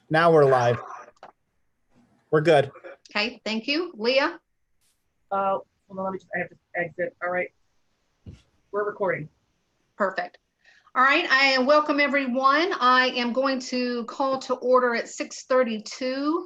Now we're live. We're good. Okay, thank you. Leah? Hold on, let me just, I have to exit. All right. We're recording. Perfect. All right, I welcome everyone. I am going to call to order at 6:32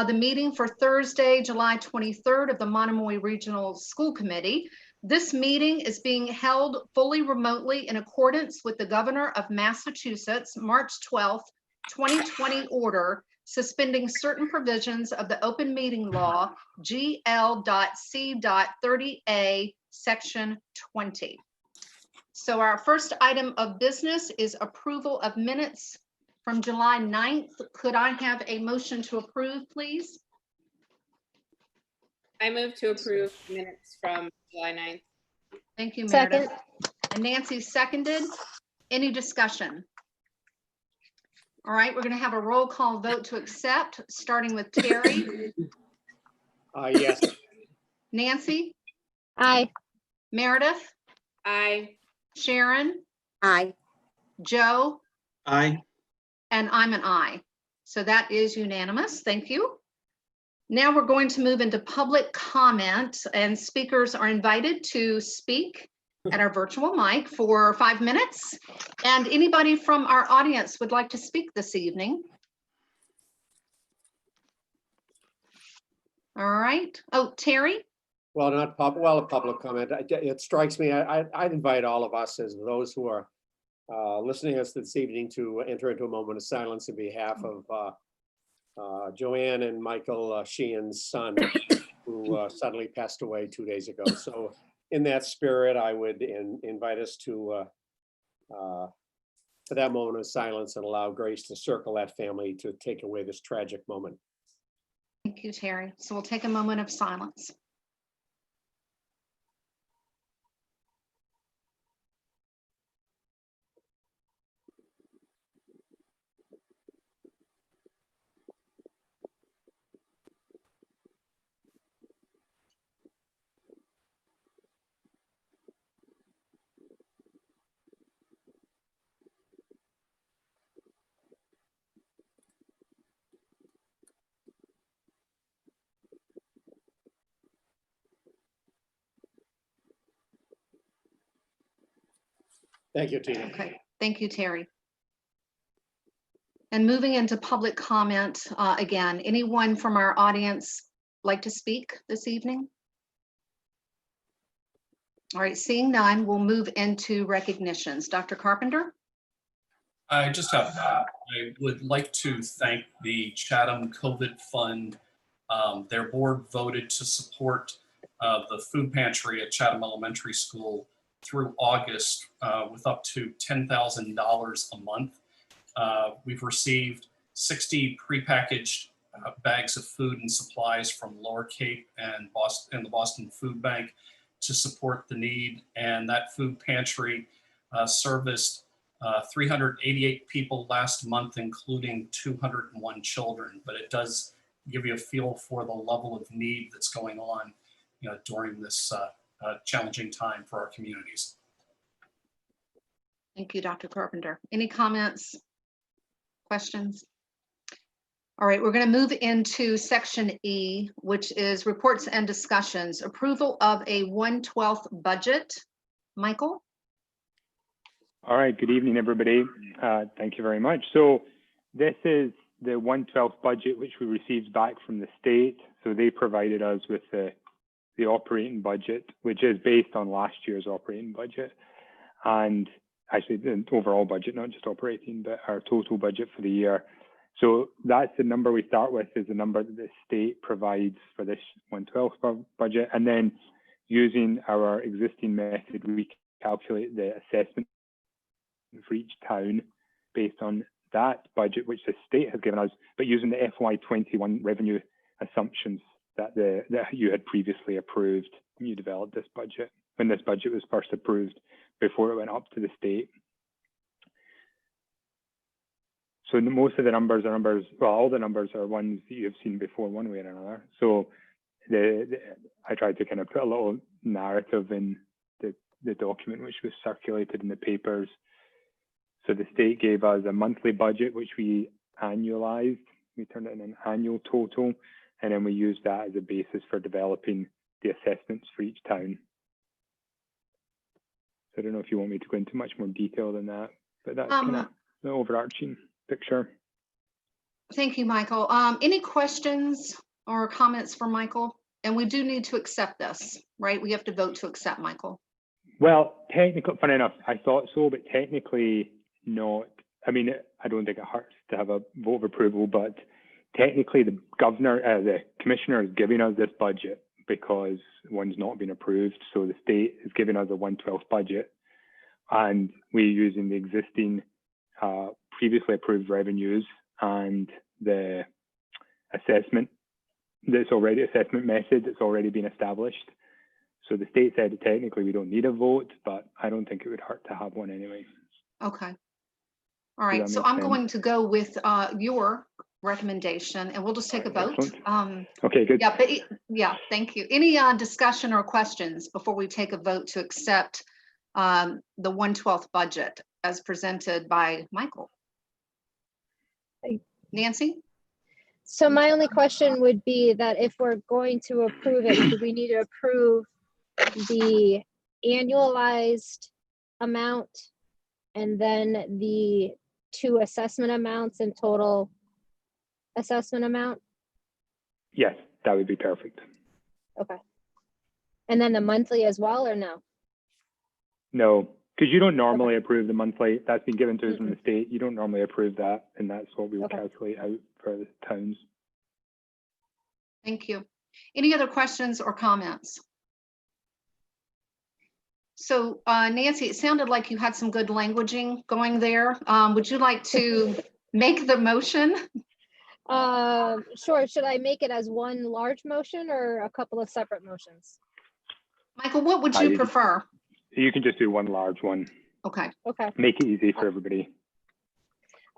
the meeting for Thursday, July 23rd of the Monomoy Regional School Committee. This meeting is being held fully remotely in accordance with the Governor of Massachusetts, March 12th, 2020 order suspending certain provisions of the open meeting law, GL.C.30A, section 20. So our first item of business is approval of minutes from July 9th. Could I have a motion to approve, please? I move to approve minutes from July 9th. Thank you, Second. Meredith. And Nancy seconded. Any discussion? All right, we're going to have a roll call vote to accept, starting with Terry. Yes. Nancy? Aye. Meredith? Aye. Sharon? Aye. Joe? Aye. And I'm an aye. So that is unanimous. Thank you. Now we're going to move into public comment, and speakers are invited to speak at our virtual mic for 5 minutes. And anybody from our audience would like to speak this evening? All right. Oh, Terry? Well, not public. Well, a public comment. It strikes me. I'd invite all of us, as those who are listening to us this evening, to enter into a moment of silence in behalf of Joanne and Michael Sheehan's son, who suddenly passed away 2 days ago. So, in that spirit, I would invite us to that moment of silence and allow Grace to circle that family to take away this tragic moment. Thank you, Terry. So we'll take a moment of silence. Thank you, Tina. Okay, thank you, Terry. And moving into public comment, again, anyone from our audience like to speak this evening? All right, seeing none, we'll move into recognitions. Dr. Carpenter? I would like to thank the Chatham COVID Fund. Their board voted to support the food pantry at Chatham Elementary School through August with up to $10,000 a month. We've received 60 prepackaged bags of food and supplies from Lower Cape and the Boston Food Bank to support the need. And that food pantry serviced 388 people last month, including 201 children. But it does give you a feel for the level of need that's going on, during this challenging time for our communities. Thank you, Dr. Carpenter. Any comments, questions? All right, we're going to move into section E, which is reports and discussions. Approval of a 1/12 budget. Michael? All right, good evening, everybody. Thank you very much. So this is the 1/12 budget, which we received back from the state. So they provided us with the operating budget, which is based on last year's operating budget. And actually the overall budget, not just operating, but our total budget for the year. So that's the number we start with, is the number that the state provides for this 1/12 budget. And then using our existing method, we calculate the assessment for each town based on that budget, which the state has given us, but using the FY21 revenue assumptions that you had previously approved when you developed this budget, when this budget was first approved before it went up to the state. So most of the numbers are numbers, well, all the numbers are ones that you've seen before one way or another. So I tried to kind of put a little narrative in the document which was circulated in the papers. So the state gave us a monthly budget, which we annualized We turned it in an annual total, and then we used that as a basis for developing the assessments for each town. So I don't know if you want me to go into much more detail than that, but that's kind of the overarching picture. Thank you, Michael. Any questions or comments for Michael? And we do need to accept this, right? We have to vote to accept, Michael. Well, technically, funny enough, I thought so, but technically not. I mean, I don't think it hurts to have a vote of approval, but technically the governor, the commissioner is giving us this budget because one's not been approved. So the state is giving us a 1/12 budget, and we're using the existing previously approved revenues and the assessment assessment method that's already been established. So the state said that technically we don't need a vote, but I don't think it would hurt to have one anyway. Okay. All right, that so make I'm sense? going to go with your recommendation, and we'll just take a vote. Excellent. Okay, good. Yeah, but yeah, thank you. Any discussion or questions before we take a vote to accept the 1/12 budget as presented by Michael? Nancy? So my only question would be that if we're going to approve it, do we need to approve the annualized amount and then the 2 assessment amounts and total assessment amount? Yes, that would be perfect. Okay. And then the monthly as well, or no? No, because you don't normally approve the monthly. That's been given to us from the state. You don't normally approve that, and that's what we will calculate out for the towns. Thank you. Any other questions or comments? So Nancy, it sounded like you had some good languaging going there. Would you like to make the motion? Sure. Should I make it as one large motion or a couple of separate motions? Michael, what would you prefer? You can just do one large one. Okay. Okay. Make it easy for everybody.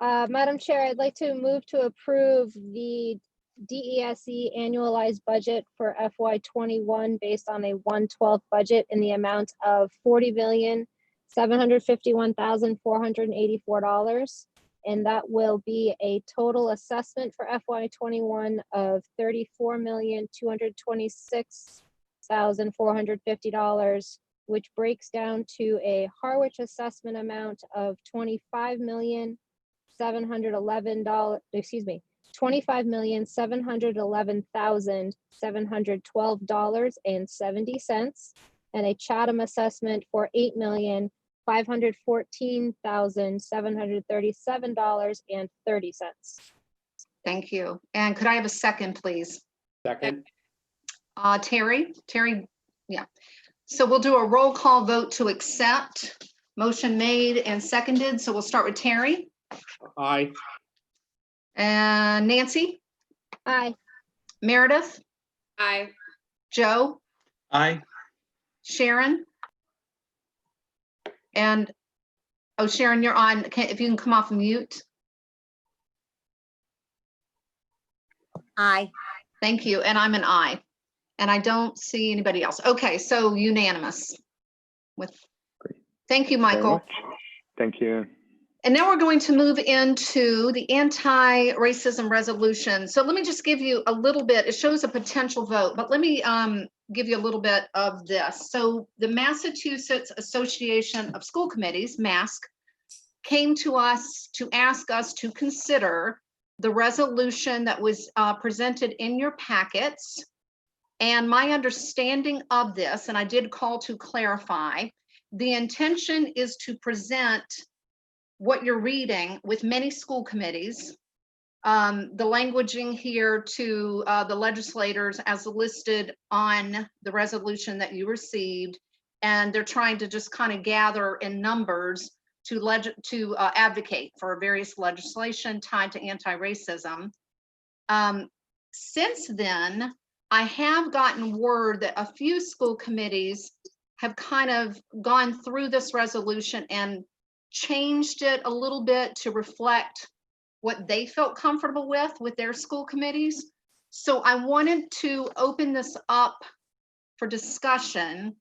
Madam Chair, I'd like to move to approve the DESE annualized budget for FY21 based on a 1/12 budget in the amount of $40,751,484. And that will be a total assessment for FY21 of $34,226,450, which breaks down to a Harwich assessment amount of $25,711,712.70, and a Chatham assessment for $8,514,737.30. Thank you. And could I have a second, please? Second. Terry, yeah. So we'll do a roll call vote to accept. Motion made and seconded. So we'll start with Terry. Aye. And Nancy, Aye. Meredith, Aye. Joe, Aye. Sharon. And, oh, Sharon, you're on. If you can come off mute. Aye. Thank you. And I'm an aye. And I don't see anybody else. Okay, so unanimous. Thank you, Michael. Thank you. And now we're going to move into the anti-racism resolution. So let me just give you a little bit. It shows a potential vote, but let me give you a little bit of this. So the Massachusetts Association of School Committees, MASC, came to us to ask us to consider the resolution that was presented in your packets. And my understanding of this, and I did call to clarify, the intention is to present what you're reading with many school committees, the languaging here to the legislators as listed on the resolution that you received, and they're trying to just kind of gather in numbers to advocate for various legislation tied to anti-racism. Since then, I have gotten word that a few school committees have kind of gone through this resolution and changed it a little bit to reflect what they felt comfortable with their school committees. So I wanted to open this up for discussion.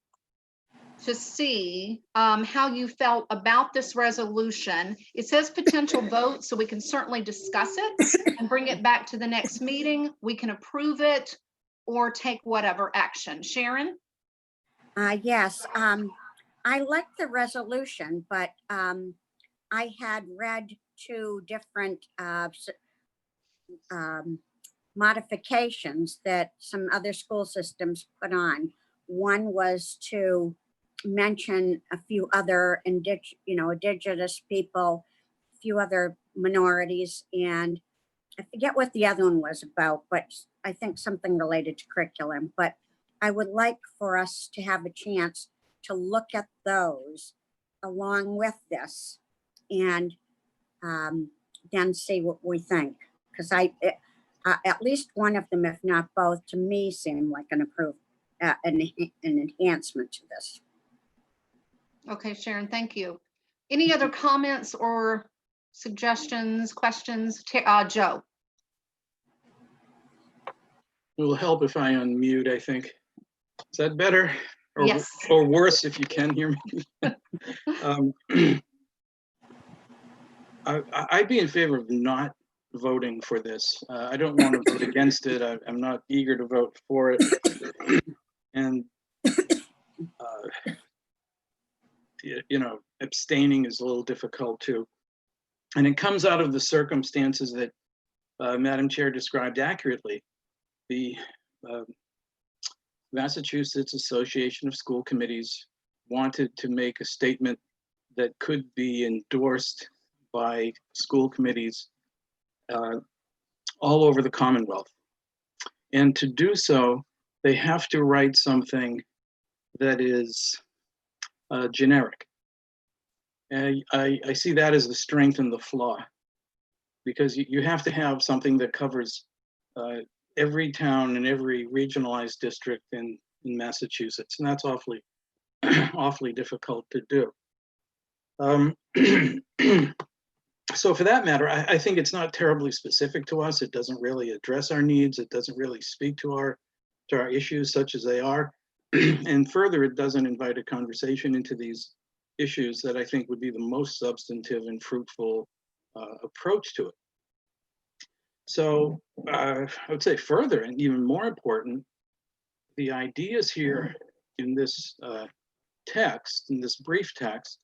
to see how you felt about this resolution. It says potential vote, so we can certainly discuss it and bring it back to the next meeting. We can approve it or take whatever action. Sharon? Yes, I like the resolution, but I had read two different modifications that some other school systems put on. One was to mention a few other indigenous people, a few other minorities, and I forget what the other one was about, but I think something related to curriculum. But I would like for us to have a chance to look at those along with this and then see what we think. Because at least one of them, if not both, to me seem like an enhancement to this. Okay, Sharon, thank you. Any other comments or suggestions, questions? Joe? It will help if I unmute, I think. Is that better? Or, Yes. or worse if you can hear me? I'd be in favor of not voting for this. I don't want to vote against it. I'm not eager to vote for it. And, abstaining is a little difficult too. And it comes out of the circumstances that Madam Chair described accurately. The Massachusetts Association of School Committees wanted to make a statement that could be endorsed by school committees all over the Commonwealth. And to do so, they have to write something that is generic. And I see that as the strength and the flaw, because you have to have something that covers every town and every regionalized district in Massachusetts, and that's awfully, awfully difficult to do. So for that matter, I think it's not terribly specific to us. It doesn't really address our needs. It doesn't really speak to our issues such as they are. And further, it doesn't invite a conversation into these issues that I think would be the most substantive and fruitful approach to it. So I would say further, and even more important, the ideas here in this text, in this brief text,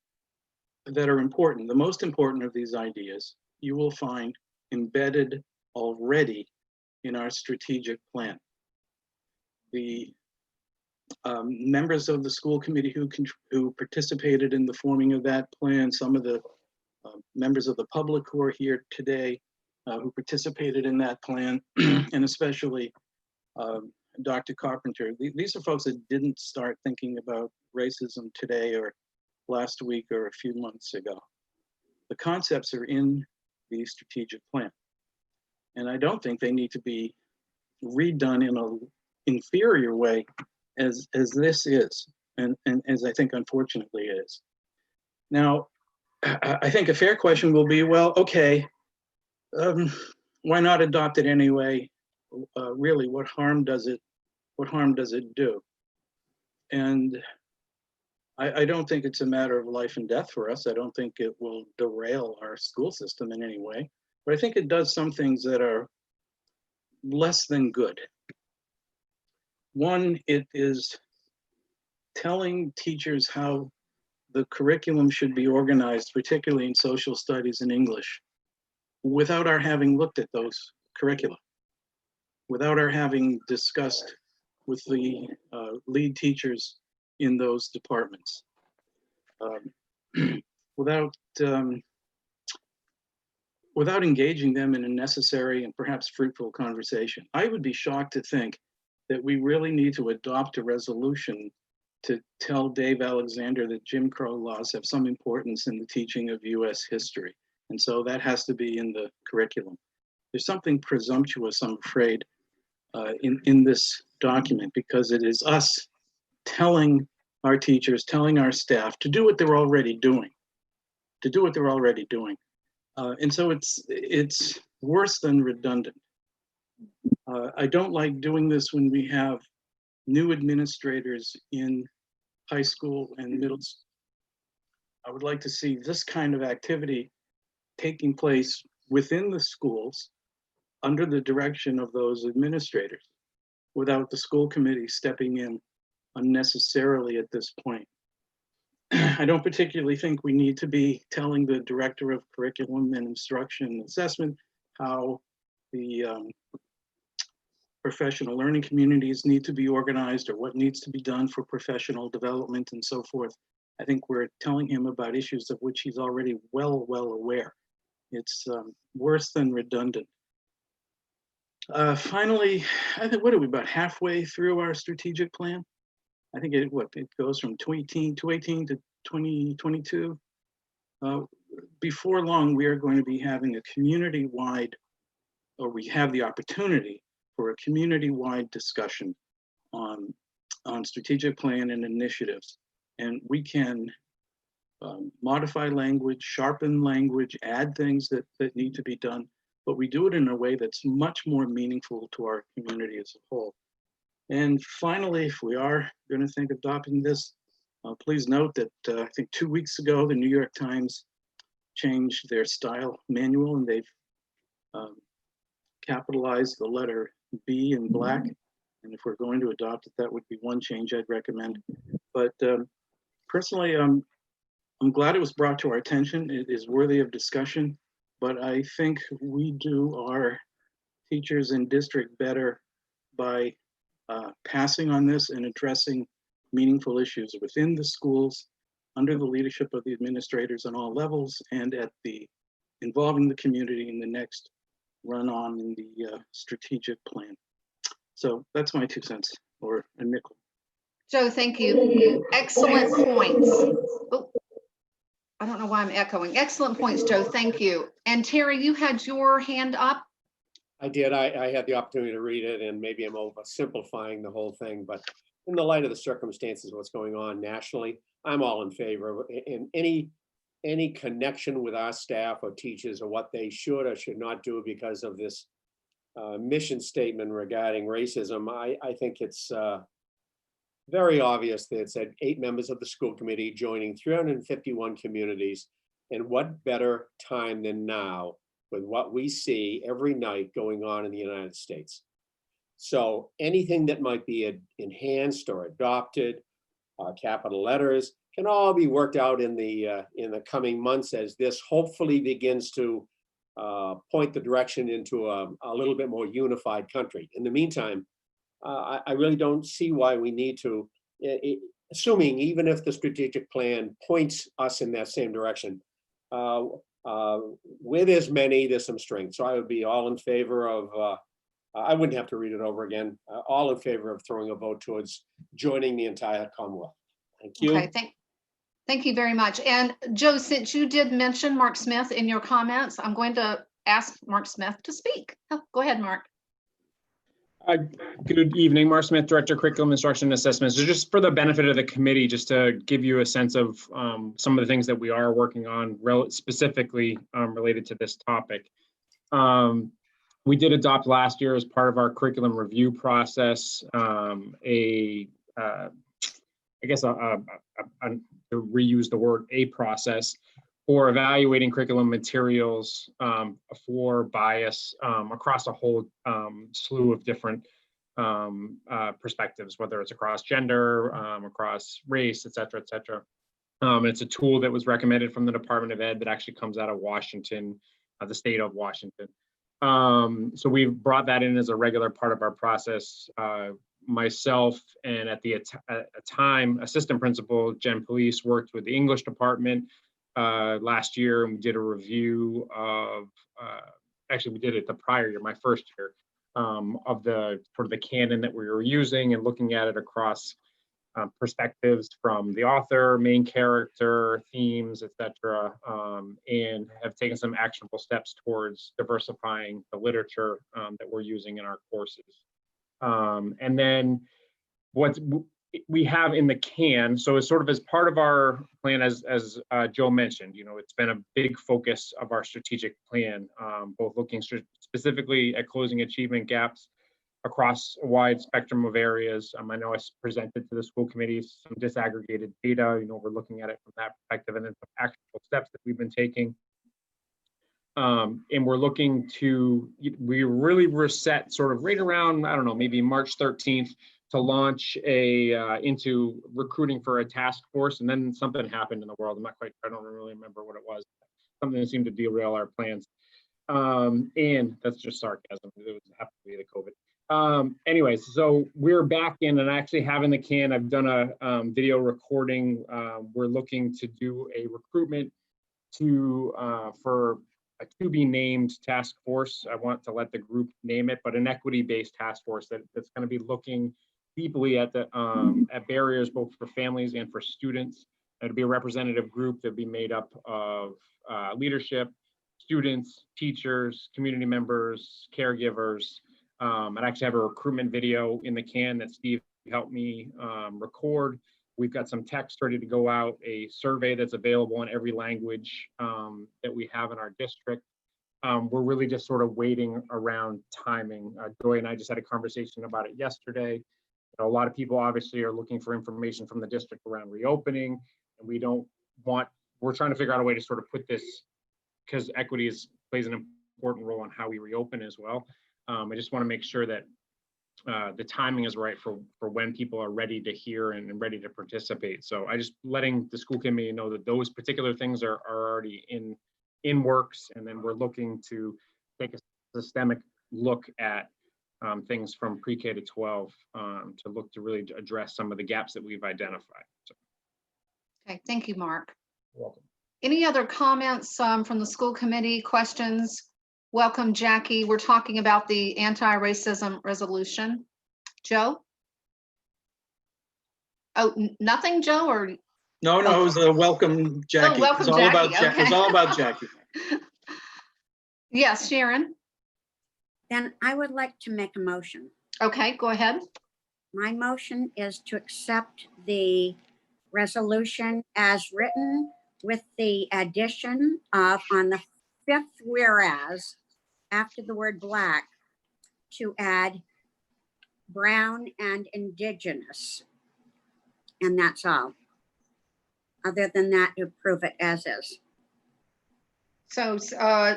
that are important, the most important of these ideas, you will find embedded already in our strategic plan. The members of the school committee who participated in the forming of that plan, some of the members of the public who are here today who participated in that plan, and especially Dr. Carpenter. These are folks that didn't start thinking about racism today or last week or a few months ago. The concepts are in the strategic plan. And I don't think they need to be redone in an inferior way as this is, and as I think unfortunately is. Now, I think a fair question will be, well, okay, why not adopt it anyway? Really, what harm does it do? And I don't think it's a matter of life and death for us. I don't think it will derail our school system in any way, but I think it does some things that are less than good. One, it is telling teachers how the curriculum should be organized, particularly in social studies and English, without our having looked at those curricula, without our having discussed with the lead teachers in those departments, without engaging them in a necessary and perhaps fruitful conversation. I would be shocked to think that we really need to adopt a resolution to tell Dave Alexander that Jim Crow laws have some importance in the teaching of US history. And so that has to be in the curriculum. There's something presumptuous, I'm afraid, in this document, because it is us telling our teachers, telling our staff to do what they're already doing, and so it's worse than redundant. I don't like doing this when we have new administrators in high school and middle school. I would like to see this kind of activity taking place within the schools under the direction of those administrators without the school committee stepping in unnecessarily at this point. I don't particularly think we need to be telling the director of curriculum and instruction and assessment how the professional learning communities need to be organized or what needs to be done for professional development and so forth. I think we're telling him about issues of which he's already well aware. It's worse than redundant. Finally, I think, what are we, about halfway through our strategic plan? I think it goes from 2018 to 2022. Before long, we are going to be having a community-wide, or we have the opportunity for a community-wide discussion on strategic plan and initiatives. And we can modify language, sharpen language, add things that need to be done, but we do it in a way that's much more meaningful to our community as a whole. And finally, if we are going to think of adopting this, please note that I think 2 weeks ago, the New York Times changed their style manual, and they've capitalized the letter B in black. And if we're going to adopt it, that would be one change I'd recommend. But personally, I'm glad it was brought to our attention. It is worthy of discussion, but I think we do our teachers in district better by passing on this and addressing meaningful issues within the schools under the leadership of the administrators on all levels and involving the community in the next run on in the strategic plan. So that's my 2 cents, or a nickel. Joe, thank you. Excellent points. Oh, I don't know why I'm echoing. Excellent points, Joe. Thank you. And Terry, you had your hand up. I did. I had the opportunity to read it, and maybe I'm oversimplifying the whole thing, but in the light of the circumstances, what's going on nationally, I'm all in favor of in any connection with our staff or teachers or what they should or should not do because of this mission statement regarding racism. I think it's very obvious that it said 8 members of the school committee joining 351 communities. And what better time than now with what we see every night going on in the United States. So anything that might be enhanced or adopted, capital letters, can all be worked out in the coming months as this hopefully begins to point the direction into a little bit more unified country. In the meantime, I really don't see why we need to, assuming even if the strategic plan points us in that same direction, with as many, there's some strength. So I would be all in favor of, I wouldn't have to read it over again, all in favor of throwing a vote towards joining the entire Commonwealth. Thank you. Okay, thank you very much. And Joe, since you did mention Mark Smith in your comments, I'm going to ask Mark Smith to speak. Oh, go ahead, Mark. Good evening, Mark Smith, Director of Curriculum Instruction and Assessment. So just for the benefit of the committee, just to give you a sense of some of the things that we are working on specifically related to this topic. We did adopt last year as part of our curriculum review process, to reuse the word, a process for evaluating curriculum materials for bias across a whole slew of different perspectives, whether it's across gender, across race, et cetera, et cetera. It's a tool that was recommended from the Department of Ed that actually comes out of Washington, the state of Washington. So we've brought that in as a regular part of our process. Myself and at the time, assistant principal Jen Police worked with the English department last year, and we did a review of, actually we did it the prior year, my first year, of the sort of the canon that we were using and looking at it across perspectives from the author, main character, themes, etc., and have taken some actionable steps towards diversifying the literature that we're using in our courses. And then what we have in the can, so it's sort of as part of our plan, as Joe mentioned, it's been a big focus of our strategic plan, both looking specifically at closing achievement gaps across a wide spectrum of areas. I know I presented to the school committee some disaggregated data. We're looking at it from that perspective, and then some actual steps that we've been taking. And we're looking to, we really were set sort of right around, I don't know, maybe March 13th to launch into recruiting for a task force. And then something happened in the world. I don't really remember what it was. Something that seemed to derail our plans. And that's just sarcasm. It was happened to be the COVID. Anyways, so we're back in and I actually have in the can, I've done a video recording. We're looking to do a recruitment for a to be named task force. I want to let the group name it, but an equity-based task force that's going to be looking deeply at the at barriers both for families and for students. It'll be a representative group that'll be made up of leadership, students, teachers, community members, caregivers. I'd actually have a recruitment video in the can that Steve helped me record. We've got some text ready to go out, a survey that's available in every language that we have in our district. We're really just sort of waiting around timing. Joy and I just had a conversation about it yesterday. A lot of people obviously are looking for information from the district around reopening, and we're trying to figure out a way to sort of put this, because equity plays an important role in how we reopen as well. I just want to make sure that the timing is right for when people are ready to hear and ready to participate. So I just letting the school committee know that those particular things are already in works, and then we're looking to take a systemic look at things from pre-K to 12 to look to really address some of the gaps that we've identified. So. Okay, thank you, Mark. You're welcome. Any other comments from the school committee, questions? Welcome, Jackie. We're talking about the anti-racism resolution. Joe? Oh, nothing, Joe, or? No, it was a welcome, Jackie. welcome, It's all about Jackie, okay. It's all about Jackie. Yes, Sharon. Then I would like to make a motion. Okay, go ahead. My motion is to accept the resolution as written with the addition of, on the fifth whereas, after the word Black, to add Brown and Indigenous. And that's all. Other than that, to approve it as is. So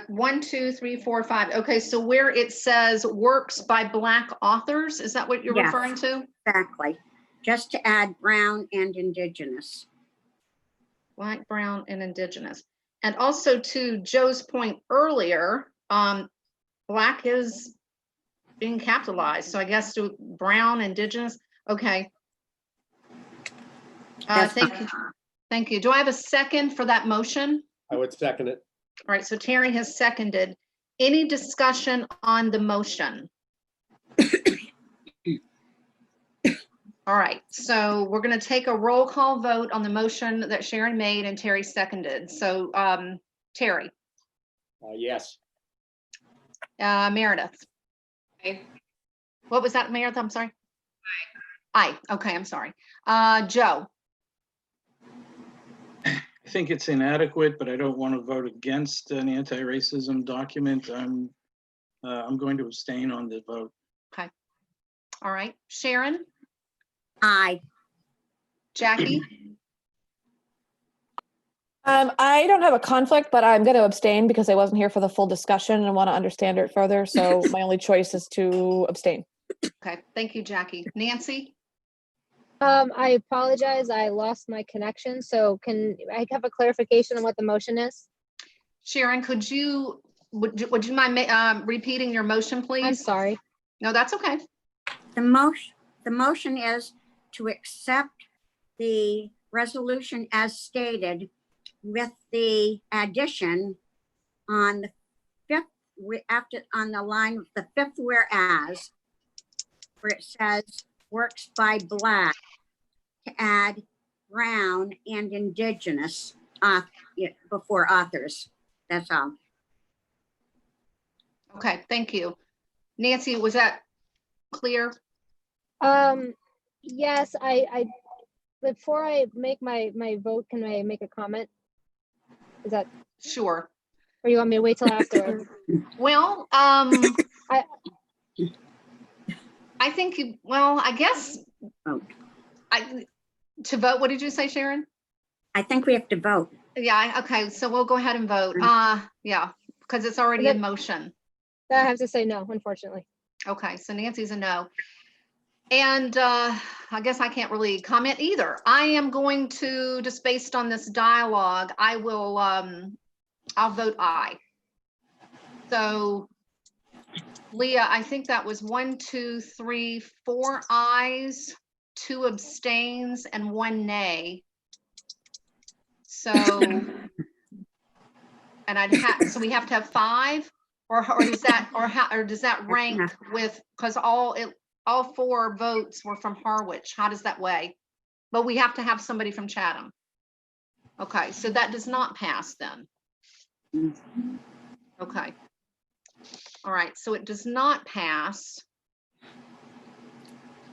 1, 2, 3, 4, 5. Okay, so where it says works by Black authors, is that what you're Yes. referring to? Exactly. Just to add Brown and Indigenous. Black, Brown, and Indigenous. And also to Joe's point earlier, Black is being capitalized. So I guess to Brown, Indigenous. Okay. Thank you. Thank you. Do I have a second for that motion? I would second it. All right, so Terry has seconded. Any discussion on the motion? All right, so we're going to take a roll call vote on the motion that Sharon made and Terry seconded. So Terry. Yes. Meredith. Aye. What was that, Meredith? I'm sorry. Aye. Okay, I'm sorry. Joe. I think it's inadequate, but I don't want to vote against an anti-racism document. I'm going to abstain on the vote. Okay. All right. Sharon. Aye. Jackie. I don't have a conflict, but I'm going to abstain because I wasn't here for the full discussion and want to understand it further. So my only choice is to abstain. Okay. Thank you, Jackie. Nancy. I apologize. I lost my connection. So can I have a clarification on what the motion is? Sharon, would you mind repeating your motion, please? I'm sorry. No, that's okay. The motion is to accept the resolution as stated with the addition on the fifth, on the line of the fifth whereas, where it says works by Black, to add Brown and Indigenous before authors. That's all. Okay, thank you. Nancy, was that clear? Yes, I before I make my vote, can I make a comment? Is that sure? Or you want me to wait till afterwards? Well, I think you, well, I guess, Vote. to vote, what did you say, Sharon? I think we have to vote. Yeah, okay, so we'll go ahead and vote. Yeah, because it's already in motion. I have to say no, unfortunately. Okay, so Nancy's a no. And I guess I can't really comment either. I am going to, just based on this dialogue, I will, I'll vote aye. So Leah, I think that was 1, 2, 3, 4 ayes, 2 abstains, and 1 nay. So, and so we have to have 5, or does that, or does that rank with, because all 4 votes were from Harwich. How does that weigh? But we have to have somebody from Chatham. Okay, so that does not pass then. Okay. All right, so it does not pass.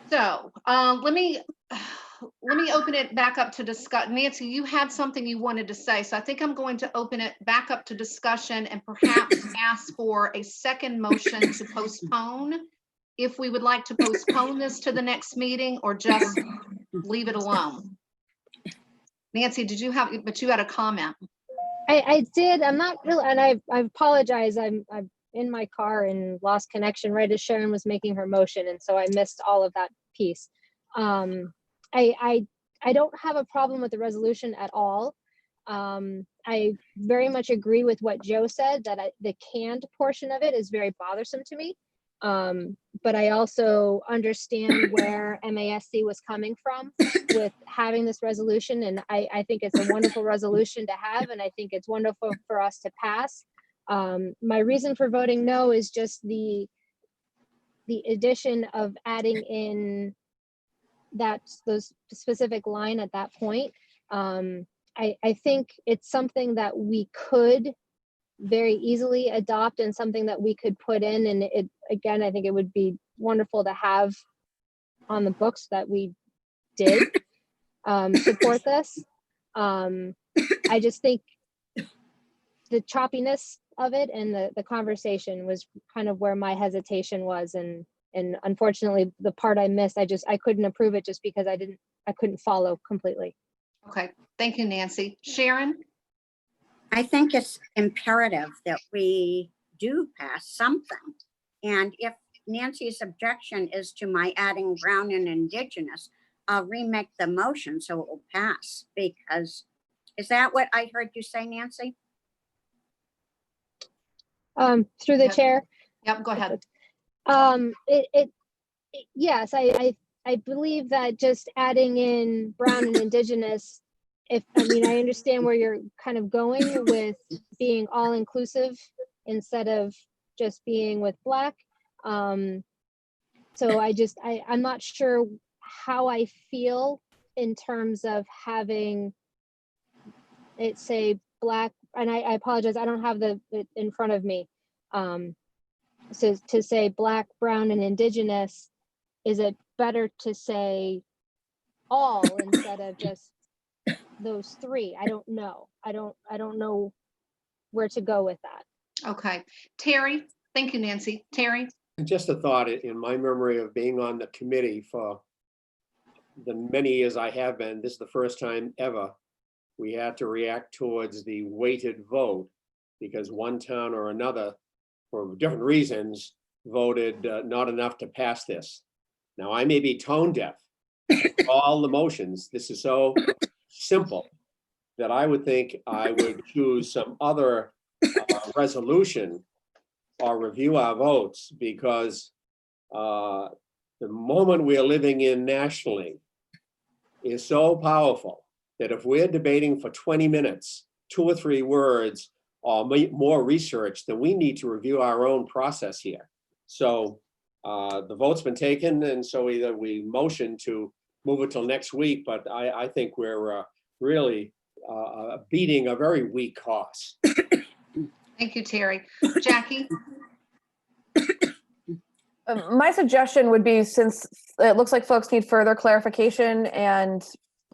So let me open it back up to discuss. Nancy, you had something you wanted to say, so I think I'm going to open it back up to discussion and perhaps ask for a second motion to postpone, if we would like to postpone this to the next meeting or just leave it alone. Nancy, did you have, but you had a comment. I did. I'm not really, and I apologize. I'm in my car and lost connection right as Sharon was making her motion, and so I missed all of that piece. I don't have a problem with the resolution at all. I very much agree with what Joe said, that the canned portion of it is very bothersome to me. But I also understand where MASC was coming from with having this resolution, and I think it's a wonderful resolution to have, and I think it's wonderful for us to pass. My reason for voting no is just the addition of adding in those specific line at that point. I think it's something that we could very easily adopt and something that we could put in, and it, again, I think it would be wonderful to have on the books that we did support this. I just think the choppiness of it and the conversation was kind of where my hesitation was, and unfortunately the part I missed, I couldn't approve it just because I couldn't follow completely. Okay, thank you, Nancy. Sharon? I think it's imperative that we do pass something. And if Nancy's objection is to my adding Brown and Indigenous, I'll remake the motion so it will pass, because is that what I heard you say, Nancy? Through the chair. Yep, go ahead. Yes, I believe that just adding in Brown and Indigenous, I understand where you're kind of going with being all inclusive instead of just being with Black. So I'm not sure how I feel in terms of having it say Black, and I apologize, I don't have it in front of me. So to say Black, Brown, and Indigenous, is it better to say all instead of just those 3? I don't know. I don't know where to go with that. Okay, Terry. Thank you, Nancy. Terry? Just a thought, in my memory of being on the committee for the many years I have been, this is the first time ever we had to react towards the weighted vote because one town or another, for different reasons, voted not enough to pass this. Now, I may be tone deaf. All the motions, this is so simple that I would think I would choose some other resolution or review our votes, because the moment we're living in nationally is so powerful that if we're debating for 20 minutes, 2 or 3 words or more research, then we need to review our own process here. So the vote's been taken, and so either we motion to move it till next week, but I think we're really beating a very weak horse. Thank you, Terry. Jackie? My suggestion would be, since it looks like folks need further clarification, and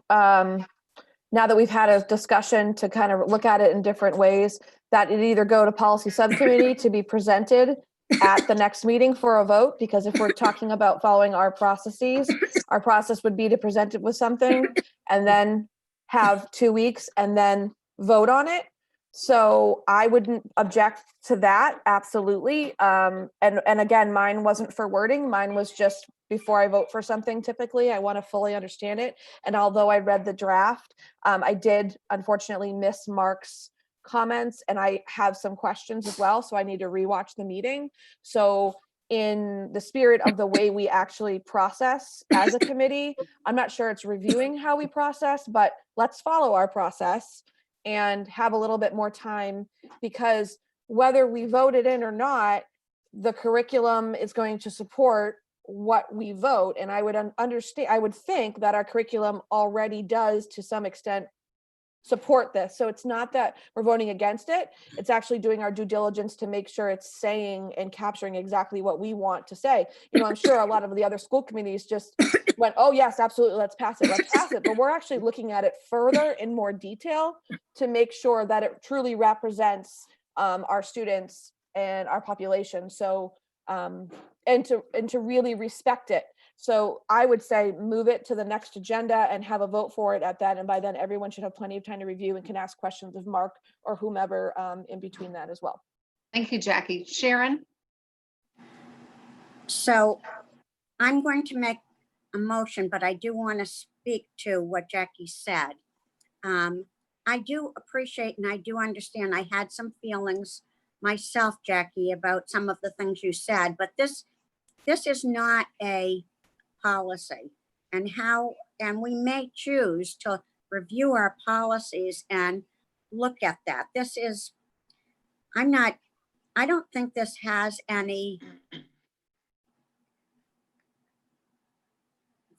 now that we've had a discussion to kind of look at it in different ways, that it either go to policy subcommittee to be presented at the next meeting for a vote, because if we're talking about following our processes, our process would be to present it with something and then have 2 weeks and then vote on it. So I wouldn't object to that, absolutely. And again, mine wasn't for wording. Mine was just before I vote for something, typically, I want to fully understand it. And although I read the draft, I did unfortunately miss Mark's comments, and I have some questions as well. So I need to rewatch the meeting. So in the spirit of the way we actually process as a committee, I'm not sure it's reviewing how we process, but let's follow our process and have a little bit more time, because whether we voted in or not, the curriculum is going to support what we vote. And I would understand, I would think that our curriculum already does to some extent support this. So it's not that we're voting against it. It's actually doing our due diligence to make sure it's saying and capturing exactly what we want to say. You know, I'm sure a lot of the other school committees just went, oh yes, absolutely, let's pass it, let's pass it. But we're actually looking at it further in more detail to make sure that it truly represents our students and our population. So, and to really respect it. So I would say move it to the next agenda and have a vote for it at that. And by then everyone should have plenty of time to review and can ask questions of Mark or whomever in between that as well. Thank you, Jackie. Sharon? So I'm going to make a motion, but I do want to speak to what Jackie said. I do appreciate and I do understand. I had some feelings myself, Jackie, about some of the things you said, but this is not a policy, and we may choose to review our policies and look at that. I don't think this has any,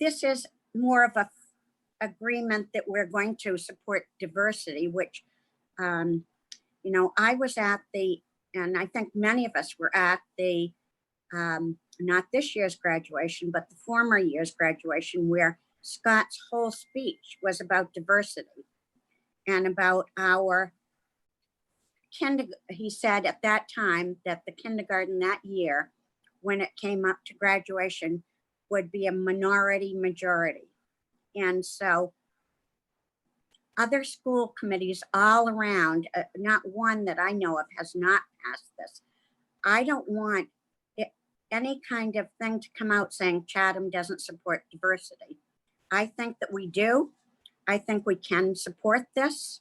this is more of a agreement that we're going to support diversity, which, you know, I was at and I think many of us were at the, not this year's graduation, but the former year's graduation, where Scott's whole speech was about diversity and about our he said at that time that the kindergarten that year, when it came up to graduation, would be a minority majority. And so other school committees all around, not one that I know of has not passed this. I don't want any kind of thing to come out saying Chatham doesn't support diversity. I think that we do. I think we can support this.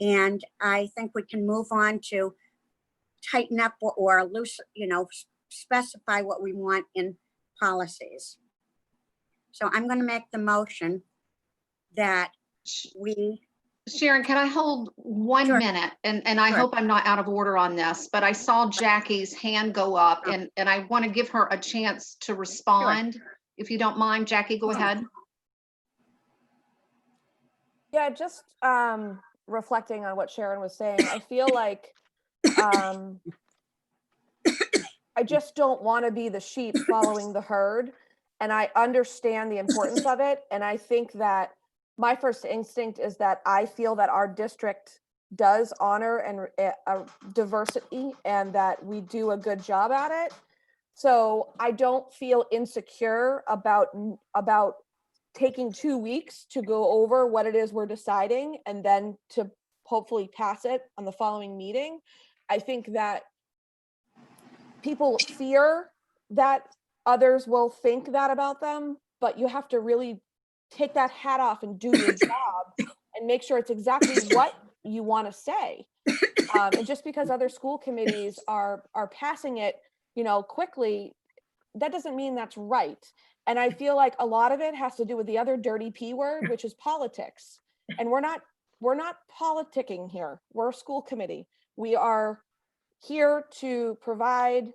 And I think we can move on to tighten up or loose, you know, specify what we want in policies. So I'm going to make the motion that we. Sharon, can I hold 1 Sure. minute? And I Sure. hope I'm not out of order on this, but I saw Jackie's hand go up and I want to give her a chance to respond. If you don't mind, Jackie, go ahead. Yeah, just reflecting on what Sharon was saying, I feel like I just don't want to be the sheep following the herd. And I understand the importance of it. And I think that my first instinct is that I feel that our district does honor and diversity and that we do a good job at it. So I don't feel insecure about taking 2 weeks to go over what it is we're deciding and then to hopefully pass it on the following meeting. I think that people fear that others will think that about them, but you have to really take that hat off and do your job and make sure it's exactly what you want to say. And just because other school committees are passing it, you know, quickly, that doesn't mean that's right. And I feel like a lot of it has to do with the other dirty P word, which is politics. And we're not politicking here. We're a school committee. We are here to provide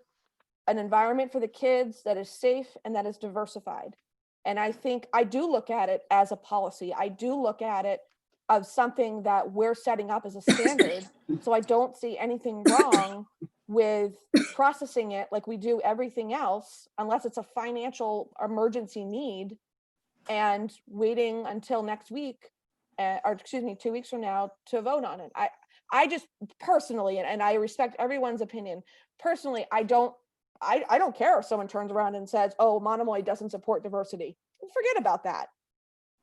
an environment for the kids that is safe and that is diversified. And I think I do look at it as a policy. I do look at it as something that we're setting up as a standard. So I don't see anything wrong with processing it like we do everything else, unless it's a financial emergency need, and waiting until next week, or excuse me, 2 weeks from now to vote on it. I just personally, and I respect everyone's opinion, personally, I don't I don't care if someone turns around and says, oh, Monomoy doesn't support diversity. Forget about that.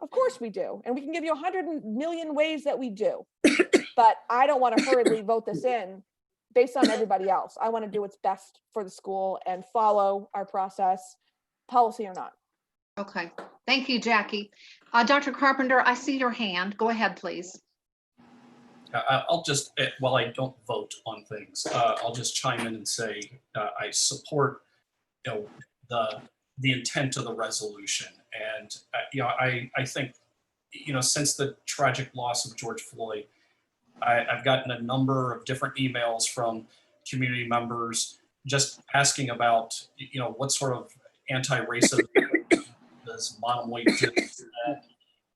Of course we do. And we can give you 100 million ways that we do. But I don't want to hurriedly vote this in based on everybody else. I want to do what's best for the school and follow our process, policy or not. Okay, thank you, Jackie. Dr. Carpenter, I see your hand. Go ahead, please. I'll just, while I don't vote on things, I'll just chime in and say I support, the intent of the resolution. And I think, since the tragic loss of George Floyd, I've gotten a number of different emails from community members just asking about, what sort of anti-racism does Monomoy do?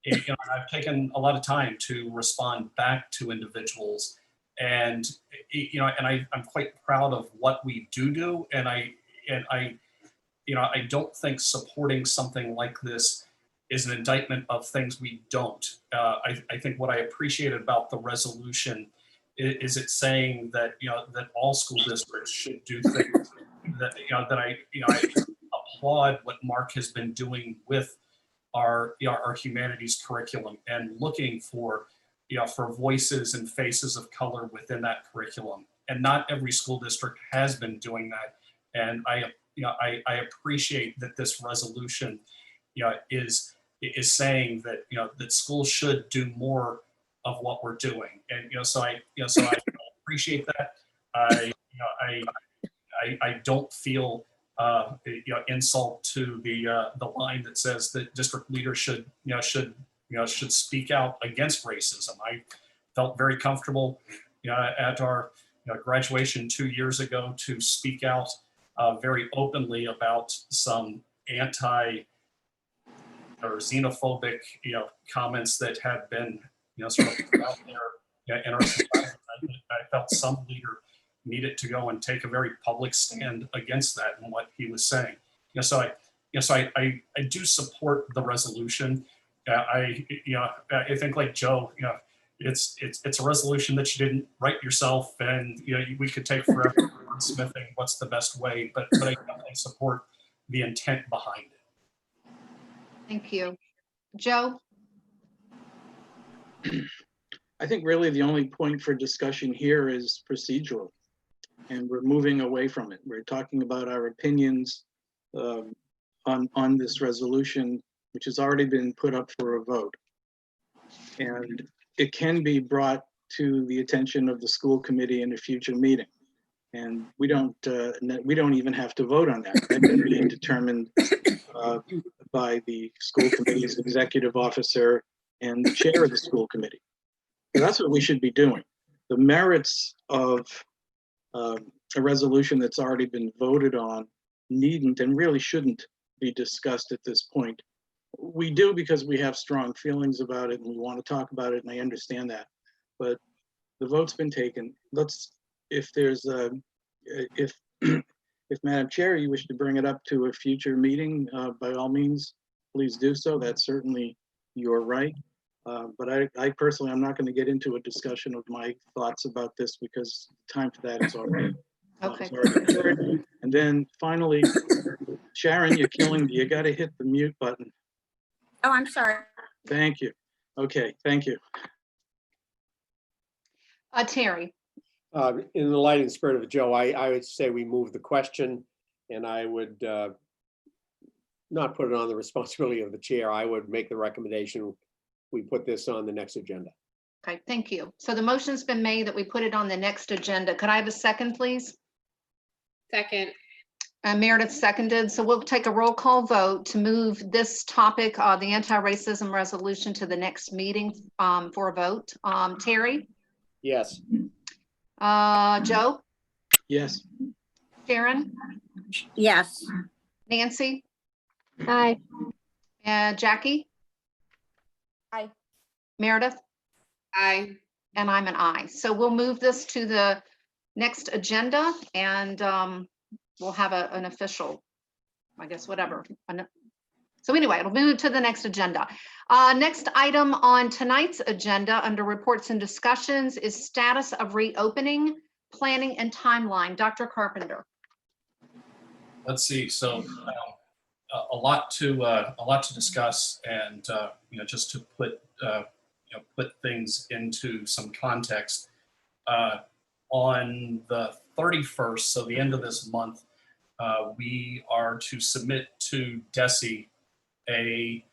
I've taken a lot of time to respond back to individuals, and I'm quite proud of what we do, and I don't think supporting something like this is an indictment of things we don't. I think what I appreciated about the resolution is it saying that that all school districts should do things that I applaud what Mark has been doing with our humanities curriculum and looking for for voices and faces of color within that curriculum. And not every school district has been doing that. And I appreciate that this resolution is saying that that schools should do more of what we're doing. And so I appreciate that. I don't feel insult to the line that says that district leaders should speak out against racism. I felt very comfortable at our graduation 2 years ago to speak out very openly about some anti or xenophobic comments that have been sort of out there in our society. I felt some leader needed to go and take a very public stand against that and what he was saying. So I do support the resolution. I think like Joe, it's a resolution that you didn't write yourself, and we could take forever wordsmithing what's the best way, but I definitely support the intent behind it. Thank you. Joe? I think really the only point for discussion here is procedural, and we're moving away from it. We're talking about our opinions on this resolution, which has already been put up for a vote. And it can be brought to the attention of the school committee in a future meeting. And we don't even have to vote on that. That can be determined by the school committee's executive officer and the chair of the school committee. So that's what we should be doing. The merits of a resolution that's already been voted on needn't and really shouldn't be discussed at this point. We do because we have strong feelings about it and we want to talk about it, and I understand that. But the vote's been taken. If there's if Madam Chair, you wish to bring it up to a future meeting, by all means, please do so. That's certainly your right. But I personally, I'm not going to get into a discussion of my thoughts about this because time for that is already. Okay. And then finally, Sharon, you're killing me. You got to hit the mute button. Oh, I'm sorry. Thank you. Okay, thank you. Terry? In the lighting spirit of Joe, I would say we move the question, and I would not put it on the responsibility of the chair. I would make the recommendation we put this on the next agenda. Okay, thank you. So the motion's been made that we put it on the next agenda. Could I have a second, please? Second. Meredith seconded. So we'll take a roll call vote to move this topic, the anti-racism resolution, to the next meeting for a vote. Terry? Yes. Joe? Yes. Sharon? Yes. Nancy? Aye. Jackie? Aye. Meredith? Aye. And I'm an aye. So we'll move this to the next agenda, and we'll have an official, I guess, whatever. So anyway, it'll move to the next agenda. Next item on tonight's agenda under reports and discussions is status of reopening, planning, and timeline. Dr. Carpenter. let's see. So a lot to discuss, and just to put put things into some context. On the 31st, so the end of this month, we are to submit to DESE a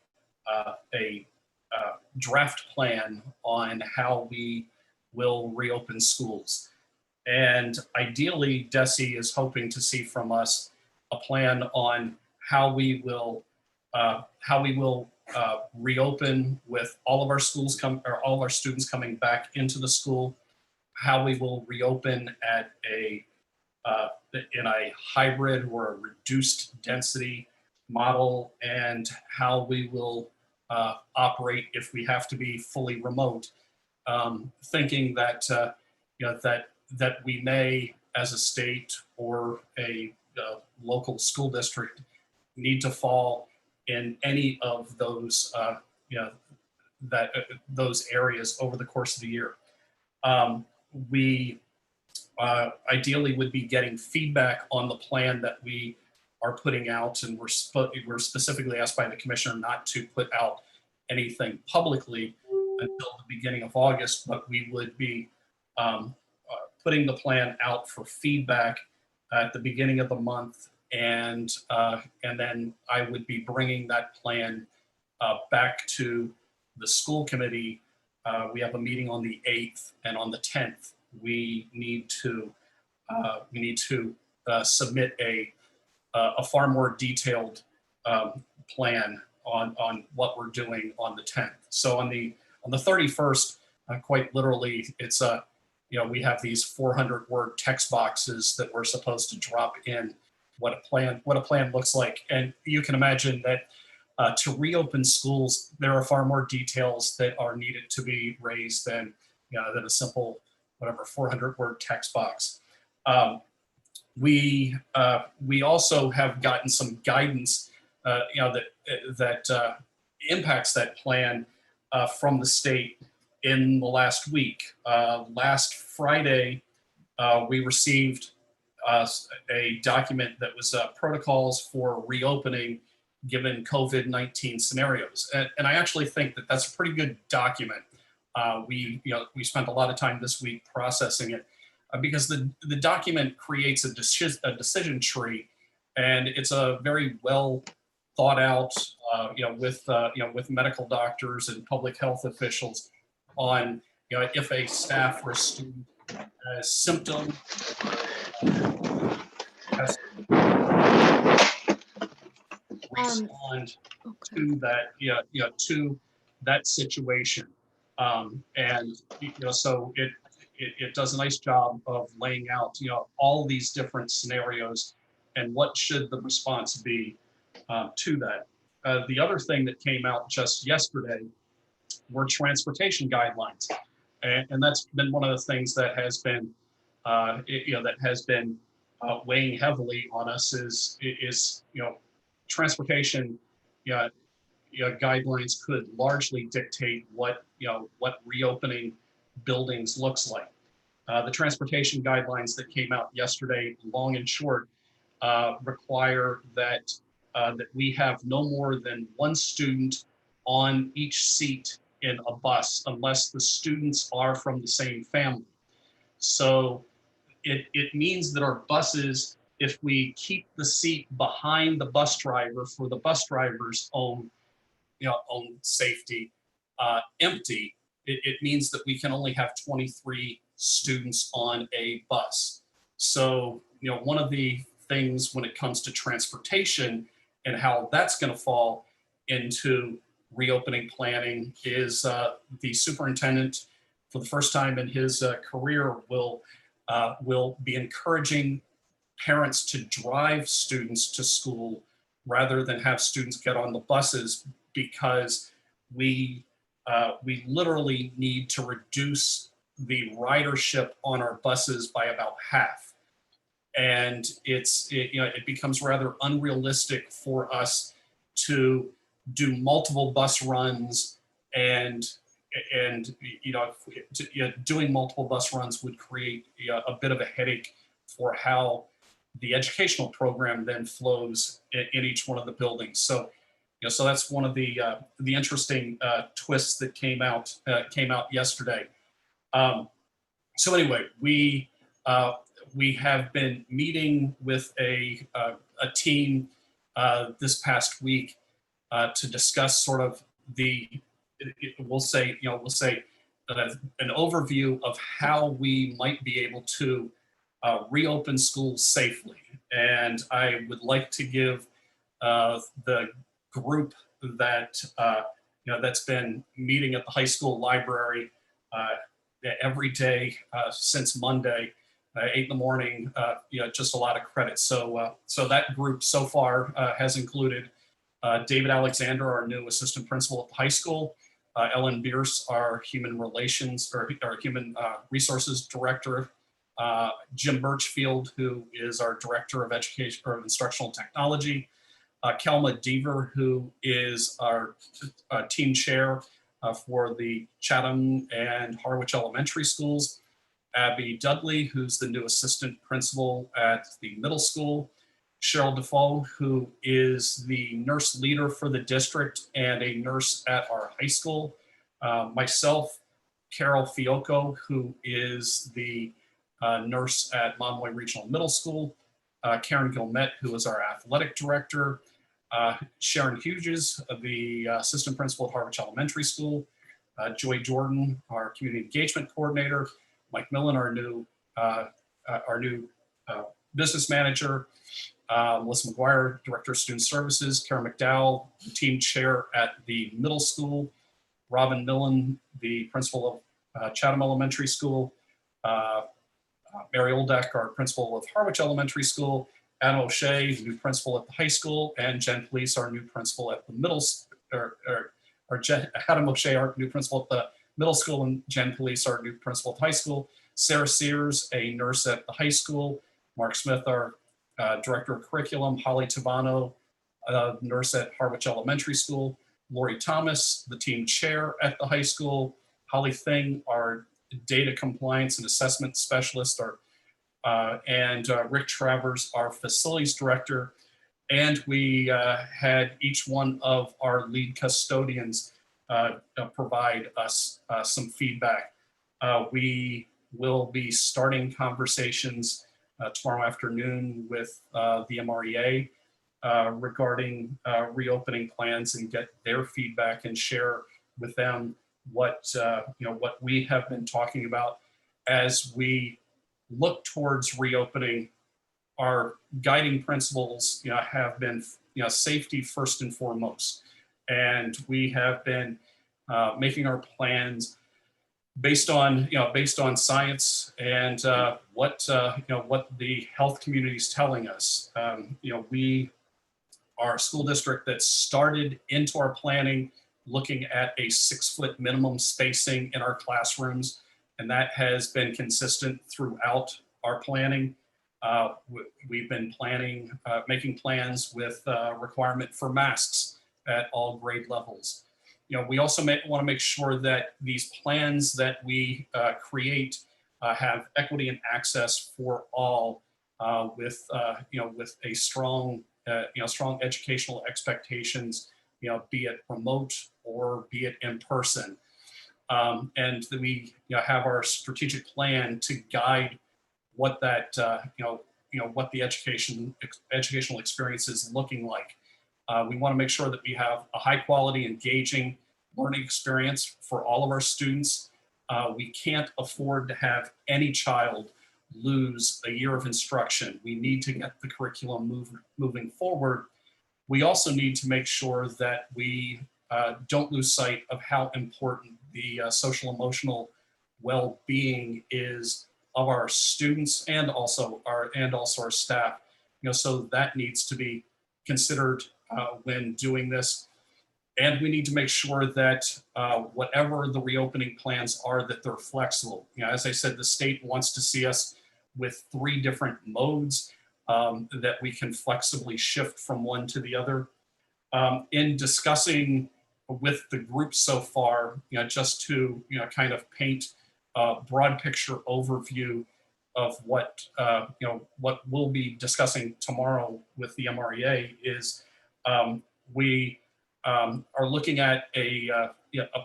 draft plan on how we will reopen schools. And ideally, DESE is hoping to see from us a plan on how we will reopen with all of our schools all of our students coming back into the school, how we will reopen at in a hybrid or a reduced density model, and how we will operate if we have to be fully remote. Thinking that that we may, as a state or a local school district, need to fall in any of those those areas over the course of the year. We ideally would be getting feedback on the plan that we are putting out, and we're specifically asked by the commissioner not to put out anything publicly until the beginning of August, but we would be putting the plan out for feedback at the beginning of the month, and then I would be bringing that plan back to the school committee. We have a meeting on the 8th, and on the 10th, we need to submit a far more detailed plan on what we're doing on the 10th. So on the 31st, quite literally, it's we have these 400-word text boxes that we're supposed to drop in what a plan looks like, and you can imagine that. To reopen schools, there are far more details that are needed to be raised than a simple, 400-word text box. We also have gotten some guidance, that impacts that plan from the state in the last week. Last Friday, we received a document that was protocols for reopening given COVID-19 scenarios. And I actually think that that's a pretty good document. We spent a lot of time this week processing it because the document creates a decision tree, and it's a very well thought out, with medical doctors and public health officials on, if a staff or a student has symptoms, respond to that, to that situation, and so it does a nice job of laying out all these different scenarios and what should the response be to that. The other thing that came out just yesterday were transportation guidelines, and that's been one of the things that has been weighing heavily on us is transportation guidelines could largely dictate what reopening buildings looks like. The transportation guidelines that came out yesterday, long and short, require that we have no more than one student on each seat in a bus unless the students are from the same family. So it means that our buses, if we keep the seat behind the bus driver for the bus driver's own safety empty, it means that we can only have 23 students on a bus. So, one of the things when it comes to transportation and how that's going to fall into reopening planning is the superintendent, for the first time in his career, will be encouraging parents to drive students to school rather than have students get on the buses, because we literally need to reduce the ridership on our buses by about half. And it becomes rather unrealistic for us to do multiple bus runs, and doing multiple bus runs would create a bit of a headache for how the educational program then flows in each one of the buildings. So, so that's one of the interesting twists that came out yesterday. So anyway, we have been meeting with a team this past week to discuss sort of we'll say an overview of how we might be able to reopen schools safely. And I would like to give the group that that's been meeting at the high school library every day since Monday, 8 in the morning, just a lot of credit. So that group so far has included David Alexander, our new assistant principal at the high school, Ellen Bierce, our human relations or human resources director, Jim Birchfield, who is our director of education or instructional technology, Kelma Deaver, who is our team chair for the Chatham and Harwich Elementary Schools, Abby Dudley, who's the new assistant principal at the middle school, Cheryl Defoe, who is the nurse leader for the district and a nurse at our high school, myself, Carol Fiocco, who is the nurse at Monomoy Regional Middle School, Karen Gilmet, who is our athletic director, Sharon Hughes, the assistant principal at Harwich Elementary School, Joy Jordan, our community engagement coordinator, Mike Millen, our new business manager, Melissa McGuire, director of student services, Karen McDowell, the team chair at the middle school, Robin Millen, the principal of Chatham Elementary School, Mary Oldeck, our principal of Harwich Elementary School, Anna O'Shea, new principal at the high school, and Jen Police, our new principal at the middle, Adam O'Shea, our new principal at the middle school, and Jen Police, our new principal at high school, Sarah Sears, a nurse at the high school, Mark Smith, our director of curriculum, Holly Tabano, nurse at Harwich Elementary School, Lori Thomas, the team chair at the high school, Holly Thing, our data compliance and assessment specialist, and Rick Travers, our facilities director. And we had each one of our lead custodians provide us some feedback. We will be starting conversations tomorrow afternoon with the MREA regarding reopening plans and get their feedback and share with them what what we have been talking about as we look towards reopening. Our guiding principles have been safety first and foremost, and we have been making our plans based on science and what the health community is telling us. We are a school district that started into our planning looking at a 6-foot minimum spacing in our classrooms, and that has been consistent throughout our planning. We've been planning, making plans with requirement for masks at all grade levels. We also want to make sure that these plans that we create have equity and access for all, with a strong strong educational expectations, be it remote or be it in person, and that we have our strategic plan to guide what that what the educational experience is looking like. We want to make sure that we have a high quality, engaging learning experience for all of our students. We can't afford to have any child lose a year of instruction. We need to get the curriculum moving forward. We also need to make sure that we don't lose sight of how important the social emotional well-being is of our students and also our staff. So that needs to be considered when doing this. And we need to make sure that whatever the reopening plans are, that they're flexible. As I said, the state wants to see us with 3 different modes that we can flexibly shift from one to the other. In discussing with the group so far, just to kind of paint a broad picture overview, what what we'll be discussing tomorrow with the MREA is we are looking at a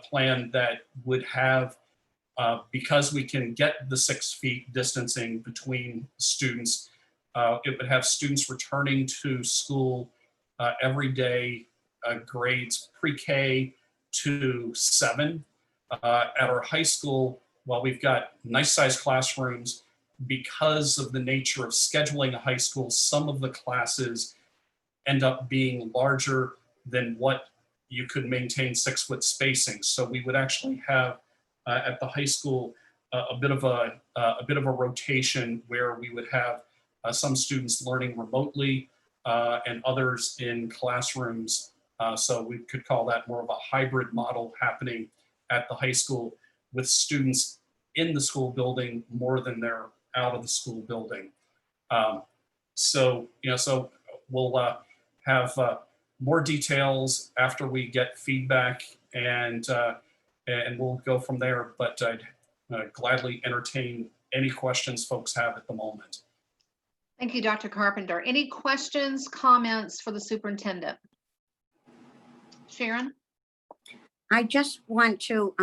plan that would have, because we can get the 6 feet distancing between students, it would have students returning to school every day, grades pre-K to 7. At our high school, while we've got nice sized classrooms, because of the nature of scheduling a high school, some of the classes end up being larger than what you could maintain 6-foot spacing. So we would actually have at the high school a bit of a rotation where we would have some students learning remotely and others in classrooms. So we could call that more of a hybrid model happening at the high school, with students in the school building more than they're out of the school building. So we'll have more details after we get feedback, and we'll go from there. But I'd gladly entertain any questions folks have at the moment. Thank you, Dr. Carpenter. Any questions, comments for the superintendent? Sharon? I just want to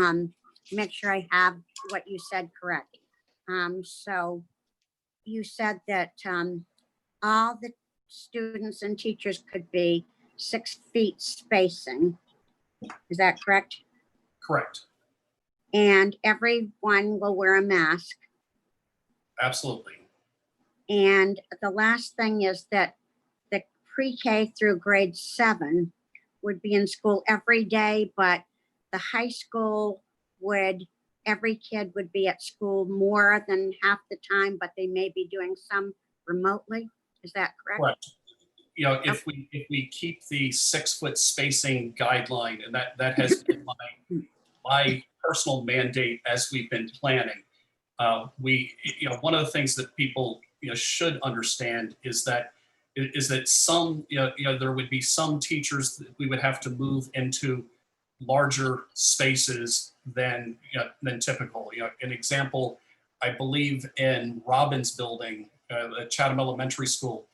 make sure I have what you said correct. So you said that all the students and teachers could be 6 feet spacing. Is that correct? Correct. And everyone will wear a mask. Absolutely. And the last thing is that the pre-K through grade 7 would be in school every day, but the high school every kid would be at school more than half the time, but they may be doing some remotely. Is that correct? Correct. If we keep the 6-foot spacing guideline, and that has been my personal mandate as we've been planning. One of the things that people should understand is that some there would be some teachers that we would have to move into larger spaces than typical. An example, I believe in Robbins building, at Chatham Elementary School,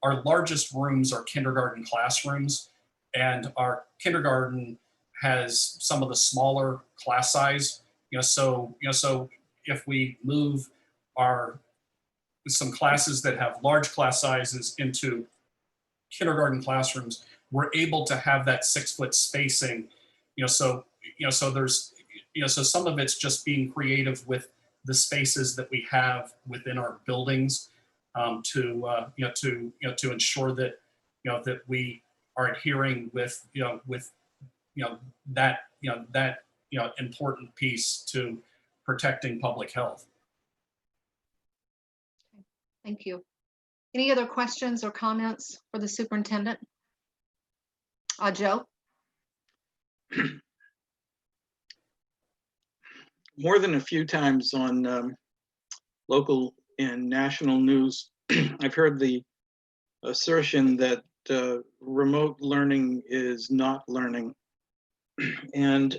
our largest rooms are kindergarten classrooms, and our kindergarten has some of the smaller class size. So if we move some classes that have large class sizes into kindergarten classrooms, we're able to have that 6-foot spacing. So there's so some of it's just being creative with the spaces that we have within our buildings, to ensure that that we are adhering with that important piece to protecting public health. Thank you. Any other questions or comments for the superintendent? Joe? More than a few times on local and national news, I've heard the assertion that remote learning is not learning. And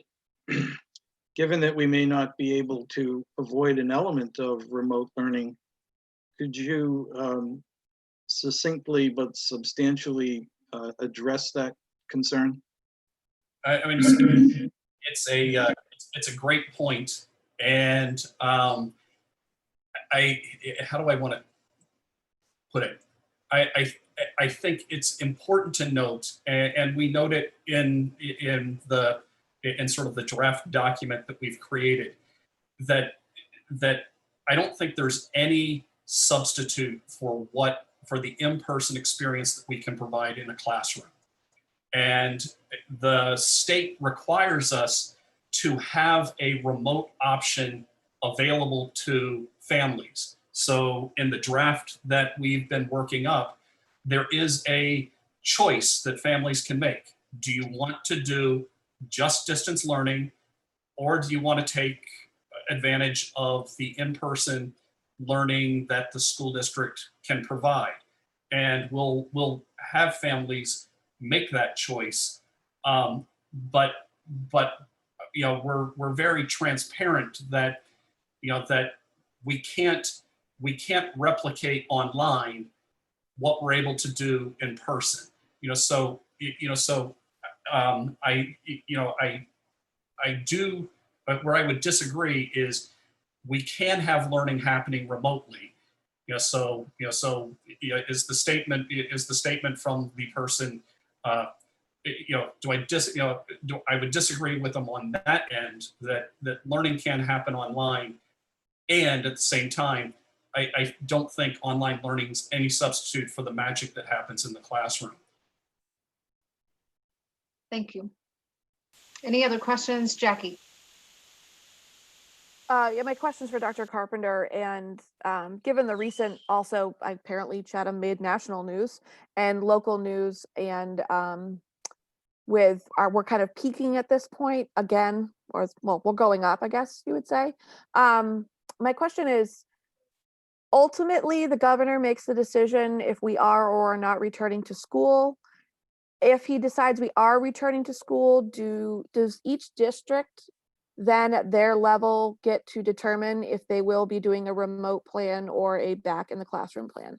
given that we may not be able to avoid an element of remote learning, could you succinctly but substantially address that concern? I mean, it's a great point, and how do I want to put it? I think it's important to note, and we note it in sort of the draft document that we've created, that I don't think there's any substitute for the in-person experience that we can provide in a classroom. And the state requires us to have a remote option available to families. So in the draft that we've been working up, there is a choice that families can make. Do you want to do just distance learning, or do you want to take advantage of the in-person learning that the school district can provide? And we'll have families make that choice. But we're very transparent that that we can't we can't replicate online what we're able to do in person. I do, but where I would disagree is we can have learning happening remotely. Is the statement from the person, I would disagree with them on that end, that learning can happen online, and at the same time, I don't think online learning is any substitute for the magic that happens in the classroom. Thank you. Any other questions, Jackie? Yeah, my question's for Dr. Carpenter, and given the recent, also apparently Chatham made national news and local news, and we're kind of peaking at this point again, or well, we're going up, I guess you would say. My question is, ultimately, the governor makes the decision if we are or are not returning to school. If he decides we are returning to school, does each district then at their level get to determine if they will be doing a remote plan or a back in the classroom plan?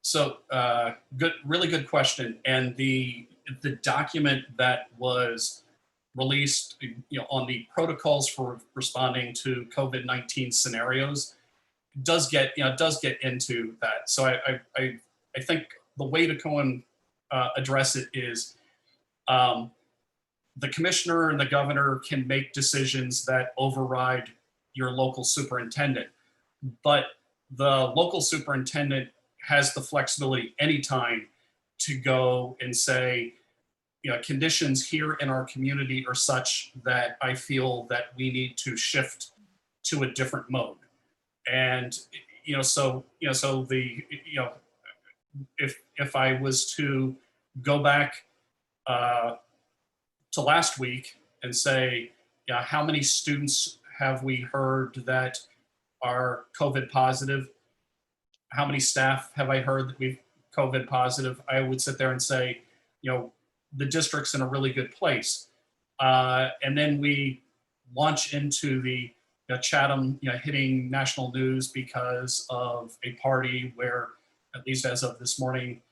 So really good question. And the document that was released, on the protocols for responding to COVID-19 scenarios does get into that. So I think the way to go and address it is the commissioner and the governor can make decisions that override your local superintendent, but the local superintendent has the flexibility anytime to go and say, conditions here in our community are such that I feel that we need to shift to a different mode. And, if I was to go back to last week and say, how many students have we heard that are COVID positive? How many staff have I heard that we've COVID positive? I would sit there and say, the district's in a really good place. And then we launch into the Chatham, hitting national news because of a party where, at least as of this morning,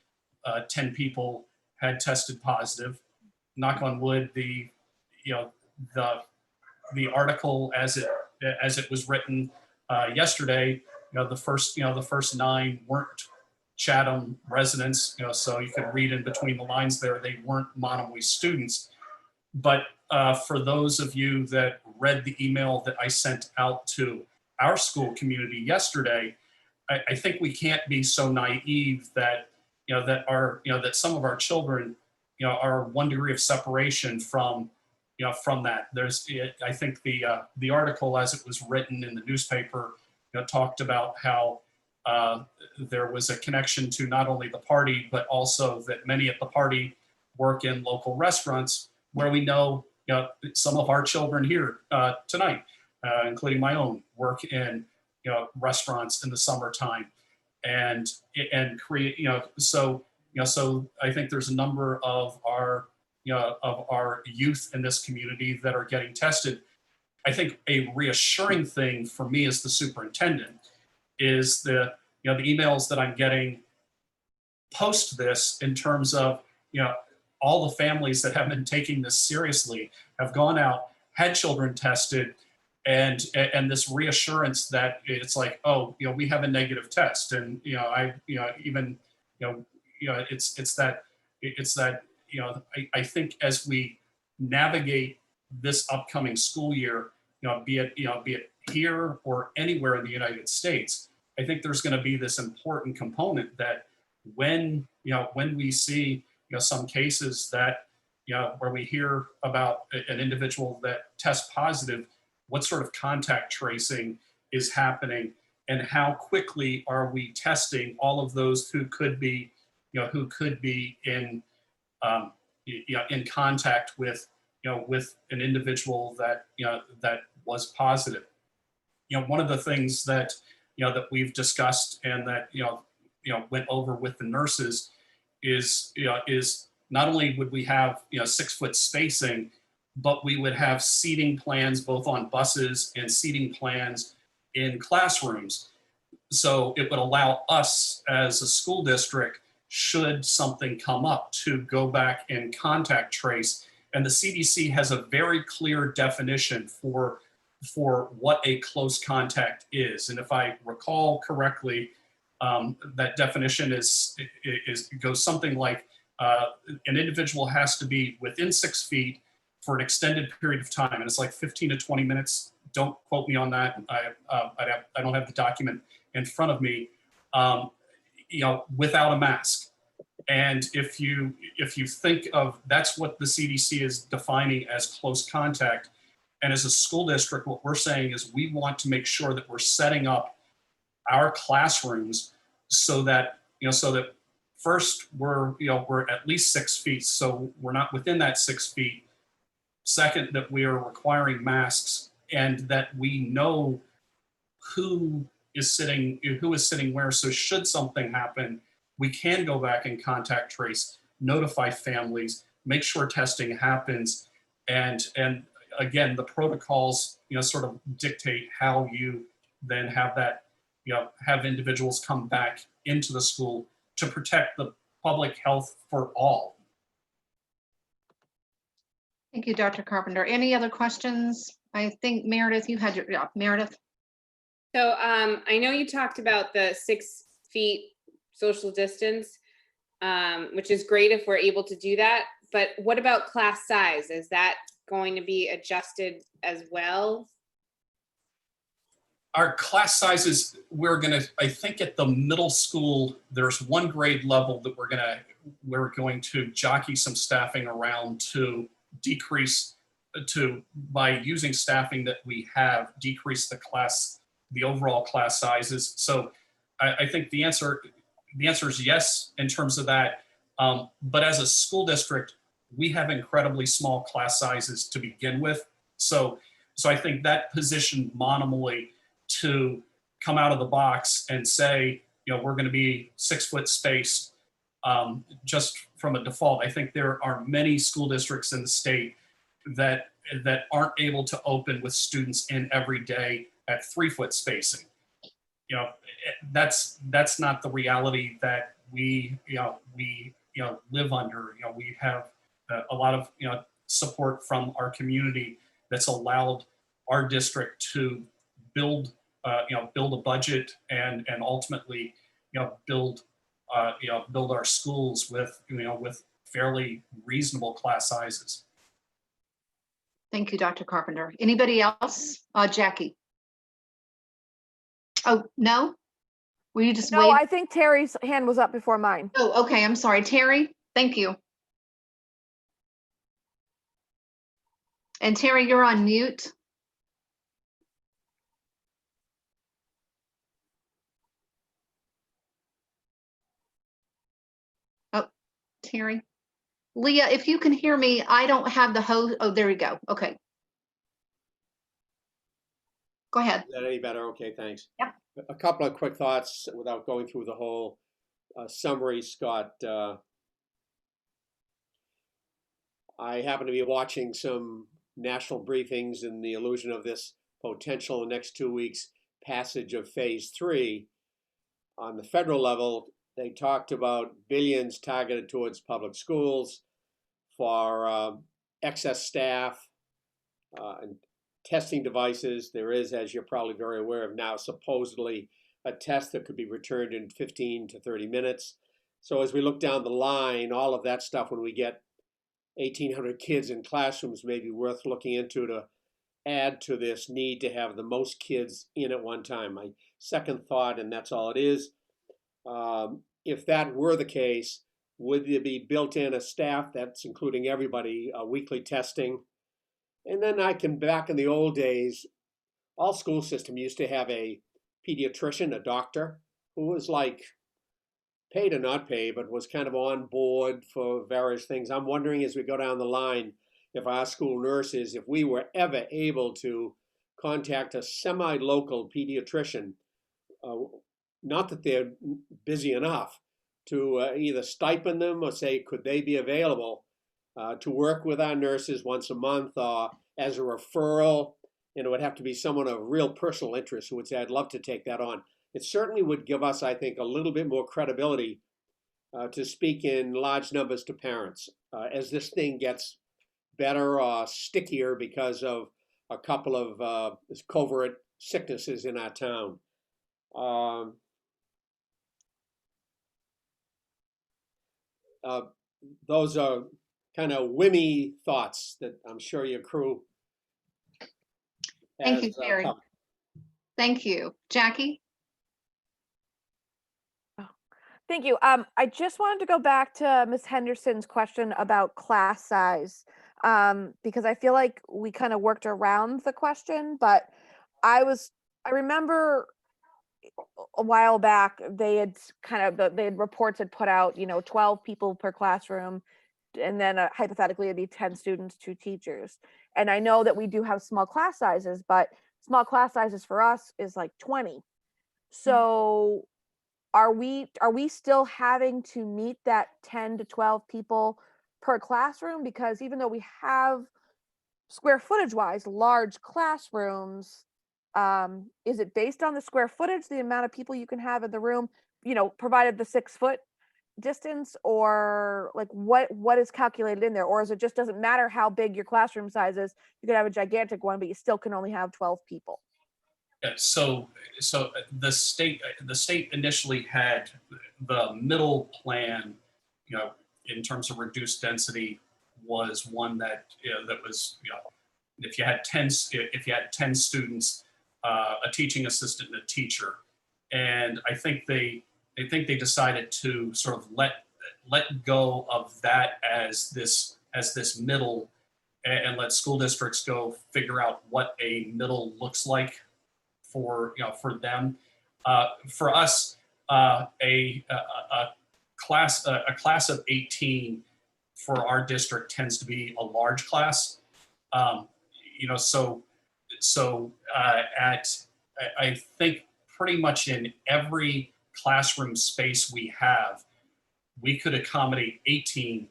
10 people had tested positive. Knock on wood, the article as it was written yesterday, the first 9 weren't Chatham residents, so you could read in between the lines there, they weren't Monomoy students. But for those of you that read the email that I sent out to our school community yesterday, I think we can't be so naive that that some of our children are 1 degree of separation from that. I think the article as it was written in the newspaper talked about how there was a connection to not only the party, but also that many at the party work in local restaurants where we know, some of our children here tonight, including my own, work in, restaurants in the summertime and create, so I think there's a number of our youth in this community that are getting tested. I think a reassuring thing for me as the superintendent is the emails that I'm getting post this in terms of, all the families that have been taking this seriously have gone out, had children tested, and this reassurance that it's like, oh, we have a negative test, and I think as we navigate this upcoming school year, be it here or anywhere in the United States, I think there's going to be this important component that when we see some cases that where we hear about an individual that tests positive, what sort of contact tracing is happening, and how quickly are we testing all of those who could be in in contact with with an individual that that was positive. One of the things that that we've discussed and that went over with the nurses is not only would we have 6-foot spacing, but we would have seating plans both on buses and seating plans in classrooms. So it would allow us as a school district, should something come up, to go back and contact trace. And the CDC has a very clear definition for what a close contact is. And if I recall correctly, that definition goes something like an individual has to be within 6 feet for an extended period of time. And it's like 15 to 20 minutes. Don't quote me on that. I don't have the document in front of me, without a mask. And if you think of, that's what the CDC is defining as close contact. And as a school district, what we're saying is we want to make sure that we're setting up our classrooms so that first we're at least 6 feet, so we're not within that 6 feet. Second, that we are requiring masks, and that we know who is sitting where. So should something happen, we can go back and contact trace, notify families, make sure testing happens, and again, the protocols sort of dictate how you then have that have individuals come back into the school to protect the public health for all. Thank you, Dr. Carpenter. Any other questions? I think Meredith, you had Meredith. So I know you talked about the 6 feet social distance, which is great if we're able to do that. But what about class size? Is that going to be adjusted as well? Our class sizes, I think at the middle school, there's one grade level that we're going to jockey some staffing around to decrease, by using staffing that we have, decrease the overall class sizes. So I think the answer is yes in terms of that. But as a school district, we have incredibly small class sizes to begin with. So I think that positioned Monomoy to come out of the box and say, we're going to be 6 foot spaced just from a default. I think there are many school districts in the state that aren't able to open with students in every day at 3 foot spacing. That's not the reality that we live under. We have a lot of support from our community that's allowed our district to build a budget and ultimately build our schools with fairly reasonable class sizes. Thank you, Dr. Carpenter. Anybody else? Jackie. Oh, no? Were you just No, waving? I think Terry's hand was up before mine. Oh, okay. I'm sorry. Terry, thank you. And Terry, you're on mute. Oh, Terry. Leah, if you can hear me, I don't have the host. Oh, there we go. Okay. Go ahead. Is that any better? Okay, thanks. Yep. A couple of quick thoughts without going through the whole summary, Scott. I happen to be watching some national briefings in the illusion of this potential in the next 2 weeks passage of phase 3. On the federal level, they talked about billions targeted towards public schools for excess staff and testing devices. There is, as you're probably very aware of now, supposedly a test that could be returned in 15 to 30 minutes. So as we look down the line, all of that stuff, when we get 1,800 kids in classrooms, may be worth looking into to add to this need to have the most kids in at one time. My second thought, and that's all it is, if that were the case, would there be built in a staff that's including everybody, weekly testing? And then back in the old days, all school system used to have a pediatrician, a doctor, who was like paid or not paid, but was kind of on board for various things. I'm wondering as we go down the line, if our school nurses, if we were ever able to contact a semi-local pediatrician, not that they're busy enough, to either stipend them or say, could they be available to work with our nurses once a month or as a referral and it would have to be someone of real personal interest who would say, I'd love to take that on. It certainly would give us, I think, a little bit more credibility to speak in large numbers to parents as this thing gets better or stickier because of a couple of covert sicknesses in our town. Those are kind of whimmy thoughts that I'm sure your crew Thank you, has, Terry. covered. Thank you. Jackie? Thank you. I just wanted to go back to Ms. Henderson's question about class size, because I feel like we kind of worked around the question, but I remember a while back, they had reports had put out, 12 people per classroom, and then hypothetically it'd be 10 students, 2 teachers. And I know that we do have small class sizes, but small class sizes for us is like 20. So are we still having to meet that 10 to 12 people per classroom? Because even though we have square footage wise large classrooms, is it based on the square footage, the amount of people you can have in the room, provided the 6-foot distance, or like what is calculated in there? Or is it just doesn't matter how big your classroom size is, you could have a gigantic one, but you still can only have 12 people? Yeah, so the state initially had the middle plan, in terms of reduced density, was one that that was, if you had 10 students, a teaching assistant and a teacher, and I think they decided to sort of let go of that as this middle, and let school districts go figure out what a middle looks like for them. For us, a class of 18 for our district tends to be a large class. I think pretty much in every classroom space we have, we could accommodate 18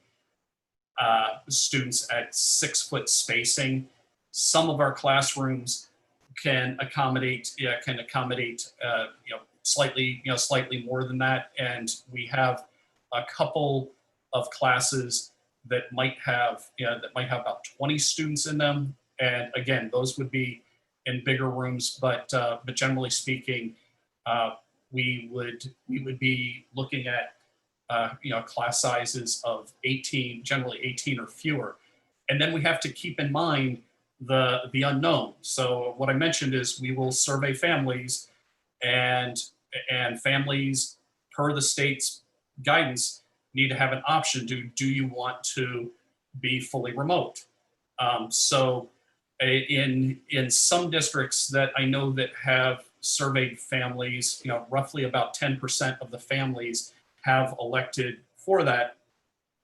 students at 6-foot spacing. Some of our classrooms can accommodate slightly more than that, and we have a couple of classes that might have about 20 students in them, and again, those would be in bigger rooms, but generally speaking, we would be looking at class sizes of 18, generally 18 or fewer. And then we have to keep in mind the unknown. So what I mentioned is we will survey families, and families, per the state's guidance, need to have an option. Do you want to be fully remote? So in some districts that I know that have surveyed families, roughly about 10% of the families have elected for that.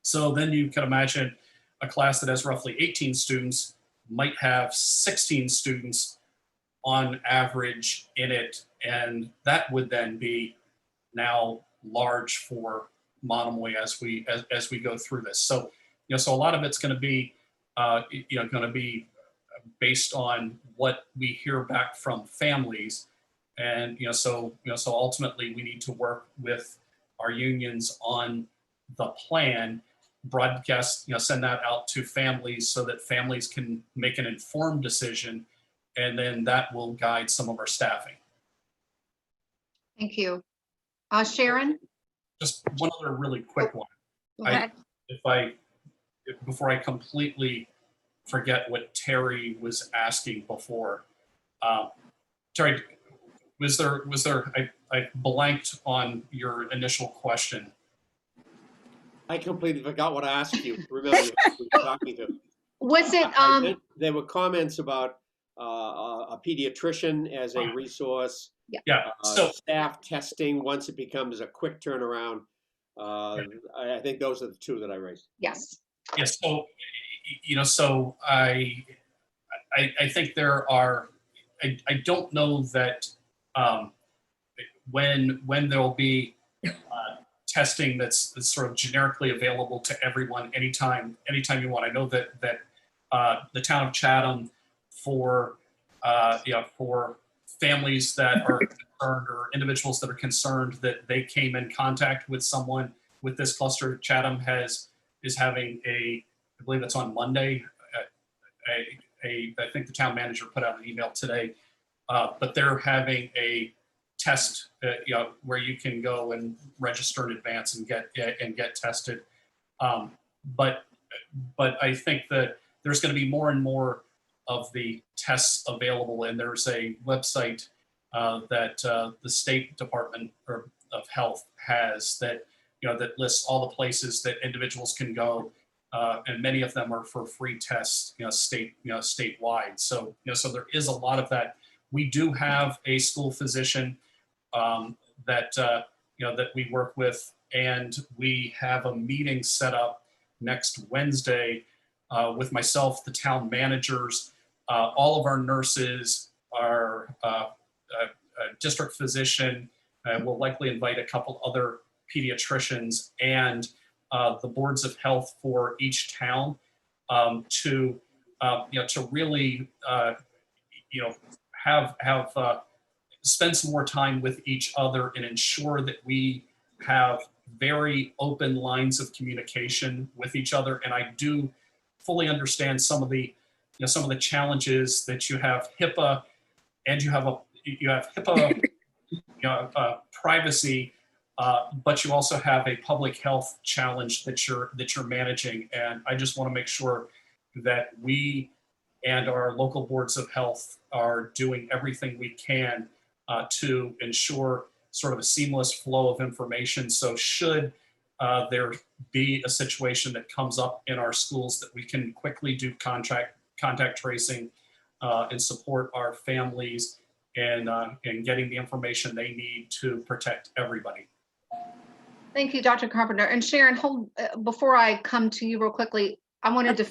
So then you can imagine a class that has roughly 18 students might have 16 students on average in it, and that would then be now large for Monomoy as we go through this. So so a lot of it's going to be based on what we hear back from families, and so ultimately we need to work with our unions on the plan, broadcast, send that out to families so that families can make an informed decision, and then that will guide some of our staffing. Thank you. Sharon? Just one other really quick one. Go ahead. Before I completely forget what Terry was asking before, Terry, was there I blanked on your initial question. I completely forgot what I asked you. Remember who you were talking to. Was it, There were comments about a pediatrician as a resource. Yeah. So staff testing once it becomes a quick turnaround. I think those are the two that I raised. Yes. Yes. So, so I think there are. I don't know that when there'll be testing that's sort of generically available to everyone anytime you want. I know that the town of Chatham, for for families that are concerned or individuals that are concerned that they came in contact with someone with this cluster. Chatham is having I believe it's on Monday. I think the town manager put out an email today, but they're having a test, where you can go and register in advance and get tested. But I think that there's going to be more and more of the tests available, and there's a website that the State Department of Health has that that lists all the places that individuals can go, and many of them are for free tests, statewide. So so there is a lot of that. We do have a school physician that that we work with, and we have a meeting set up next Wednesday with myself, the town managers, all of our nurses, our district physician. We'll likely invite a couple other pediatricians and the boards of health for each town to really have spend some more time with each other and ensure that we have very open lines of communication with each other. And I do fully understand some of the challenges that you have HIPAA, and you have HIPAA privacy, but you also have a public health challenge that you're managing. And I just want to make sure that we and our local boards of health are doing everything we can to ensure sort of a seamless flow of information. So should there be a situation that comes up in our schools, that we can quickly do contact tracing and support our families and getting the information they need to protect everybody. Thank you, Dr. Carpenter. And Sharon, hold before I come to you real quickly. I wanted to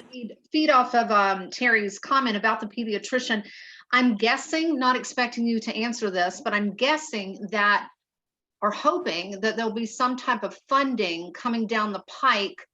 feed off of Terry's comment about the pediatrician. I'm guessing, not expecting you to answer this, but I'm guessing that, or hoping that there'll be some type of funding coming down the pike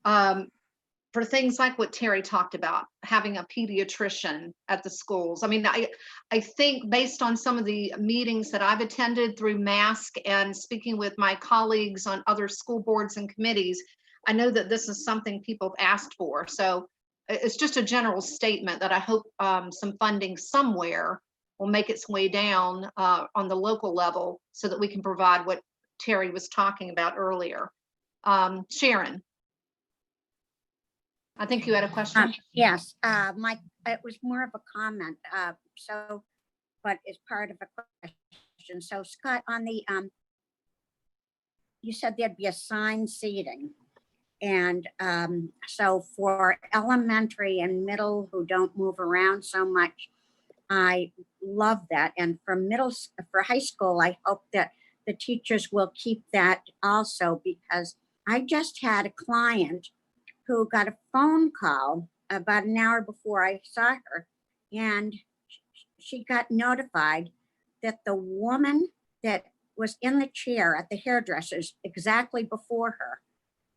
for things like what Terry talked about, having a pediatrician at the schools. I mean, I think based on some of the meetings that I've attended through MASC and speaking with my colleagues on other school boards and committees, I know that this is something people have asked for. So it's just a general statement that I hope some funding somewhere will make its way down on the local level so that we can provide what Terry was talking about earlier. Sharon, I think you had a question. Yes, it was more of a comment. But it's part of a question. So Scott, on the you said there'd be assigned seating. And so for elementary and middle who don't move around so much, I love that. And for high school, I hope that the teachers will keep that also, because I just had a client who got a phone call about an hour before I saw her, and she got notified that the woman that was in the chair at the hairdresser's exactly before her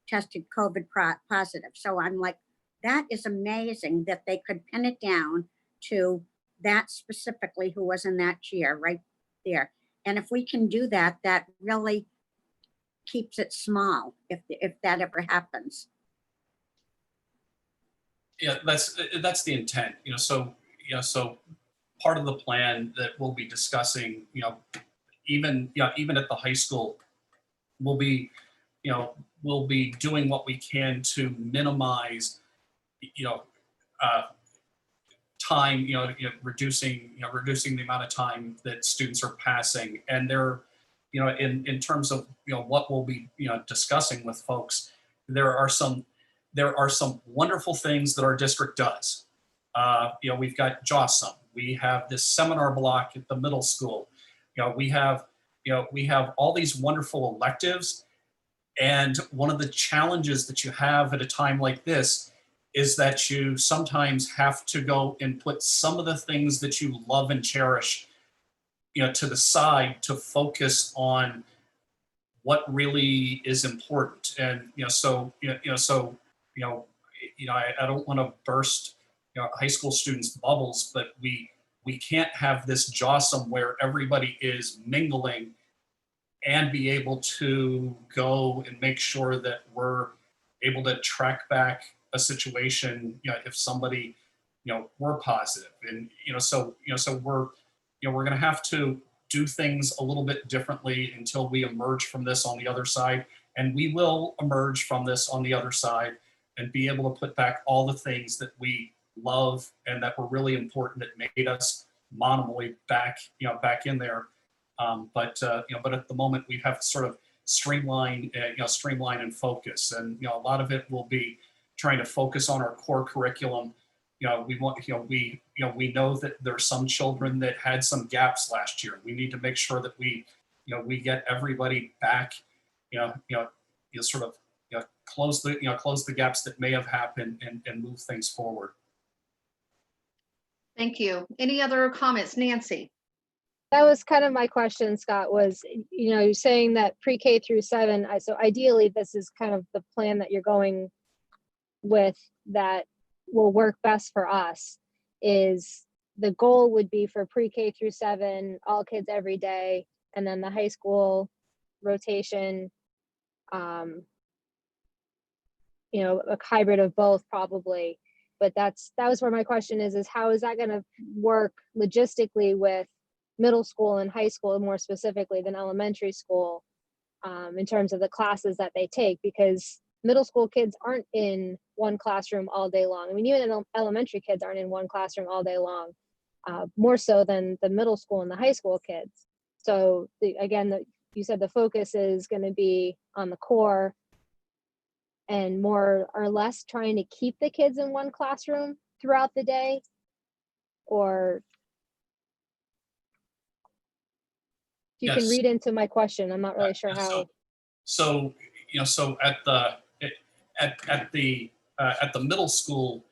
tested COVID positive. So I'm like, that is amazing that they could pin it down to that specifically who was in that chair right there. And if we can do that, that really keeps it small if that ever happens. Yeah, that's the intent. So part of the plan that we'll be discussing, even at the high school, we'll be doing what we can to minimize, time, reducing the amount of time that students are passing. And they're, in terms of, what we'll be, discussing with folks, there are some wonderful things that our district does. We've got JAWSOM. We have this seminar block at the middle school. We have all these wonderful electives. And one of the challenges that you have at a time like this is that you sometimes have to go and put some of the things that you love and cherish, to the side to focus on what really is important. And I don't want to burst high school students' bubbles, but we we can't have this jawsome where everybody is mingling and be able to go and make sure that we're able to track back a situation, if somebody, were positive. And, so we're going to have to do things a little bit differently until we emerge from this on the other side. And we will emerge from this on the other side and be able to put back all the things that we love and that were really important that made us Monomoy back in there. But at the moment we have to sort of streamline and focus. And, a lot of it will be trying to focus on our core curriculum. We know that there's some children that had some gaps last year. We need to make sure that we get everybody back, close the gaps that may have happened and move things forward. Thank you. Any other comments? Nancy? That was kind of my question, Scott, was, you're saying that pre-K through 7, so ideally this is kind of the plan that you're going with that will work best for us, is the goal would be for pre-K through 7, all kids every day, and then the high school rotation, a hybrid of both probably. But that was where my question is how is that going to work logistically with middle school and high school, more specifically than elementary school, in terms of the classes that they take? Because middle school kids aren't in one classroom all day long. I mean, even elementary kids aren't in one classroom all day long, more so than the middle school and the high school kids. So you said the focus is going to be on the core and more or less trying to keep the kids in one classroom throughout the day, or you can read into my question. I'm not really sure how. So at the middle school,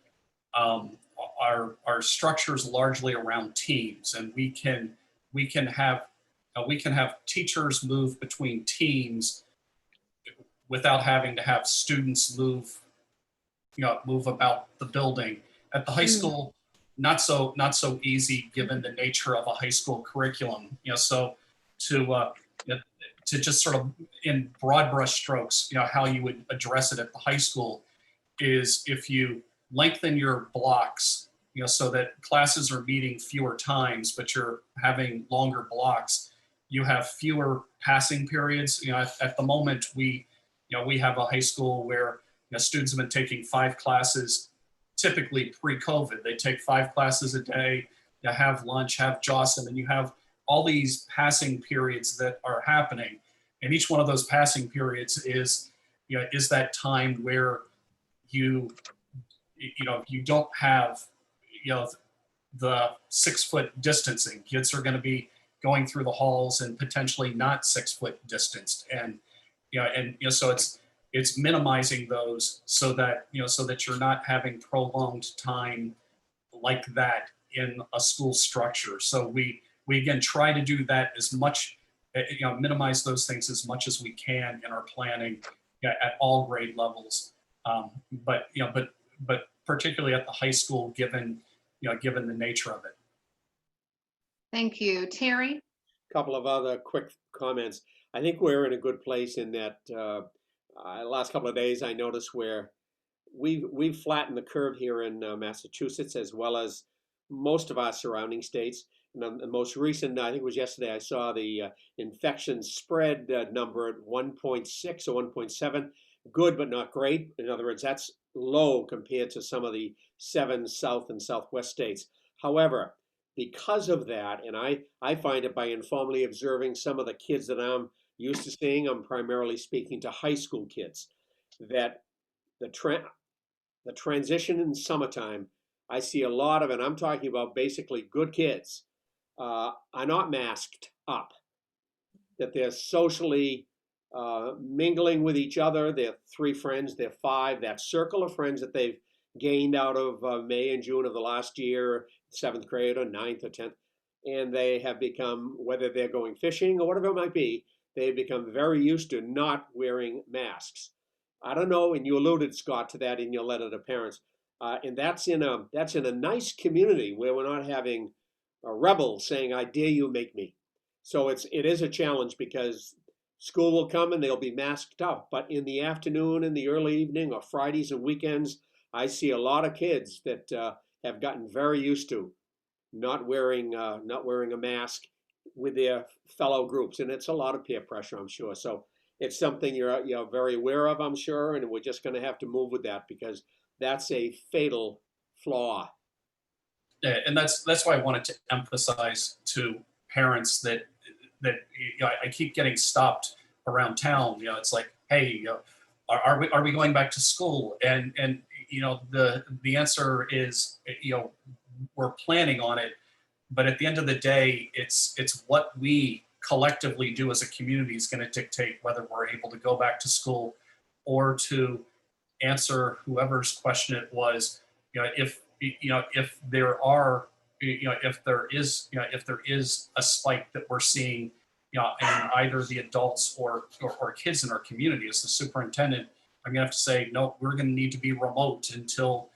our structure is largely around teams, and we can have teachers move between teams without having to have students move about the building. At the high school, not so easy given the nature of a high school curriculum. So to just sort of in broad brush strokes, how you would address it at the high school is if you lengthen your blocks, so that classes are meeting fewer times, but you're having longer blocks, you have fewer passing periods. At the moment, we have a high school where students have been taking 5 classes, typically pre-COVID. They take 5 classes a day, you have lunch, have JOSM, and you have all these passing periods that are happening. And each one of those passing periods is that time where you don't have, the 6-foot distancing. Kids are going to be going through the halls and potentially not 6-foot distanced. And, so it's minimizing those so that you're not having prolonged time like that in a school structure. So we again try to do that as much, minimize those things as much as we can in our planning at all grade levels. But particularly at the high school, given the nature of it. Thank you. Terry? Couple of other quick comments. I think we're in a good place in that last couple of days I noticed where we've flattened the curve here in Massachusetts, as well as most of our surrounding states. And the most recent, I think it was yesterday, I saw the infection spread number at 1.6 or 1.7. Good, but not great. In other words, that's low compared to some of the 7 South and Southwest states. However, because of that, and I find it by informally observing some of the kids that I'm used to seeing, I'm primarily speaking to high school kids, that the transition in summertime, I see a lot of, and I'm talking about basically good kids, are not masked up, that they're socially mingling with each other. They're 3 friends, they're 5, that circle of friends that they've gained out of May and June of the last year, 7th grade or 9th or 10th, and they have become, whether they're going fishing or whatever it might be, they've become very used to not wearing masks. I don't know, and you alluded, Scott, to that in your letter to parents, and that's in a nice community where we're not having rebel saying, "I dare you, make me." So it is a challenge because school will come and they'll be masked up. But in the afternoon, in the early evening, or Fridays and weekends, I see a lot of kids that have gotten very used to not wearing a mask with their fellow groups, and it's a lot of peer pressure, I'm sure. So it's something you're very aware of, I'm sure, and we're just going to have to move with that because that's a fatal flaw. Yeah, and that's why I wanted to emphasize to parents that I keep getting stopped around town. It's like, hey, are we going back to school? And the answer is, we're planning on it, but at the end of the day, it's what we collectively do as a community is going to dictate whether we're able to go back to school or to answer whoever's question it was. If there is a spike that we're seeing, in either the adults or kids in our community, as the superintendent, I'm gonna have to say, no, we're gonna need to be remote until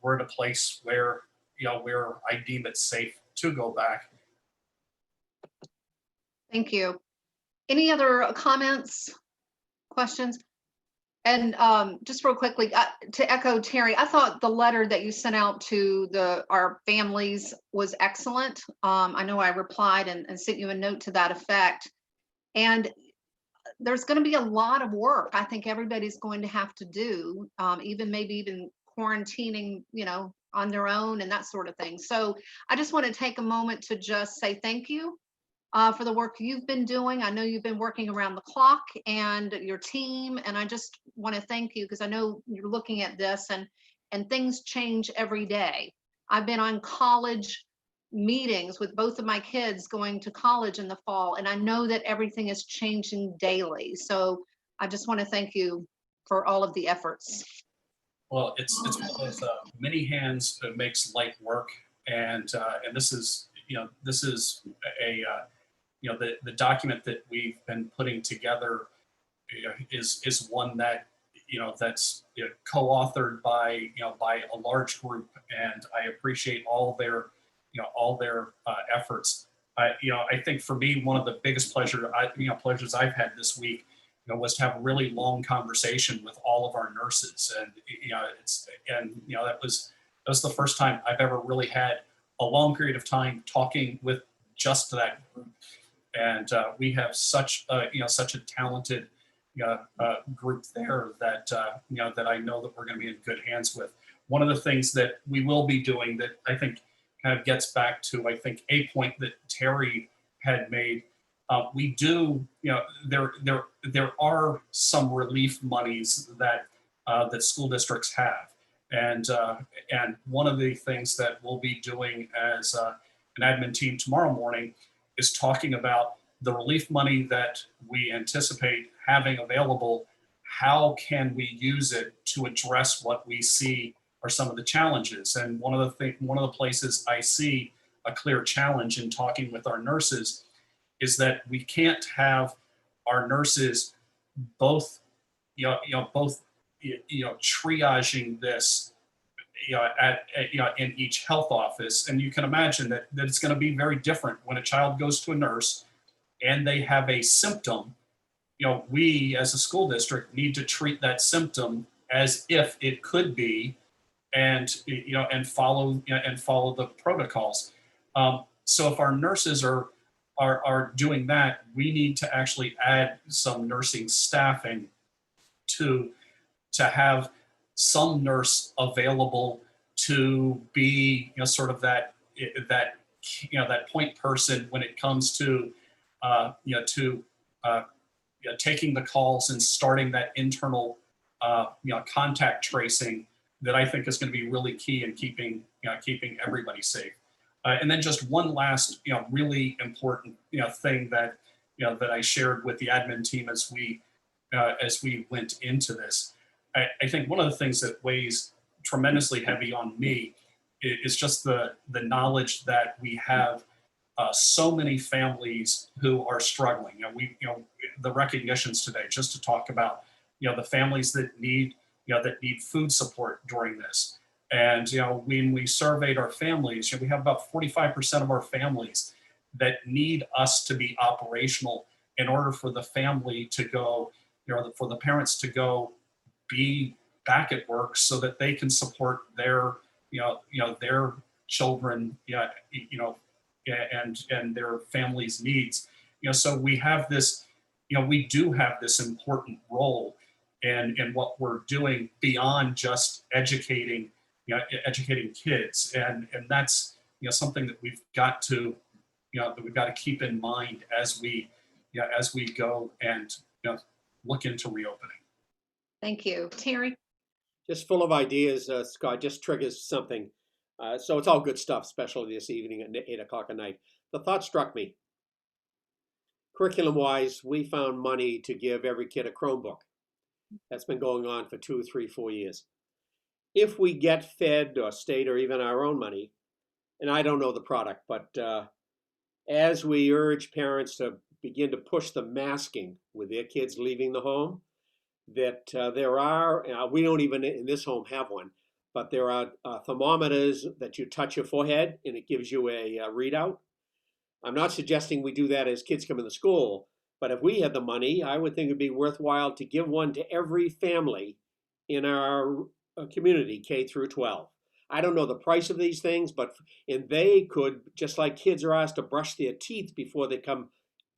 we're at a place where I deem it safe to go back. Thank you. Any other comments, questions? And just real quickly, to echo Terry, I thought the letter that you sent out to our families was excellent. I know I replied and sent you a note to that effect. And there's going to be a lot of work I think everybody's going to have to do, maybe even quarantining, on their own and that sort of thing. So I just want to take a moment to just say thank you for the work you've been doing. I know you've been working around the clock and your team, and I just want to thank you because I know you're looking at this and things change every day. I've been on college meetings with both of my kids going to college in the fall, and I know that everything is changing daily. So I just want to thank you for all of the efforts. Well, it's one of those many hands that makes light work, and this is the document that we've been putting together is one that that's co-authored by a large group, and I appreciate all their efforts. I think for me, one of the biggest pleasures I've had this week was to have a really long conversation with all of our nurses, and that was the first time I've ever really had a long period of time talking with just that group. And we have such a talented group there that that I know that we're going to be in good hands with. One of the things that we will be doing that I think kind of gets back to a point that Terry had made. We do, there are some relief monies that that school districts have, and one of the things that we'll be doing as an admin team tomorrow morning is talking about the relief money that we anticipate having available. How can we use it to address what we see are some of the challenges? And one of the places I see a clear challenge in talking with our nurses is that we can't have our nurses both triaging this in each health office. And you can imagine that it's going to be very different when a child goes to a nurse and they have a symptom. We as a school district need to treat that symptom as if it could be, and follow the protocols. So if our nurses are doing that, we need to actually add some nursing staffing to have some nurse available to be sort of that point person when it comes to taking the calls and starting that internal contact tracing that I think is going to be really key in keeping everybody safe. And then just one last really important thing that that I shared with the admin team as we went into this. I think one of the things that weighs tremendously heavy on me is just the knowledge that we have so many families who are struggling. The recognitions today, just to talk about the families that need food support during this. And, when we surveyed our families, we have about 45% of our families that need us to be operational in order for the family to go, for the parents to go be back at work so that they can support their, their children, and their families' needs. So we have this, we do have this important role in what we're doing beyond just educating kids, and that's something that we've got to keep in mind as we go and look into reopening. Thank you. Terry? Just full of ideas, Scott, just triggers something. So it's all good stuff, especially this evening at 8 o'clock at night. The thought struck me. Curriculum-wise, we found money to give every kid a Chromebook. That's been going on for 2, 3, 4 years. If we get fed or state or even our own money, and I don't know the product, but as we urge parents to begin to push the masking with their kids leaving the home, that there are, we don't even in this home have one, but there are thermometers that you touch your forehead and it gives you a readout. I'm not suggesting we do that as kids come into school, but if we had the money, I would think it'd be worthwhile to give one to every family in our community, K through 12. I don't know the price of these things, and they could, just like kids are asked to brush their teeth before they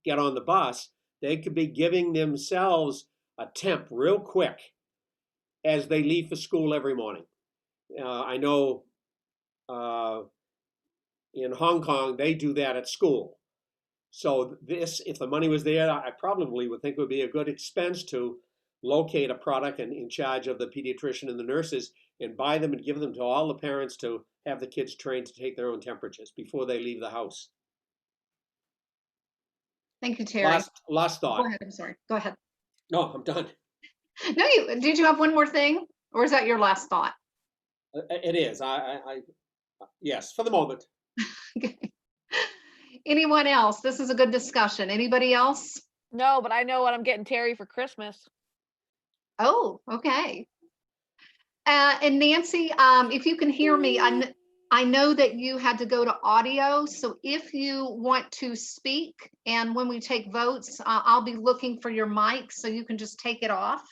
get on the bus, they could be giving themselves a temp real quick as they leave for school every morning. I know in Hong Kong, they do that at school. So this, if the money was there, I probably would think it would be a good expense to locate a product and in charge of the pediatrician and the nurses and buy them and give them to all the parents to have the kids trained to take their own temperatures before they leave the house. Thank you, Terry. Last thought. Go ahead, I'm sorry. Go ahead. No, I'm done. No, did you have one more thing? Or is that your last thought? It is. Yes, for the moment. Okay. Anyone else? This is a good discussion. Anybody else? No, but I know what I'm getting Terry for Christmas. Oh, okay. And Nancy, if you can hear me, I know that you had to go to audio. So if you want to speak and when we take votes, I'll be looking for your mic so you can just take it off.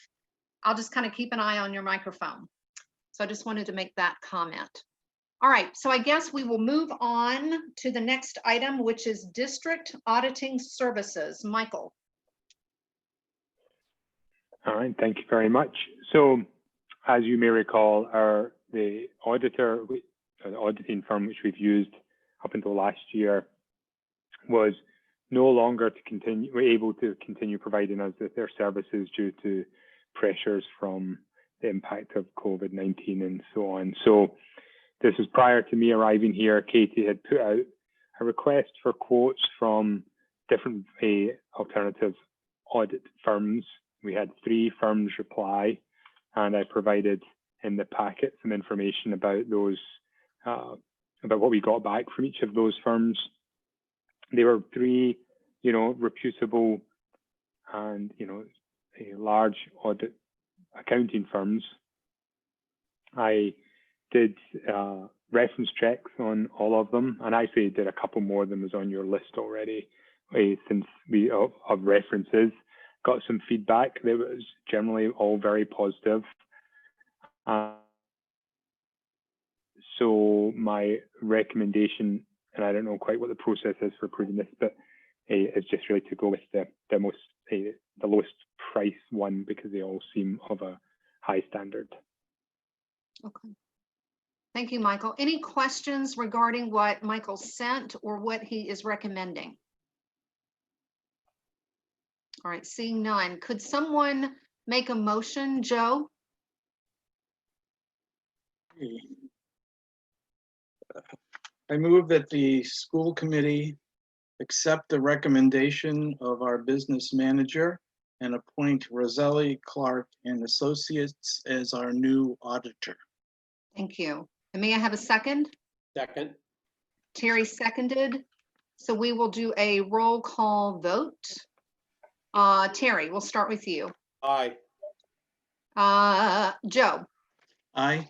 I'll just kind of keep an eye on your microphone. So I just wanted to make that comment. All right, so I guess we will move on to the next item, which is district auditing services. Michael. All right, thank you very much. So, as you may recall, the auditing firm which we've used up until last year was no longer able to continue providing us with their services due to pressures from the impact of COVID-19 and so on. So this was prior to me arriving here. Katie had put out a request for quotes from different alternative audit firms. We had 3 firms reply, and I provided in the packet some information about those, about what we got back from each of those firms. They were 3, reputable and, large audit accounting firms. I did reference checks on all of them, and actually did a couple more than was on your list already, since we of references. Got some feedback that was generally all very positive. So my recommendation, and I don't know quite what the process is for approving this, but is just really to go with the lowest price one, because they all seem of a high standard. Okay. Thank you, Michael. Any questions regarding what Michael sent or what he is recommending? All right, seeing none. Could someone make a motion, Joe? I move that the school committee accept the recommendation of our business manager and appoint Roselli, Clark and Associates as our new auditor. Thank you. And may I have a second? Second. Terry seconded. So we will do a roll call vote. Terry, we'll start with you. Aye. Joe. Aye.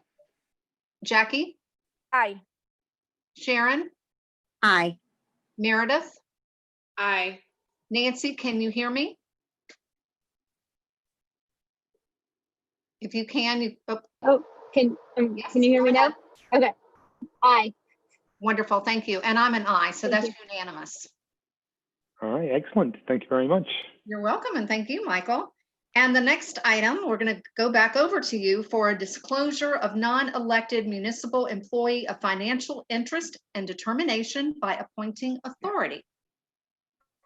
Jackie, Aye. Sharon, Aye. Meredith, Aye. Nancy, can you hear me? If you can, Oh, can Yes, you hear go me now? ahead. Okay. Aye. Wonderful, thank you. And I'm an aye, so Thank that's unanimous. All right, excellent. Thank you very much. You're welcome, and thank you, Michael. And the next item, we're going to go back over to you for a disclosure of non-elected municipal employee of financial interest and determination by appointing authority.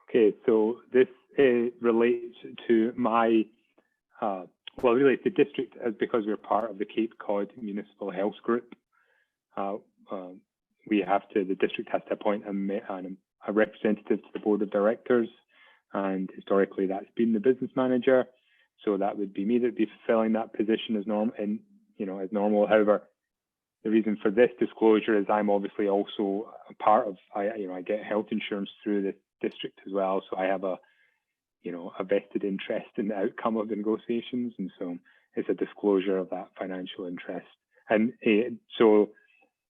Okay, so this relates to my, well, really the district, because we're part of the Cape Cod Municipal Health Group. The district has to appoint a representative to the board of directors, and historically that's been the business manager. So that would be me that would be fulfilling that position as normal. However, the reason for this disclosure is I'm obviously also a part of, I get health insurance through the district as well. So I have a vested interest in the outcome of the negotiations. And so it's a disclosure of that financial interest. And so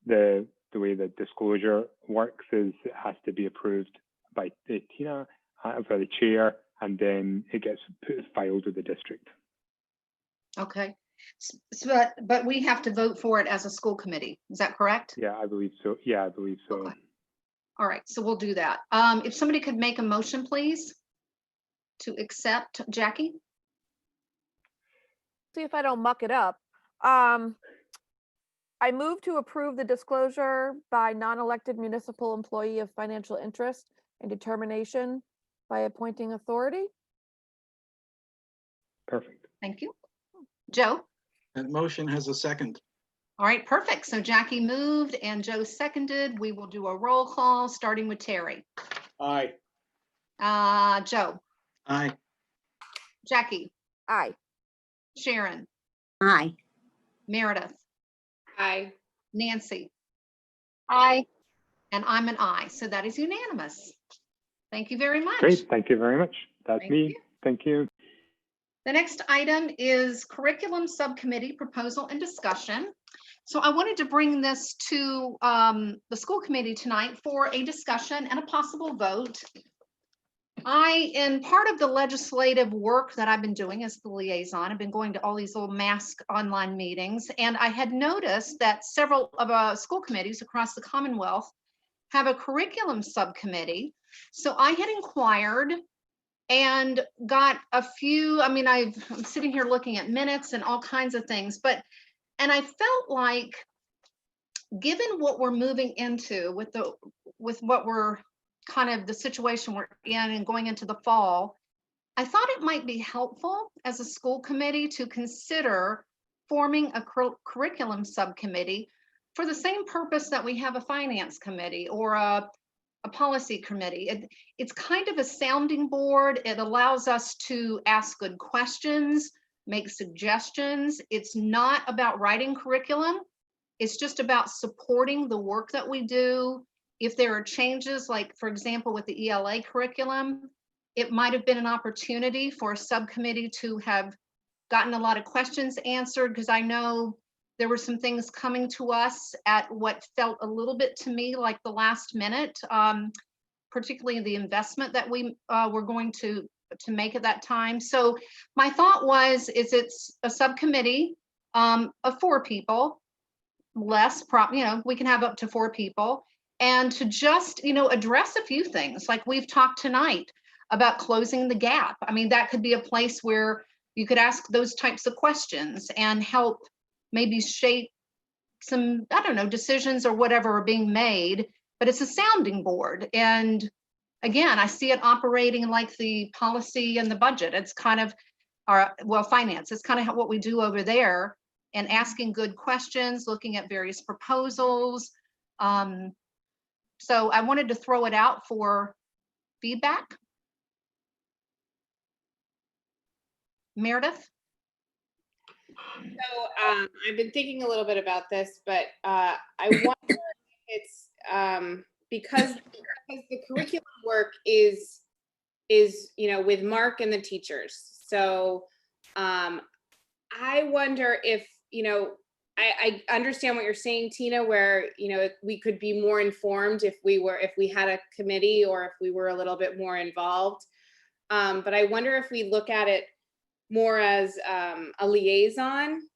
the way the disclosure works is it has to be approved by Tina, by the chair, and then it gets filed with the district. Okay, but we have to vote for it as a school committee. Is that correct? Yeah, I believe so. Yeah, I believe so. Okay. All right, so we'll do that. If somebody could make a motion, please, to accept. Jackie? See if I don't muck it up. I move to approve the disclosure by non-elected municipal employee of financial interest and determination by appointing authority. Perfect. Thank you. Joe? That motion has a second. All right, perfect. So Jackie moved and Joe seconded. We will do a roll call, starting with Terry. Aye. Joe? Aye. Jackie? Aye. Sharon? Aye. Meredith? Aye. Nancy? Aye. And I'm an aye, so that is unanimous. Thank you very much. Great. Thank you very much. That's Thank me. you. Thank you. The next item is curriculum subcommittee proposal and discussion. So I wanted to bring this to the school committee tonight for a discussion and a possible vote. In part of the legislative work that I've been doing as the liaison, I've been going to all these little mask online meetings, and I had noticed that several of school committees across the Commonwealth have a curriculum subcommittee. So I had inquired and got a few, I'm sitting here looking at minutes and all kinds of things, and I felt like, given what we're moving into with what we're kind of the situation we're in and going into the fall, I thought it might be helpful as a school committee to consider forming a curriculum subcommittee for the same purpose that we have a finance committee or a policy committee. It's kind of a sounding board. It allows us to ask good questions, make suggestions. It's not about writing curriculum. It's just about supporting the work that we do. If there are changes, like for example, with the ELA curriculum, it might have been an opportunity for a subcommittee to have gotten a lot of questions answered, because I know there were some things coming to us at what felt a little bit to me like the last minute, particularly the investment that we were going to make at that time. So my thought was, it's a subcommittee of 4 people, less, we can have up to 4 people, and to just, address a few things like we've talked tonight about closing the gap. That could be a place where you could ask those types of questions and help maybe shape some, decisions or whatever are being made, but it's a sounding board. And again, I see it operating like the policy and the budget. It's kind of finance. It's kind of what we do over there, and asking good questions, looking at various proposals. So I wanted to throw it out for feedback. Meredith? So I've been thinking a little bit about this, but I wonder if it's because the curriculum work is with Mark and the teachers. So I wonder if I understand what you're saying, Tina, where, you know, we could be more informed if we had a committee or if we were a little bit more involved. But I wonder if we look at it more as a liaison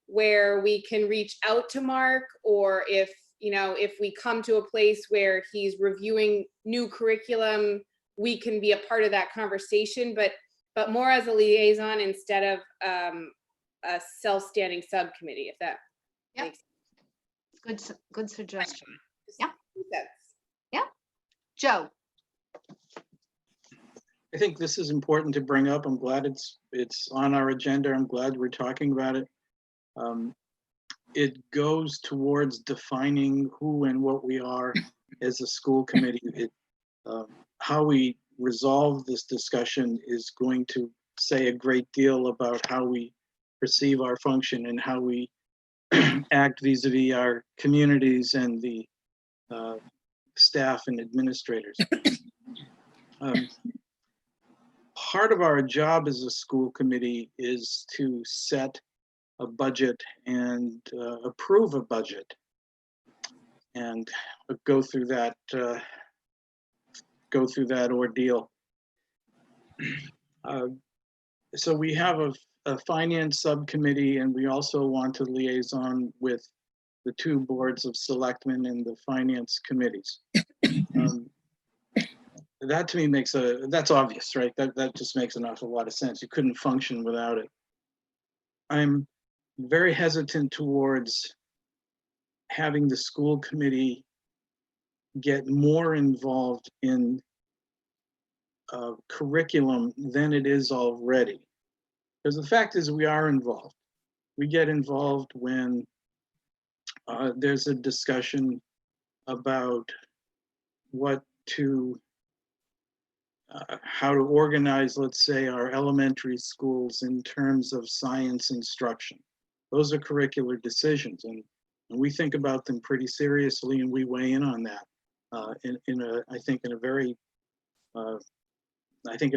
where we can reach out to Mark, or if, you know, if we come to a place where he's reviewing new curriculum, we can be a part of that conversation, but more as a liaison instead of a self-standing subcommittee, if that Yep. makes Good suggestion. sense. Yeah. Joe? I think this is important to bring up. I'm glad it's on our agenda. I'm glad we're talking about it. It goes towards defining who and what we are as a school committee. How we resolve this discussion is going to say a great deal about how we perceive our function and how we act vis-a-vis our communities and the staff and administrators. Part of our job as a school committee is to set a budget and approve a budget and go through that ordeal. So we have a finance subcommittee, and we also want to liaison with the two boards of selectmen and the finance committees. That to me that's obvious, right? That just makes an awful lot of sense. You couldn't function without it. I'm very hesitant towards having the school committee get more involved in curriculum than it is already. Because the fact is we are involved. We get involved when there's a discussion about how to organize, let's say, our elementary schools in terms of science instruction. Those are curricular decisions, and we think about them pretty seriously, and we weigh in on that I think in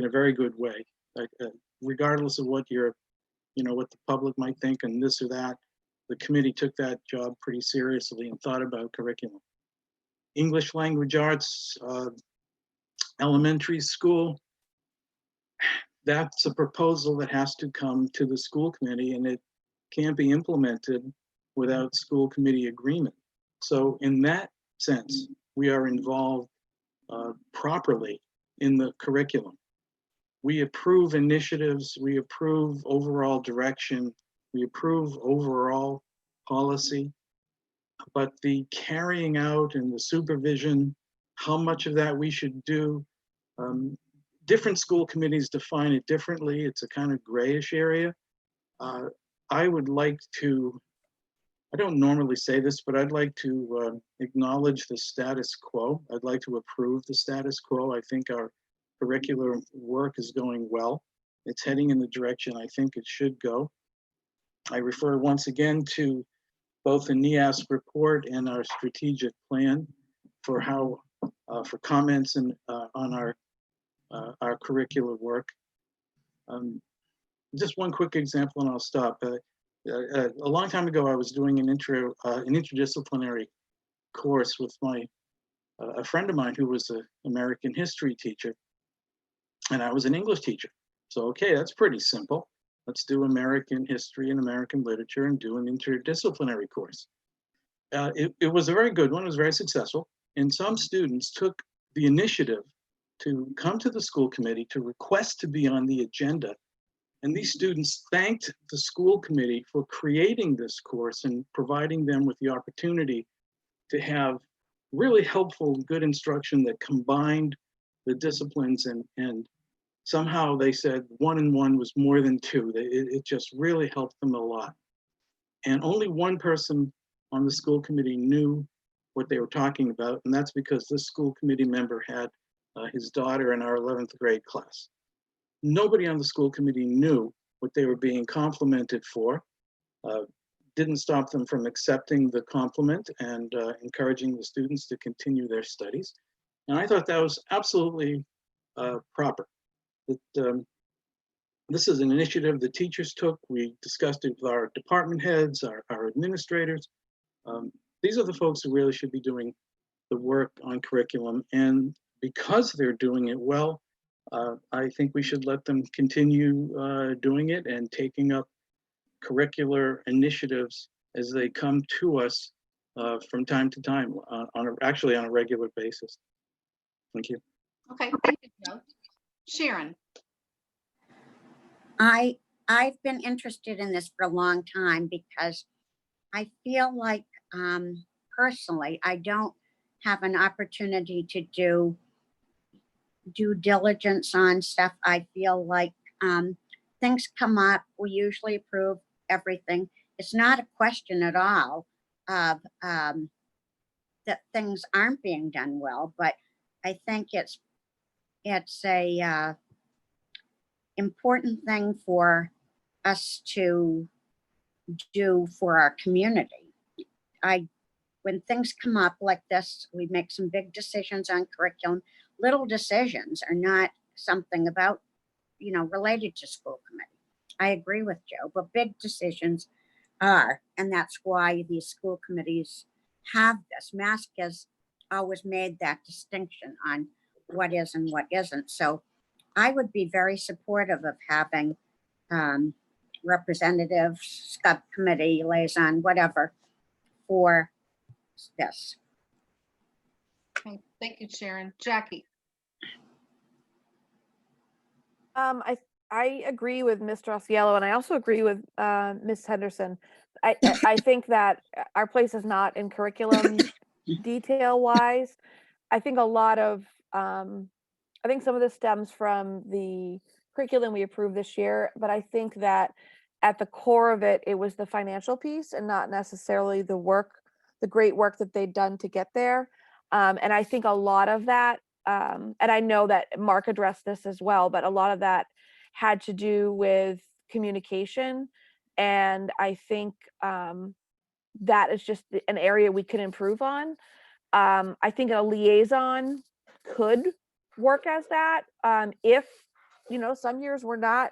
a very good way. Regardless of what what the public might think and this or that, the committee took that job pretty seriously and thought about curriculum. English language arts, elementary school, that's a proposal that has to come to the school committee, and it can't be implemented without school committee agreement. So in that sense, we are involved properly in the curriculum. We approve initiatives, we approve overall direction, we approve overall policy, but the carrying out and the supervision, how much of that we should do, different school committees define it differently. It's a kind of grayish area. I would like to, I don't normally say this, but I'd like to acknowledge the status quo. I'd like to approve the status quo. I think our curricular work is going well. It's heading in the direction I think it should go. I refer once again to both the NEAS report and our strategic plan for for comments on our curricular work. Just one quick example and I'll stop. A long time ago, I was doing an interdisciplinary course with a friend of mine who was an American history teacher, and I was an English teacher. So, okay, that's pretty simple. Let's do American history and American literature and do an interdisciplinary course. It was a very good one. It was very successful. And some students took the initiative to come to the school committee to request to be on the agenda. And these students thanked the school committee for creating this course and providing them with the opportunity to have really helpful, good instruction that combined the disciplines, and somehow they said 1 and 1 was more than 2. It just really helped them a lot. And only one person on the school committee knew what they were talking about, and that's because this school committee member had his daughter in our 11th grade class. Nobody on the school committee knew what they were being complimented for. Didn't stop them from accepting the compliment and encouraging the students to continue their studies. And I thought that was absolutely proper. The This is an initiative the teachers took. We discussed it with our department heads, our administrators. These are the folks who really should be doing the work on curriculum. And because they're doing it well, I think we should let them continue doing it and taking up curricular initiatives as they come to us from time to time, actually on a regular basis. Thank you. Okay, thank you, Joe. Sharon. I've been interested in this for a long time because I feel like personally, I don't have an opportunity to do due diligence on stuff. I feel like things come up, we usually approve everything. It's not a question at all of that things aren't being done well, but I think it's a important thing for us to do for our community. When things come up like this, we make some big decisions on curriculum. Little decisions are not something about, related to school committee. I agree with Joe, but big decisions are, and that's why these school committees have this. Mask has always made that distinction on what is and what isn't. So I would be very supportive of having representatives, subcommittee, liaison, whatever, for this. Okay, thank you, Sharon. Jackie. I agree with Mr. Osceola, and I also agree with Ms. Henderson. I think that our place is not in curriculum detail wise. I think a lot of I think some of this stems from the curriculum we approved this year, but I think that at the core of it, it was the financial piece and not necessarily the great work that they'd done to get there. And I think a lot of that, and I know that Mark addressed this as well, but a lot of that had to do with communication. And I think that is just an area we can improve on. I think a liaison could work as that if, some years we're not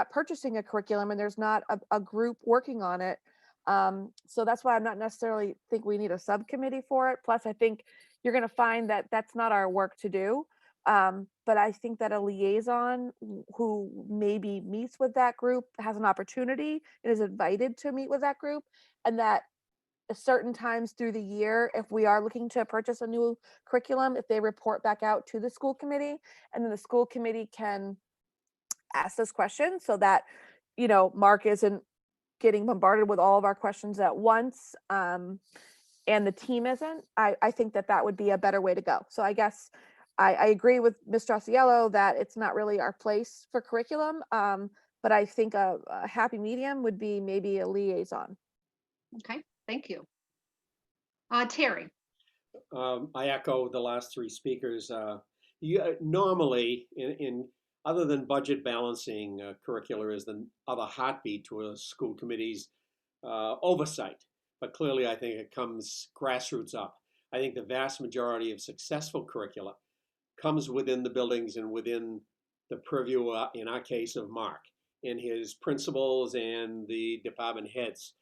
purchasing a curriculum and there's not a group working on it. So that's why I'm not necessarily think we need a subcommittee for it. Plus, I think you're going to find that that's not our work to do. But I think that a liaison who maybe meets with that group has an opportunity and is invited to meet with that group, and that at certain times through the year, if we are looking to purchase a new curriculum, if they report back out to the school committee, and then the school committee can ask those questions so that, Mark isn't getting bombarded with all of our questions at once, and the team isn't. I think that would be a better way to go. So I guess I agree with Mr. Osceola that it's not really our place for curriculum, but I think a happy medium would be maybe a liaison. Okay, thank you. Terry. I echo the last three speakers. Normally, in other than budget balancing, curricular is the other heartbeat to a school committee's oversight. But clearly, I think it comes grassroots up. I think the vast majority of successful curricula comes within the buildings and within the purview, in our case, of Mark and his principals and the department heads.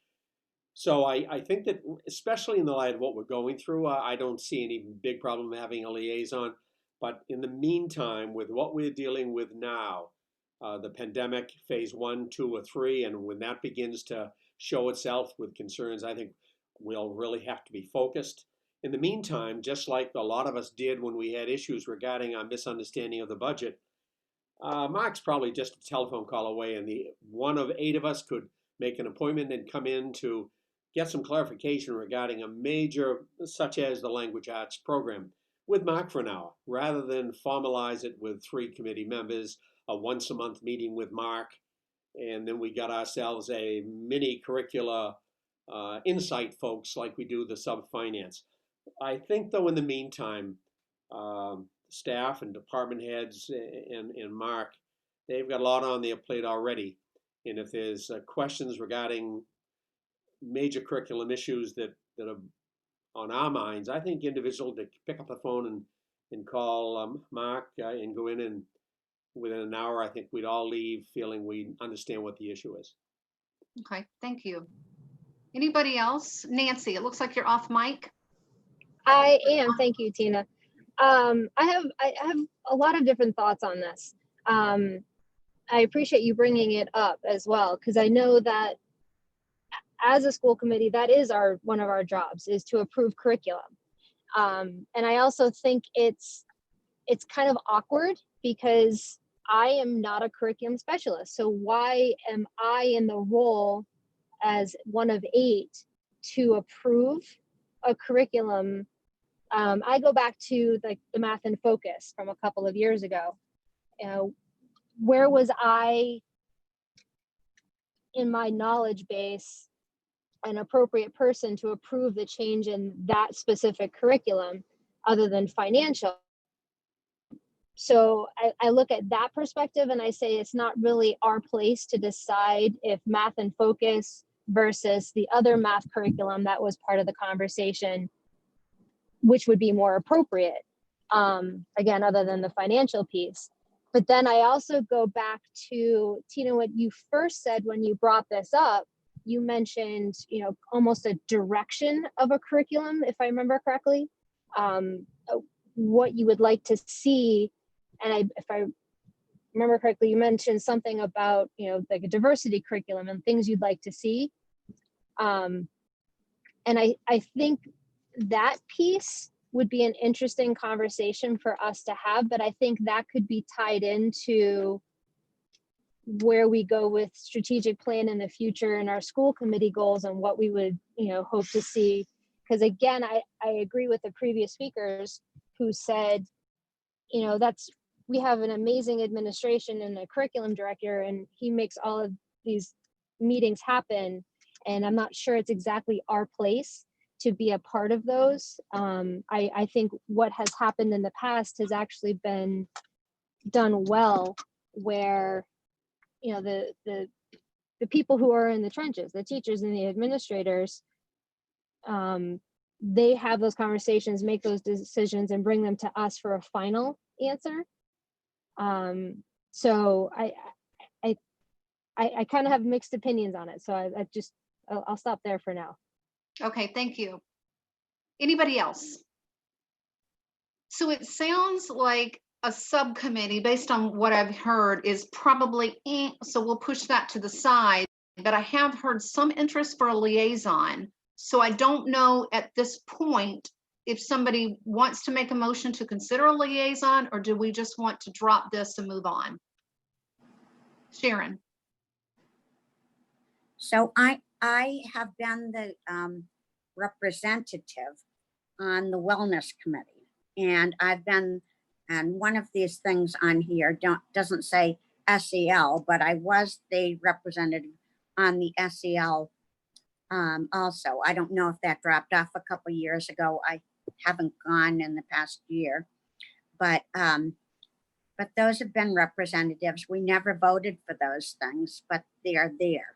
So I think that, especially in the light of what we're going through, I don't see any big problem having a liaison. But in the meantime, with what we're dealing with now, the pandemic, phase 1, 2, or 3, and when that begins to show itself with concerns, I think we'll really have to be focused. In the meantime, just like a lot of us did when we had issues regarding our misunderstanding of the budget, Mark's probably just a telephone call away, and the one of 8 of us could make an appointment and come in to get some clarification regarding a major, such as the language arts program, with Mark for an hour, rather than formalize it with 3 committee members, a once a month meeting with Mark, and then we got ourselves a mini curricula insight folks like we do the sub-finance. I think, though, in the meantime, staff and department heads and Mark, they've got a lot on their plate already. And if there's questions regarding major curriculum issues that are on our minds, I think individuals to pick up the phone and call Mark and go in and within an hour, I think we'd all leave feeling we understand what the issue is. Okay, thank you. Anybody else? Nancy, it looks like you're off mic. I am. Thank you, Tina. I have a lot of different thoughts on this. I appreciate you bringing it up as well, because I know that as a school committee, that is one of our jobs, is to approve curriculum. And I also think it's kind of awkward because I am not a curriculum specialist. So why am I in the role as one of 8 to approve a curriculum? I go back to the Math and Focus from a couple of years ago. Where was I in my knowledge base an appropriate person to approve the change in that specific curriculum other than financial? So I look at that perspective and I say it's not really our place to decide if Math and Focus versus the other math curriculum that was part of the conversation, which would be more appropriate, again, other than the financial piece. But then I also go back to, Tina, what you first said when you brought this up. You mentioned, almost a direction of a curriculum, if I remember correctly, what you would like to see. And if I remember correctly, you mentioned something about, like a diversity curriculum and things you'd like to see. And I think that piece would be an interesting conversation for us to have, but I think that could be tied into where we go with strategic plan in the future and our school committee goals and what we would, hope to see. Because again, I agree with the previous speakers who said, we have an amazing administration and a curriculum director, and he makes all of these meetings happen. And I'm not sure it's exactly our place to be a part of those. I think what has happened in the past has actually been done well, where the people who are in the trenches, the teachers and the administrators, they have those conversations, make those decisions, and bring them to us for a final answer. So I kind of have mixed opinions on it. So I'll stop there for now. Okay, thank you. Anybody else? So it sounds like a subcommittee, based on what I've heard, is probably, so we'll push that to the side. But I have heard some interest for a liaison. So I don't know at this point if somebody wants to make a motion to consider a liaison, or do we just want to drop this and move on? Sharon. So I have been the representative on the wellness committee, and I've been, and one of these things on here doesn't say SEL, but I was the representative on the SEL also. I don't know if that dropped off a couple years ago. I haven't gone in the past year, but those have been representatives. We never voted for those things, but they are there.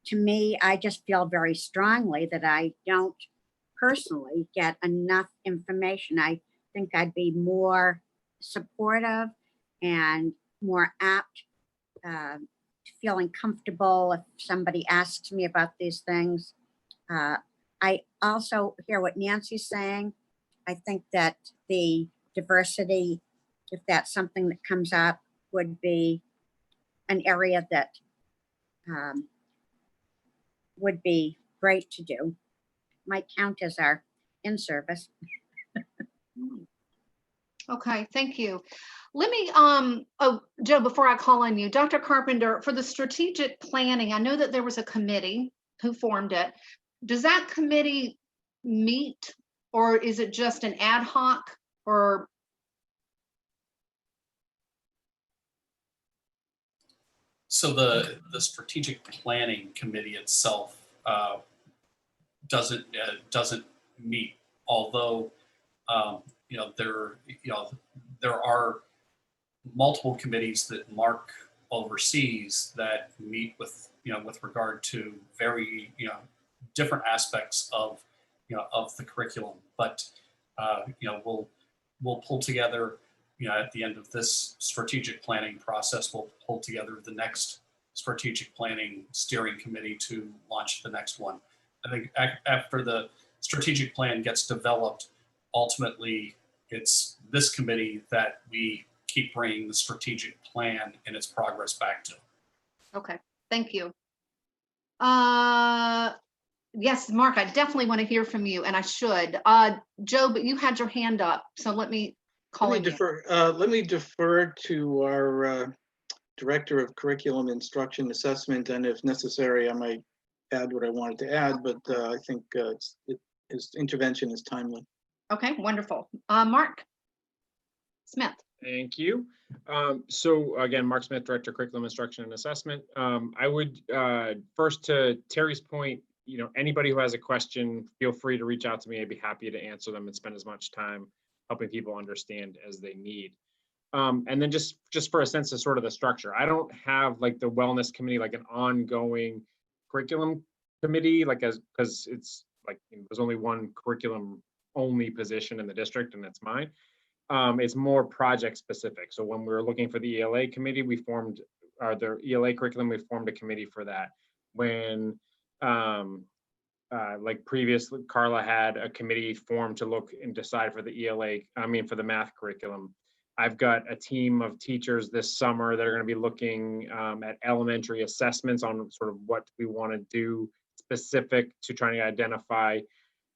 To me, I just feel very strongly that I don't personally get enough information. I think I'd be more supportive and more apt to feeling comfortable if somebody asks me about these things. I also hear what Nancy's saying. I think that the diversity, if that's something that comes up, would be an area that would be great to do. Might count as our in-service. Okay, thank you. Let me, Joe, before I call on you, Dr. Carpenter, for the strategic planning, I know that there was a committee who formed it. Does that committee meet, or is it just an ad hoc, or? So the strategic planning committee itself doesn't meet, although there are multiple committees that Mark oversees that meet with regard to very different aspects of of the curriculum. But we'll pull together at the end of this strategic planning process, we'll pull together the next strategic planning steering committee to launch the next one. I think after the strategic plan gets developed, ultimately it's this committee that we keep bringing the strategic plan and its progress back to. Okay, thank you. Yes, Mark, I definitely want to hear from you, and I should. Joe, but you had your hand up, so let me call Let me you. let me defer to our Director of Curriculum Instruction Assessment, and if necessary, I might add what I wanted to add, but I think his intervention is timely. Okay, wonderful. Mark Smith. Thank you. So again, Mark Smith, Director of Curriculum Instruction and Assessment. I would first, to Terry's point, anybody who has a question, feel free to reach out to me. I'd be happy to answer them and spend as much time helping people understand as they need. And then just for a sense of sort of the structure, I don't have like the wellness committee, like an ongoing curriculum committee, because it's like there's only one curriculum only position in the district, and that's mine. It's more project specific. So when we were looking for the ELA committee, we formed the ELA curriculum, we formed a committee for that. When like previously, Carla had a committee formed to look and decide for the for the math curriculum. I've got a team of teachers this summer that are going to be looking at elementary assessments on sort of what we want to do specific to trying to identify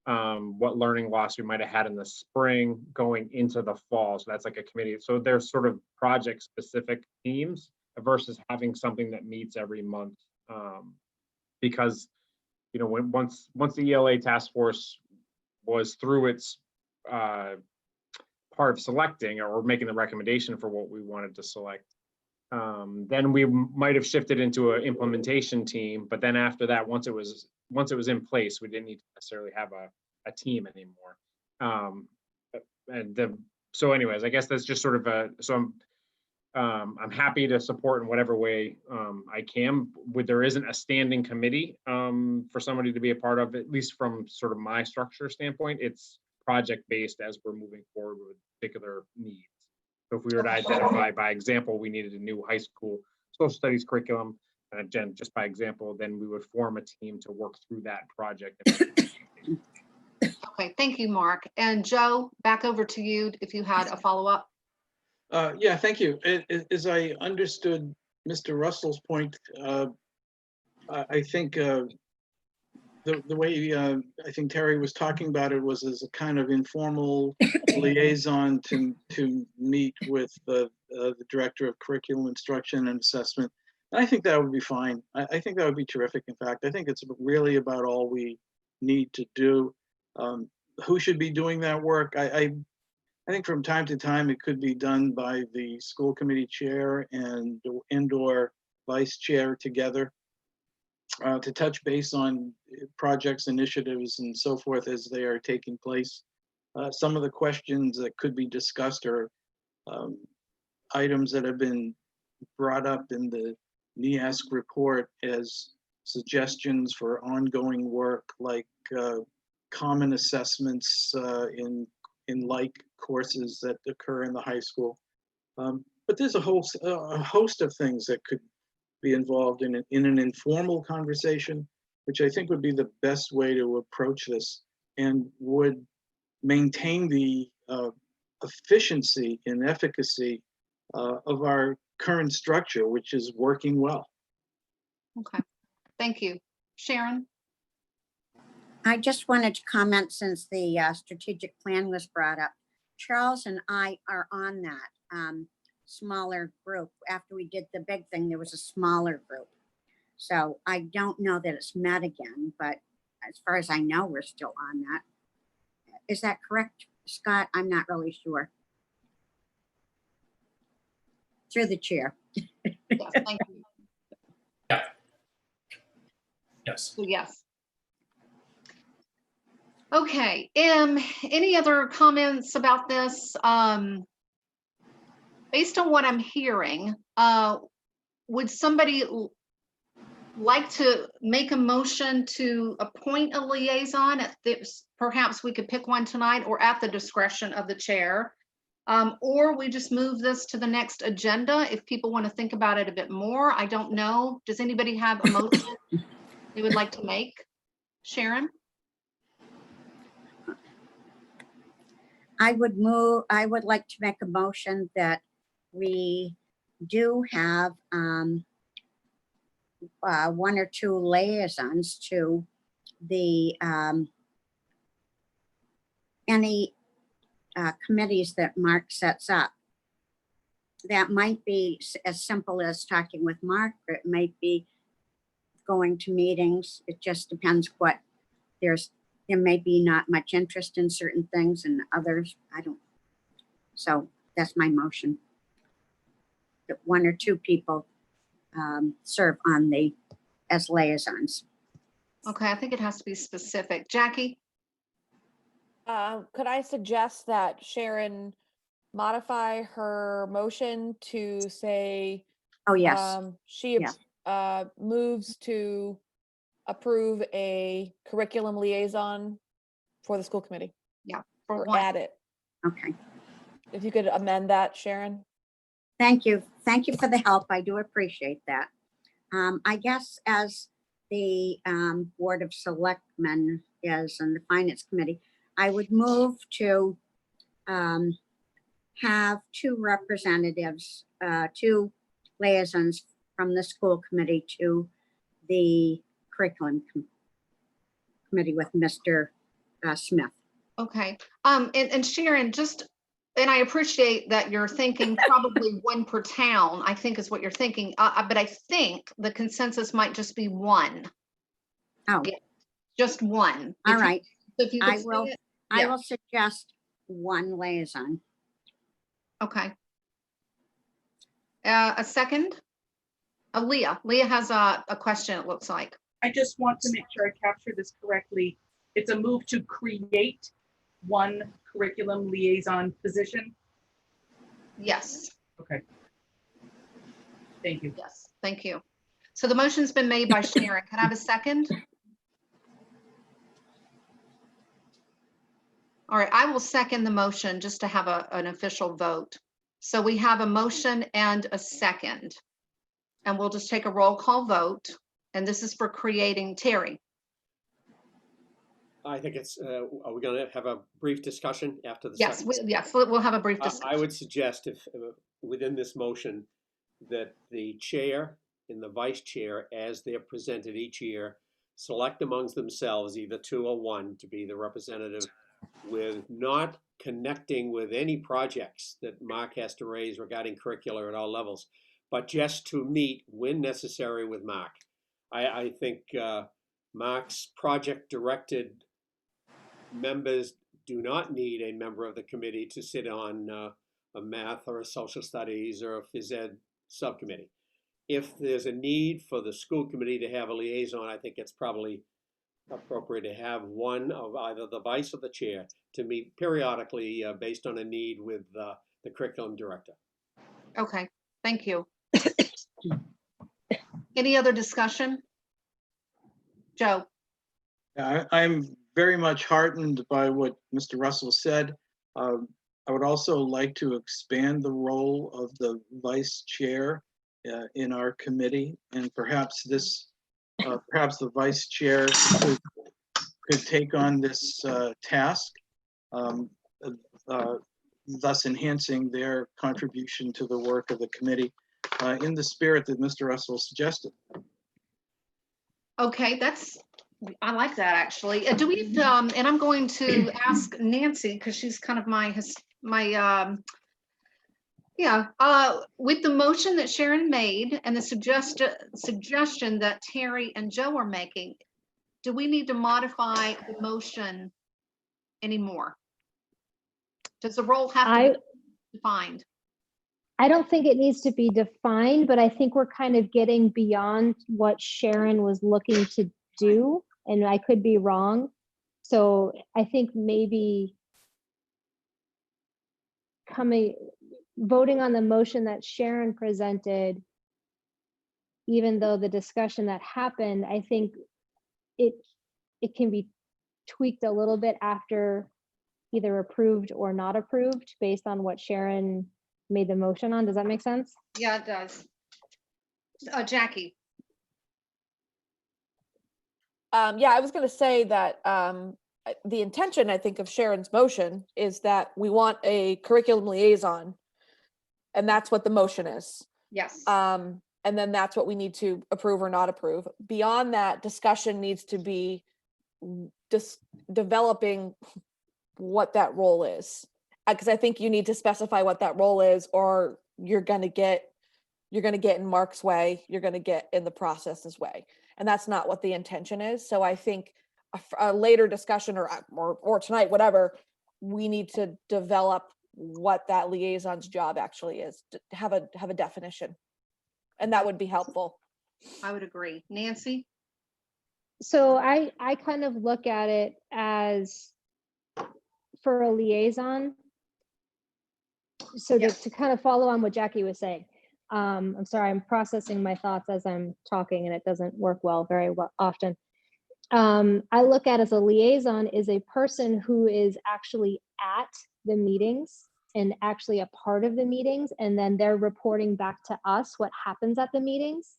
what learning loss we might have had in the spring going into the fall. So that's like a committee. So there's sort of project specific themes versus having something that meets every month. Because, once the ELA task force was through its part of selecting or making the recommendation for what we wanted to select, then we might have shifted into an implementation team. But then after that, once it was in place, we didn't need to necessarily have a team anymore. So anyways, I guess that's just sort of I'm happy to support in whatever way I can. There isn't a standing committee for somebody to be a part of, at least from sort of my structure standpoint. It's project based as we're moving forward with particular needs. So if we were to identify, by example, we needed a new high school social studies curriculum, and again, just by example, then we would form a team to work through that project. Okay, thank you, Mark. And Joe, back over to you if you had a follow-up. Yeah, thank you. As I understood Mr. Russell's point, I think the way I think Terry was talking about it was as a kind of informal liaison to meet with the Director of Curriculum Instruction and Assessment. And I think that would be fine. I think that would be terrific. In fact, I think it's really about all we need to do. Who should be doing that work? I think from time to time it could be done by the school committee chair and or vice chair together to touch base on projects, initiatives, and so forth as they are taking place. Some of the questions that could be discussed are items that have been brought up in the NEASC report as suggestions for ongoing work, like common assessments in like courses that occur in the high school. But there's a host of things that could be involved in an informal conversation, which I think would be the best way to approach this and would maintain the efficiency and efficacy of our current structure, which is working well. Okay, thank you. Sharon? I just wanted to comment, since the strategic plan was brought up. Charles and I are on that smaller group. After we did the big thing, there was a smaller group. So I don't know that it's met again, but as far as I know, we're still on that. Is that correct, Scott? I'm not really sure. Through the chair. Yes, thank you. Yeah. Yes. So yes. Okay, any other comments about this? Based on what I'm hearing, would somebody like to make a motion to appoint a liaison? At this, perhaps we could pick one tonight, or at the discretion of the chair. Or we just move this to the next agenda if people want to think about it a bit more. I don't know. Does anybody have a motion they would like to make? Sharon? I would like to make a motion that we do have one or two liaisons to the any committees that Mark sets up. That might be as simple as talking with Mark, or it might be going to meetings. It just depends what there may be not much interest in certain things and others, I don't. So that's my motion. That one or two people serve on as liaisons. Okay, I think it has to be specific. Jackie? Could I suggest that Sharon modify her motion to say Oh, yes. she Yes. moves to approve a curriculum liaison for the school committee? For Or one. add it. Okay. If you could amend that, Sharon. Thank you. Thank you for the help. I do appreciate that. I guess as the Board of Selectmen is and the Finance Committee, I would move to have two representatives, two liaisons from the school committee to the curriculum committee with Mr. Smith. Okay, and Sharon, and I appreciate that you're thinking probably one per town, I think is what you're thinking, but I think the consensus might just be one. Oh. Yeah, just one. All right. If you could I say will. it. I Yeah. will suggest one liaison. Okay. A second? Leah. Leah has a question, it looks like. I just want to make sure I capture this correctly. It's a move to create one curriculum liaison position. Yes. Okay. Thank you. Yes, thank you. So the motion's been made by Sharon. Can I have a second? All right, I will second the motion just to have an official vote. So we have a motion and a second. And we'll just take a roll call vote. And this is for creating Terry. I think it's, are we going to have a brief discussion after the Yes, second? yes, we'll have a brief I discussion. would suggest if, within this motion, that the chair and the vice chair, as they're presented each year, select amongst themselves either two or one to be the representative, with not connecting with any projects that Mark has to raise regarding curricular at all levels, but just to meet when necessary with Mark. I think Mark's project-directed members do not need a member of the committee to sit on a math or a social studies or a phys ed subcommittee. If there's a need for the school committee to have a liaison, I think it's probably appropriate to have one of either the vice or the chair to meet periodically based on a need with the curriculum director. Okay, thank you. Any other discussion? Joe? Yeah, I'm very much heartened by what Mr. Russell said. I would also like to expand the role of the vice chair in our committee, and perhaps perhaps the vice chair could take on this task, thus enhancing their contribution to the work of the committee in the spirit that Mr. Russell suggested. Okay, I like that actually. Do we, and I'm going to ask Nancy because she's kind of with the motion that Sharon made and the suggestion that Terry and Joe are making, do we need to modify the motion anymore? Does the role have to be defined? I don't think it needs to be defined, but I think we're kind of getting beyond what Sharon was looking to do, and I could be wrong. So I think maybe voting on the motion that Sharon presented, even though the discussion that happened, I think it can be tweaked a little bit after either approved or not approved based on what Sharon made the motion on. Does that make sense? Yeah, it does. Jackie, Yeah, I was gonna say that the intention, I think, of Sharon's motion is that we want a curriculum liaison. And that's what the motion is. yes. And then that's what we need to approve or not approve. Beyond that, discussion needs to be just developing what that role is. Because I think you need to specify what that role is, or you're gonna get in Mark's way, you're gonna get in the process's way. And that's not what the intention is. So I think a later discussion or tonight, whatever, we need to develop what that liaison's job actually is, to have a definition. And that would be helpful. I would agree. Nancy? So I kind of look at it as for a liaison. So to kind of follow on what Jackie was saying, I'm sorry, I'm processing my thoughts as I'm talking and it doesn't work very well often. I look at as a liaison is a person who is actually at the meetings and actually a part of the meetings, and then they're reporting back to us what happens at the meetings.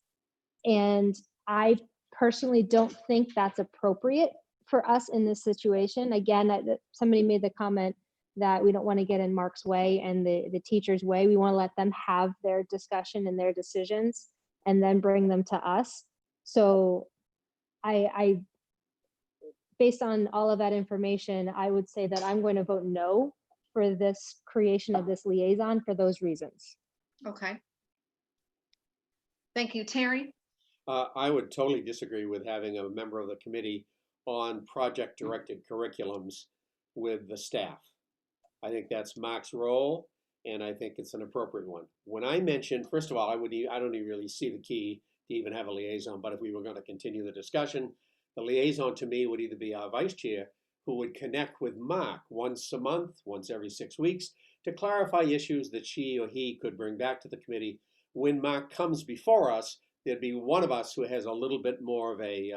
And I personally don't think that's appropriate for us in this situation. Again, somebody made the comment that we don't want to get in Mark's way and the teacher's way. We want to let them have their discussion and their decisions and then bring them to us. So I based on all of that information, I would say that I'm going to vote no for this creation of this liaison for those reasons. Okay. Thank you. Terry? I would totally disagree with having a member of the committee on project-directed curriculums with the staff. I think that's Mark's role, and I think it's an appropriate one. When I mentioned, first of all, I don't even really see the key to even have a liaison, but if we were going to continue the discussion, the liaison to me would either be our vice chair, who would connect with Mark once a month, once every 6 weeks, to clarify issues that she or he could bring back to the committee. When Mark comes before us, there'd be one of us who has a little bit more of a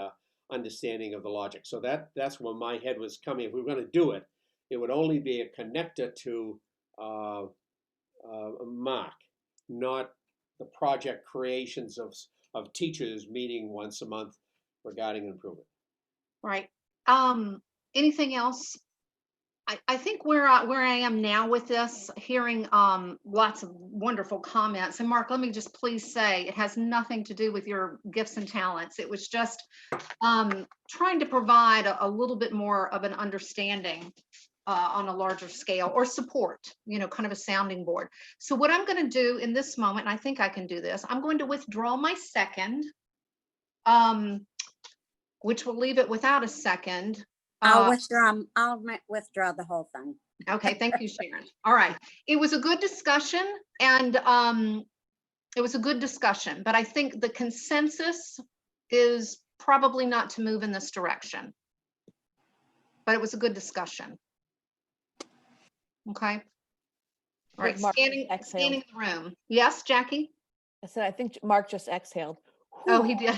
understanding of the logic. So that's where my head was coming. If we were going to do it, it would only be a connector to Mark, not the project creations of teachers meeting once a month regarding improvement. Right. Anything else? I think where I am now with this, hearing lots of wonderful comments. And Mark, let me just please say, it has nothing to do with your gifts and talents. It was just trying to provide a little bit more of an understanding on a larger scale, or support, kind of a sounding board. So what I'm going to do in this moment, and I think I can do this, I'm going to withdraw my second, which will leave it without a second. I'll withdraw the whole thing. Okay, thank you, Sharon. All right, it was a good discussion, and but I think the consensus is probably not to move in this direction. But it was a good discussion. Okay. All right, Mark scanning the room. Yes, Jackie? I said, I think Mark just exhaled. Oh, he did.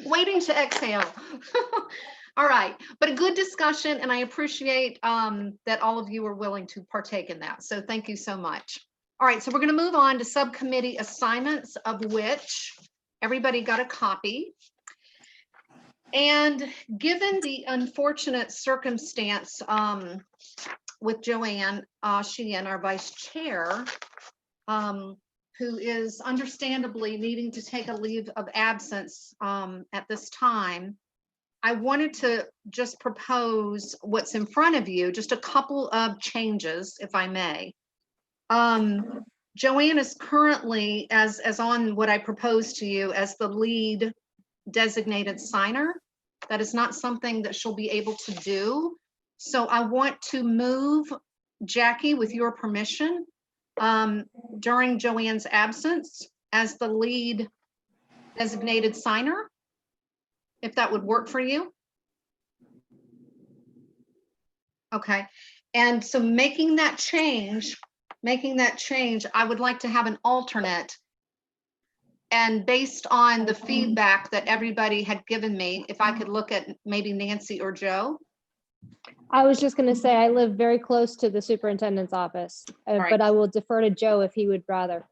Waiting to exhale. All right, but a good discussion, and I appreciate that all of you are willing to partake in that. So thank you so much. All right, so we're going to move on to subcommittee assignments, of which everybody got a copy. And given the unfortunate circumstance with Joanne Sheehan, our vice chair, who is understandably needing to take a leave of absence at this time, I wanted to just propose what's in front of you, just a couple of changes, if I may. Joanne is currently, as on what I proposed to you, as the lead designated signer. That is not something that she'll be able to do. So I want to move Jackie, with your permission, during Joanne's absence as the lead designated signer, if that would work for you. Okay, and so making that change, I would like to have an alternate. And based on the feedback that everybody had given me, if I could look at maybe Nancy or Joe. I was just gonna say, I live very close to the superintendent's office, right. but I will defer to Joe if he would rather.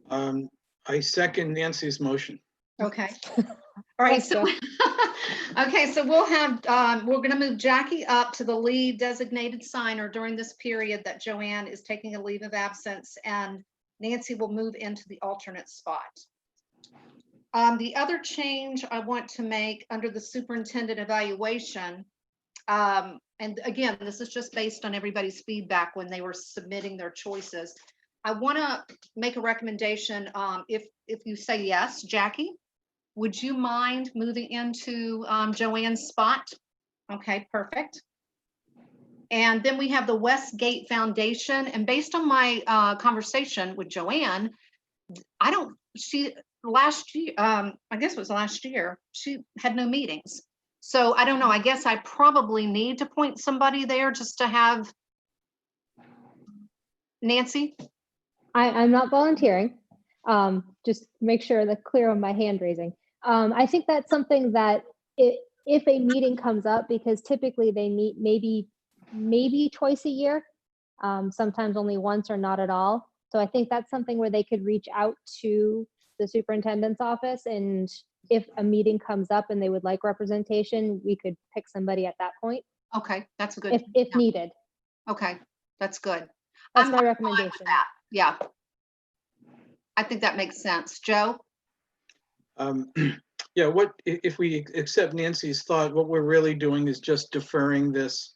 I second Nancy's motion. Okay. All right, Thanks, so, Joe. okay, so we'll have, we're gonna move Jackie up to the lead designated signer during this period that Joanne is taking a leave of absence, and Nancy will move into the alternate spot. The other change I want to make under the superintendent evaluation, and again, this is just based on everybody's feedback when they were submitting their choices. I want to make a recommendation. If you say yes, Jackie, would you mind moving into Joanne's spot? Okay, perfect. And then we have the Westgate Foundation, and based on my conversation with Joanne, last year, I guess it was last year, she had no meetings. So I don't know, I guess I probably need to point somebody there just to have. Nancy? I'm not volunteering. Just make sure that's clear on my hand raising. I think that's something that if a meeting comes up, because typically they meet maybe twice a year, sometimes only once or not at all. So I think that's something where they could reach out to the superintendent's office, and if a meeting comes up and they would like representation, we could pick somebody at that point. Okay, that's good. If needed. Okay, that's good. That's I'm my fine with recommendation. that. Yeah. I think that makes sense. Joe? Yeah, if we accept Nancy's thought, what we're really doing is just deferring this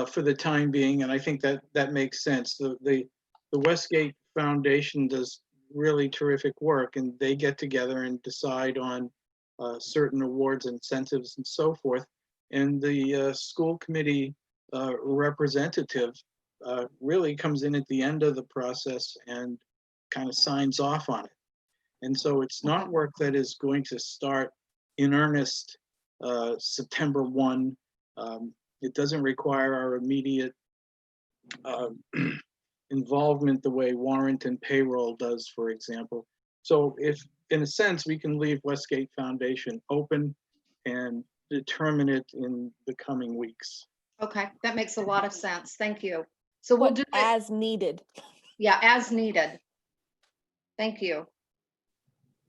for the time being, and I think that makes sense. The Westgate Foundation does really terrific work, and they get together and decide on certain awards, incentives, and so forth. And the school committee representative really comes in at the end of the process and kind of signs off on it. And so it's not work that is going to start in earnest September 1. It doesn't require our immediate involvement the way warrant and payroll does, for example. So if, in a sense, we can leave Westgate Foundation open and determine it in the coming weeks. Okay, that makes a lot of sense. Thank you. So we'll do it. As needed. Yeah, as needed. Thank you.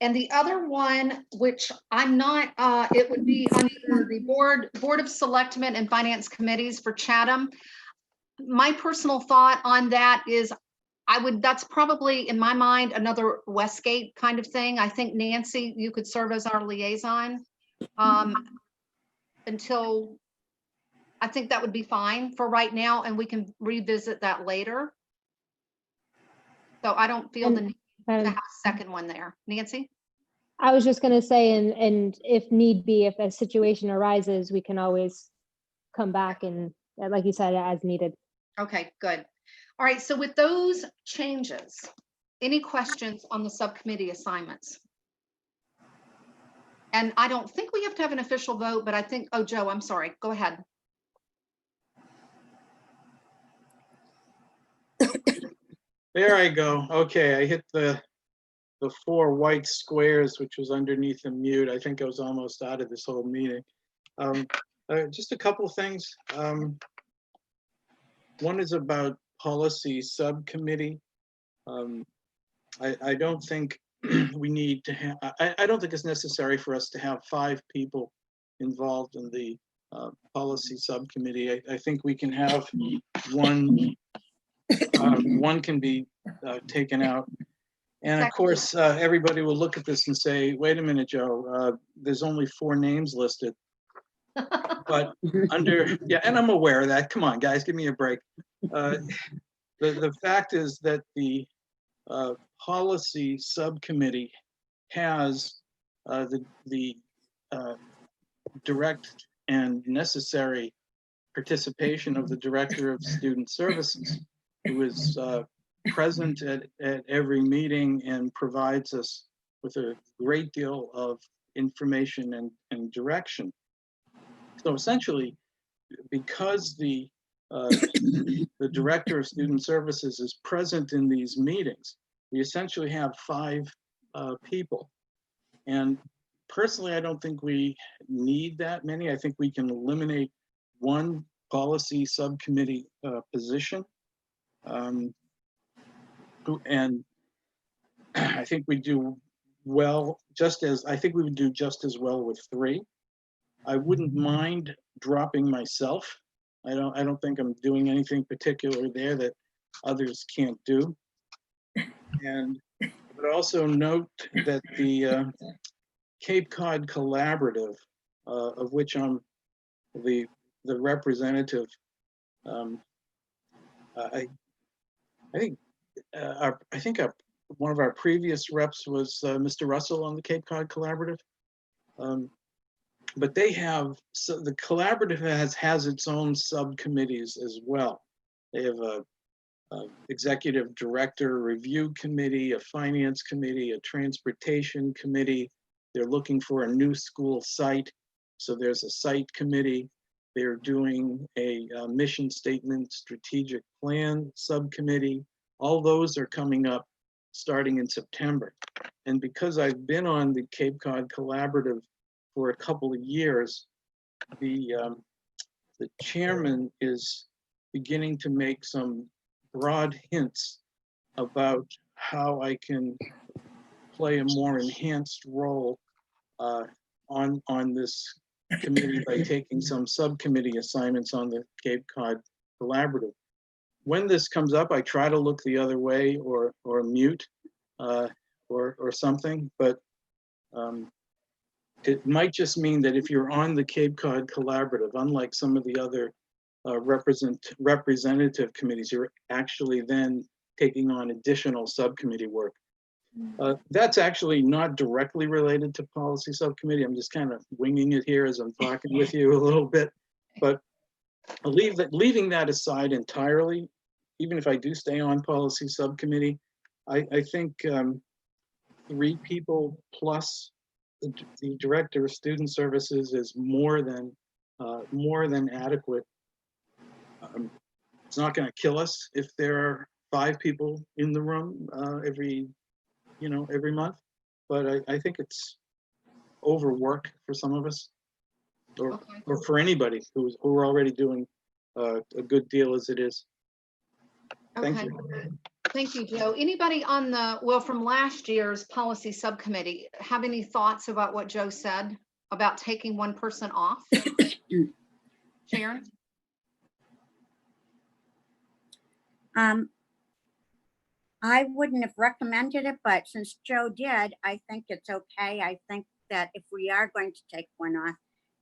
And the other one, which I'm not, it would be under the Board of Selectmen and Finance Committees for Chatham. My personal thought on that is that's probably, in my mind, another Westgate kind of thing. I think Nancy, you could serve as our liaison until, I think that would be fine for right now, and we can revisit that later. So I don't feel the need to have a second one there. Nancy? I was just gonna say, and if need be, if a situation arises, we can always come back and, like you said, as needed. Okay, good. All right, so with those changes, any questions on the subcommittee assignments? And I don't think we have to have an official vote, but I think, oh, Joe, I'm sorry, go ahead. There I go. Okay, I hit the 4 white squares, which was underneath the mute. I think I was almost out of this whole meeting. Just a couple things. One is about policy subcommittee. I don't think we need to have, I don't think it's necessary for us to have 5 people involved in the policy subcommittee. I think we can have one can be taken out. And of course, everybody will look at this and say, wait a minute, Joe, there's only 4 names listed. But yeah, and I'm aware of that. Come on, guys, give me a break. The fact is that the policy subcommittee has the direct and necessary participation of the Director of Student Services, who is present at every meeting and provides us with a great deal of information and direction. So essentially, because the Director of Student Services is present in these meetings, we essentially have 5 people. And personally, I don't think we need that many. I think we can eliminate one policy subcommittee position. And I think we do well, I think we would do just as well with 3. I wouldn't mind dropping myself. I don't think I'm doing anything particular there that others can't do. And but also note that the Cape Cod Collaborative, of which I'm the representative, I think one of our previous reps was Mr. Russell on the Cape Cod Collaborative. But they have, so the collaborative has its own subcommittees as well. They have a executive director review committee, a finance committee, a transportation committee. They're looking for a new school site, so there's a site committee. They're doing a mission statement strategic plan subcommittee. All those are coming up starting in September. And because I've been on the Cape Cod Collaborative for a couple of years, the chairman is beginning to make some broad hints about how I can play a more enhanced role on this committee by taking some subcommittee assignments on the Cape Cod Collaborative. When this comes up, I try to look the other way or mute or something, but it might just mean that if you're on the Cape Cod Collaborative, unlike some of the other representative committees, you're actually then taking on additional subcommittee work. That's actually not directly related to policy subcommittee. I'm just kind of winging it here as I'm talking with you a little bit, but leaving that aside entirely, even if I do stay on policy subcommittee, I think 3 people plus the director of student services is more than adequate. It's not going to kill us if there are 5 people in the room every month, but I think it's overwork for some of us, or for anybody who are already doing a good deal as it is. Thank you. Thank you, Joe. Anybody on from last year's policy subcommittee have any thoughts about what Joe said about taking one person off? Sharon? I wouldn't have recommended it, but since Joe did, I think it's okay. I think that if we are going to take one off,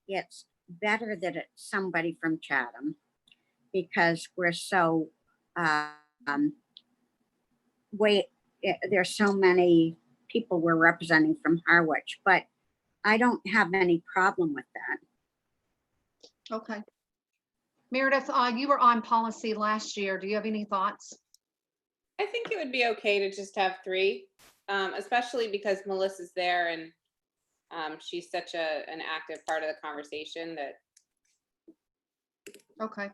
it's better that it's somebody from Chatham, because we're so there's so many people we're representing from Harwich, but I don't have any problem with that. Okay. Meredith, you were on policy last year. Do you have any thoughts? I think it would be okay to just have 3, especially because Melissa's there and she's such an active part of the conversation that. Okay.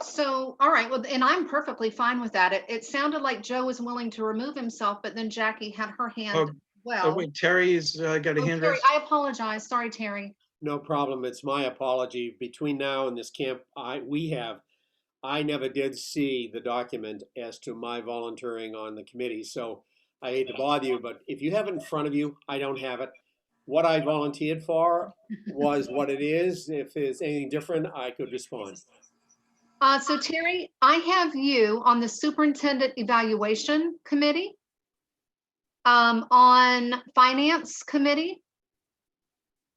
So, all right, well, and I'm perfectly fine with that. It sounded like Joe was willing to remove himself, but then Jackie had her hand Oh, wait, Terry's got a hand Terry, raised. I apologize. Sorry, Terry. No problem. It's my apology. Between now and this camp, I never did see the document as to my volunteering on the committee. So I hate to bother you, but if you have it in front of you, I don't have it. What I volunteered for was what it is. If there's anything different, I could respond. So Terry, I have you on the Superintendent Evaluation Committee, on Finance Committee,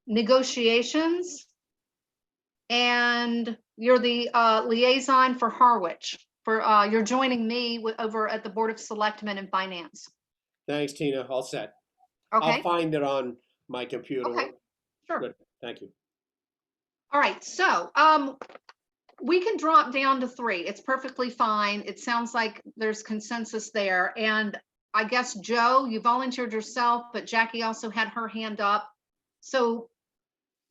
Negotiations, and you're the liaison for Harwich. You're joining me over at the Board of Selectmen and Finance. Thanks, Tina. All set. Okay. I'll find it on my computer. Okay. Sure. Good. Thank you. All right. So we can drop down to 3. It's perfectly fine. It sounds like there's consensus there. And I guess, Joe, you volunteered yourself, but Jackie also had her hand up. So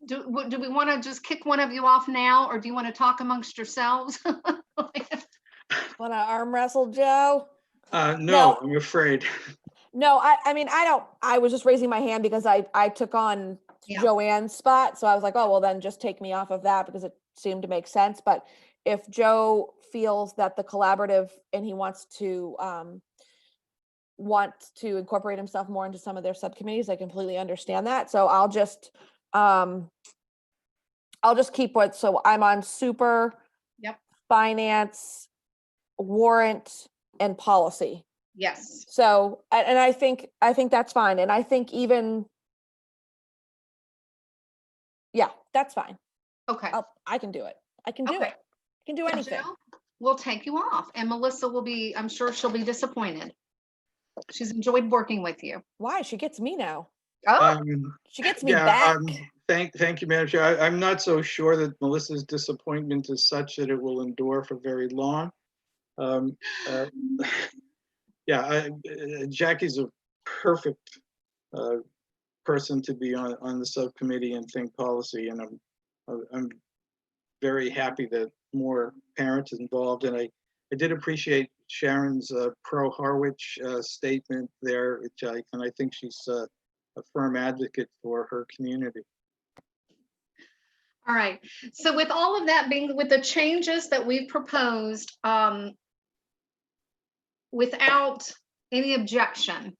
do we want to just kick one of you off now, or do you want to talk amongst yourselves? Want to arm wrestle Joe? No, I'm afraid. No, I mean, I was just raising my hand because I took on Yeah. Joanne's spot. So I was like, oh, well then just take me off of that because seem to make sense. But if Joe feels that the collaborative and he wants to incorporate himself more into some of their subcommittees, I completely understand that. So I'll just keep what, so I'm on super, Yep. finance, warrant, and policy. Yes. So, and I think that's fine. And I think even, yeah, that's fine. Okay. I can do it. I can do Okay. it. I can do So anything. Joe, we'll take you off, and Melissa will be, I'm sure she'll be disappointed. She's enjoyed working with you. Why? She gets me now. Oh, She gets me Yeah, back. thank you, Madam Chair. I'm not so sure that Melissa's disappointment is such that it will endure for very long. Yeah, Jackie's a perfect person to be on the subcommittee and think policy, and I'm very happy that more parents involved. And I did appreciate Sharon's pro Harwich statement there, and I think she's a firm advocate for her community. all right. So with all of that being, with the changes that we've proposed, without any objection,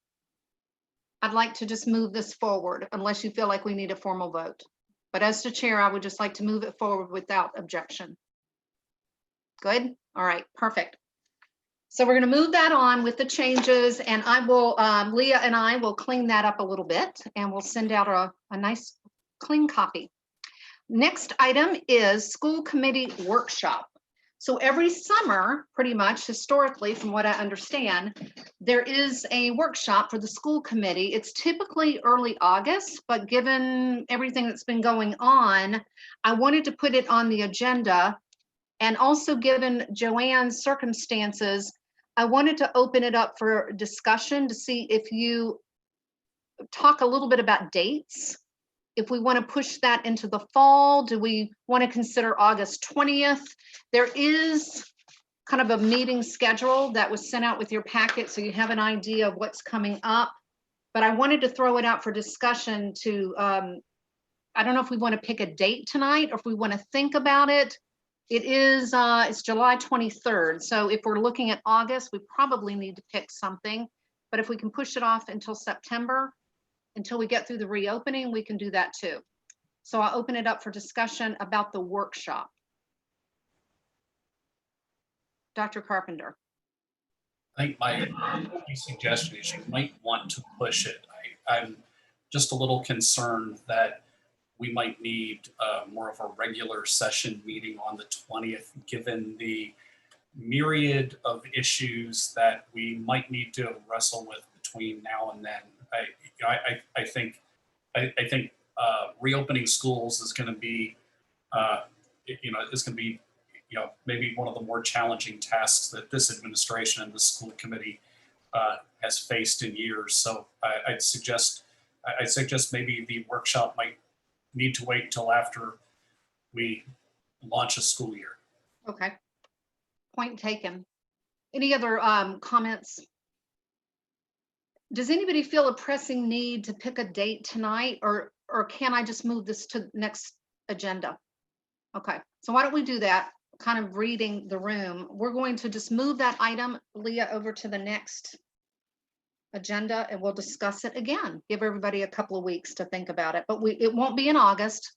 I'd like to just move this forward unless you feel like we need a formal vote. But as the chair, I would just like to move it forward without objection. Good? All right, perfect. So we're going to move that on with the changes, and I will, Leah and I will clean that up a little bit, and we'll send out a nice clean copy. Next item is school committee workshop. So every summer, pretty much historically, from what I understand, there is a workshop for the school committee. It's typically early August, but given everything that's been going on, I wanted to put it on the agenda. And also given Joanne's circumstances, I wanted to open it up for discussion to see if you talk a little bit about dates. If we want to push that into the fall, do we want to consider August 20th? There is kind of a meeting schedule that was sent out with your packet, so you have an idea of what's coming up. But I wanted to throw it out for discussion to, I don't know if we want to pick a date tonight or if we want to think about it. It is, it's July 23rd. So if we're looking at August, we probably need to pick something. But if we can push it off until September, until we get through the reopening, we can do that too. So I'll open it up for discussion about the workshop. Dr. Carpenter. I think my suggestion is you might want to push it. I'm just a little concerned that we might need more of a regular session meeting on the 20th, given the myriad of issues that we might need to wrestle with between now and then. I think reopening schools is going to be, maybe one of the more challenging tasks that this administration and the school committee has faced in years. So I'd suggest maybe the workshop might need to wait till after we launch a school year. Okay. Point taken. Any other comments? Does anybody feel a pressing need to pick a date tonight, or can I just move this to next agenda? Okay, so why don't we do that? Kind of reading the room. We're going to just move that item, Leah, over to the next agenda, and we'll discuss it again. Give everybody a couple of weeks to think about it, but it won't be in August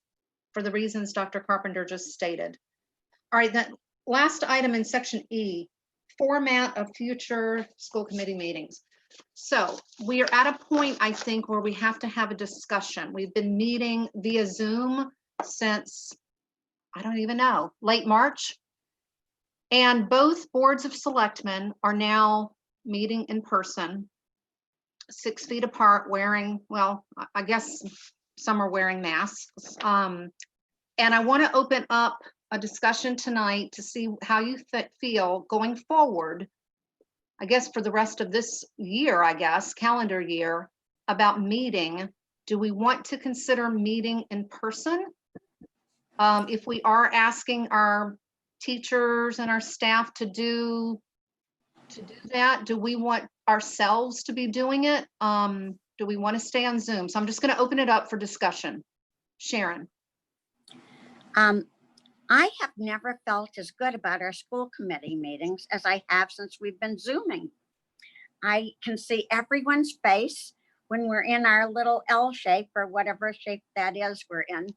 for the reasons Dr. Carpenter just stated. All right, that last item in section E, format of future school committee meetings. So we are at a point, I think, where we have to have a discussion. We've been meeting via Zoom since, I don't even know, late March. And both boards of selectmen are now meeting in person, 6 feet apart, wearing, well, I guess some are wearing masks. And I want to open up a discussion tonight to see how you feel going forward, I guess for the rest of this year, calendar year, about meeting. Do we want to consider meeting in person? If we are asking our teachers and our staff to do that, do we want ourselves to be doing it? Do we want to stay on Zoom? So I'm just going to open it up for discussion. Sharon. I have never felt as good about our school committee meetings as I have since we've been Zooming. I can see everyone's face when we're in our little L shape or whatever shape that is we're in.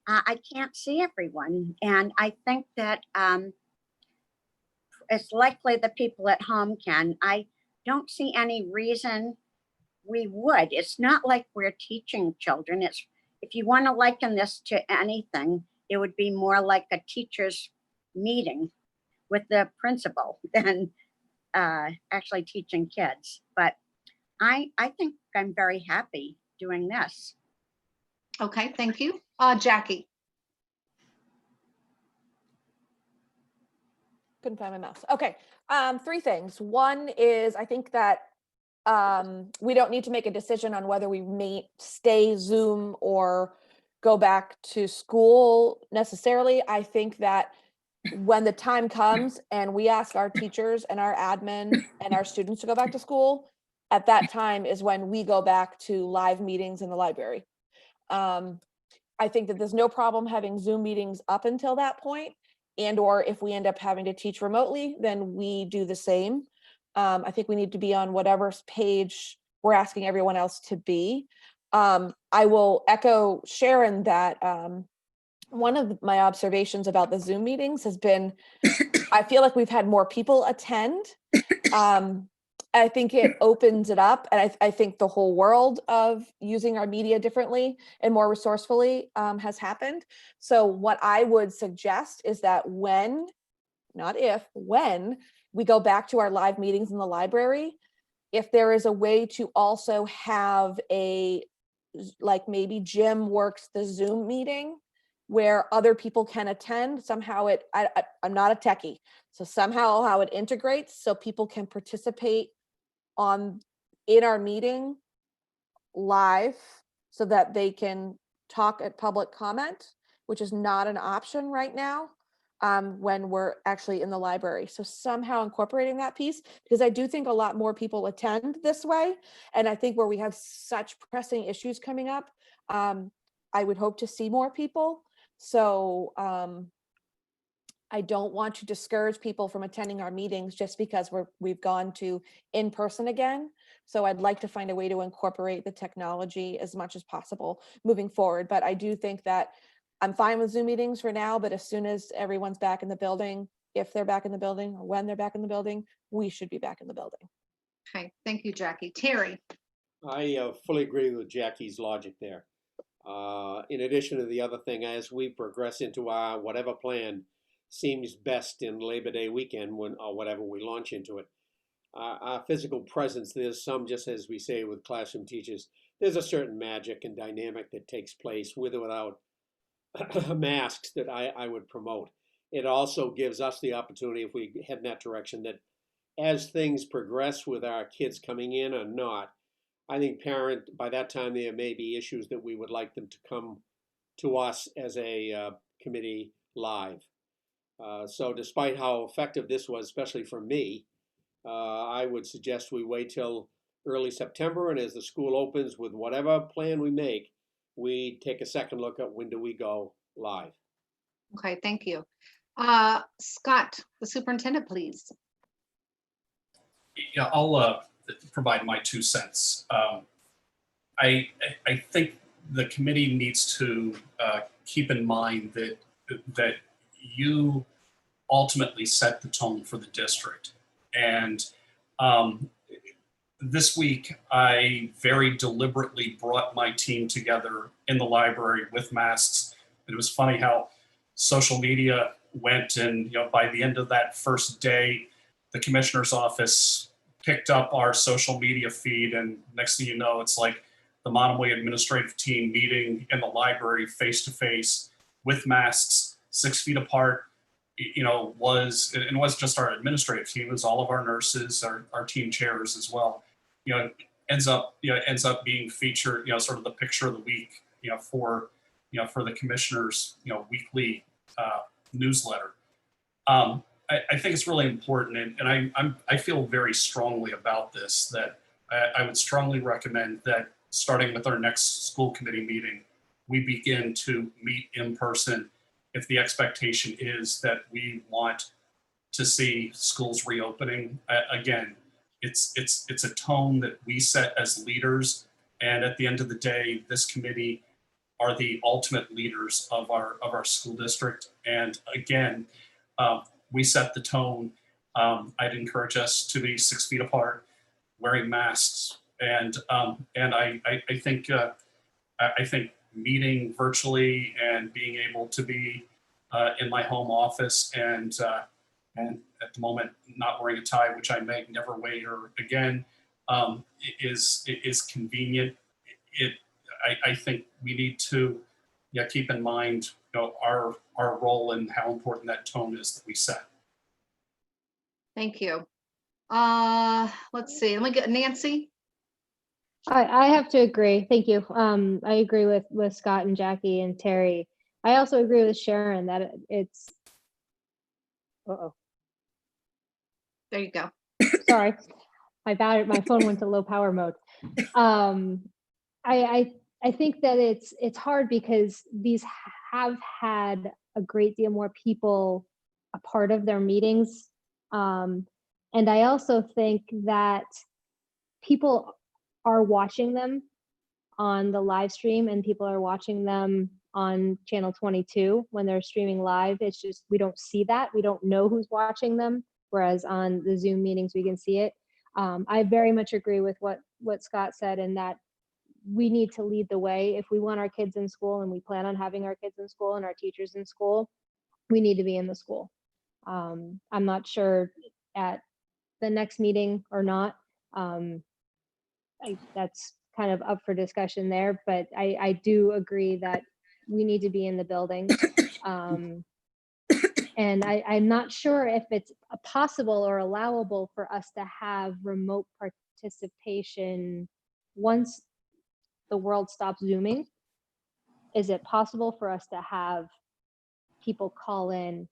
I can't see everyone. And I think that it's likely the people at home can. I don't see any reason we would. It's not like we're teaching children. It's, if you want to liken this to anything, it would be more like a teacher's meeting with the principal than actually teaching kids. But I think I'm very happy doing this. Okay, thank you. Jackie. Couldn't find my mouse. Okay, three things. One is I think that we don't need to make a decision on whether we may stay Zoom or go back to school necessarily. I think that when the time comes and we ask our teachers and our admin and our students to go back to school, at that time is when we go back to live meetings in the library. I think that there's no problem having Zoom meetings up until that point, and or if we end up having to teach remotely, then we do the same. I think we need to be on whatever page we're asking everyone else to be. I will echo Sharon that one of my observations about the Zoom meetings has been, I feel like we've had more people attend. I think it opens it up, and I think the whole world of using our media differently and more resourcefully has happened. So what I would suggest is that when, not if, when we go back to our live meetings in the library, if there is a way to also have a, like maybe Jim works the Zoom meeting where other people can attend, somehow it, I'm not a techie, so somehow how it integrates so people can participate in our meeting live so that they can talk at public comment, which is not an option right now when we're actually in the library. So somehow incorporating that piece, because I do think a lot more people attend this way. And I think where we have such pressing issues coming up, I would hope to see more people. So I don't want to discourage people from attending our meetings just because we've gone to in person again. So I'd like to find a way to incorporate the technology as much as possible moving forward. But I do think that I'm fine with Zoom meetings for now, but as soon as everyone's back in the building, if they're back in the building or when they're back in the building, we should be back in the building. Okay, thank you, Jackie. Terry. I fully agree with Jackie's logic there. In addition to the other thing, as we progress into our whatever plan seems best in Labor Day weekend when or whatever we launch into it, our physical presence, there's some, just as we say with classroom teachers, there's a certain magic and dynamic that takes place with or without masks that I would promote. It also gives us the opportunity, if we head in that direction, that as things progress with our kids coming in or not, I think by that time there may be issues that we would like them to come to us as a committee live. So despite how effective this was, especially for me, I would suggest we wait till early September, and as the school opens with whatever plan we make, we take a second look at when do we go live. Okay, thank you. Scott, the superintendent, please. Yeah, I'll provide my 2 cents. I think the committee needs to keep in mind that you ultimately set the tone for the district. And this week, I very deliberately brought my team together in the library with masks. It was funny how social media went, and by the end of that first day, the commissioner's office picked up our social media feed, and next thing you know, it's like the Monomoy administrative team meeting in the library face to face with masks, 6 feet apart. It wasn't just our administrative team, it was all of our nurses, our team chairs as well. Ends up being featured, sort of the picture of the week, for the commissioner's, weekly newsletter. I think it's really important, and I feel very strongly about this, that I would strongly recommend that starting with our next school committee meeting, we begin to meet in person if the expectation is that we want to see schools reopening, again, it's a tone that we set as leaders. And at the end of the day, this committee are the ultimate leaders of our school district. And again, we set the tone. I'd encourage us to be 6 feet apart, wearing masks, and I think meeting virtually and being able to be in my home office and at the moment not wearing a tie, which I may never wear again, is convenient. I think we need to keep in mind our role and how important that tone is that we set. Thank you. Let's see, let me get Nancy. I have to agree. Thank you. I agree with Scott and Jackie and Terry. I also agree with Sharon that it's, uh-oh, There you go. sorry. My phone went to low power mode. I think that it's hard because these have had a great deal more people a part of their meetings. And I also think that people are watching them on the live stream and people are watching them on channel 22 when they're streaming live. It's just, we don't see that. We don't know who's watching them. Whereas on the Zoom meetings, we can see it. I very much agree with what Scott said, in that we need to lead the way. If we want our kids in school and we plan on having our kids in school and our teachers in school, we need to be in the school. I'm not sure at the next meeting or not. That's kind of up for discussion there, but I do agree that we need to be in the building. And I'm not sure if it's possible or allowable for us to have remote participation once the world stops Zooming. Is it possible for us to have people call in?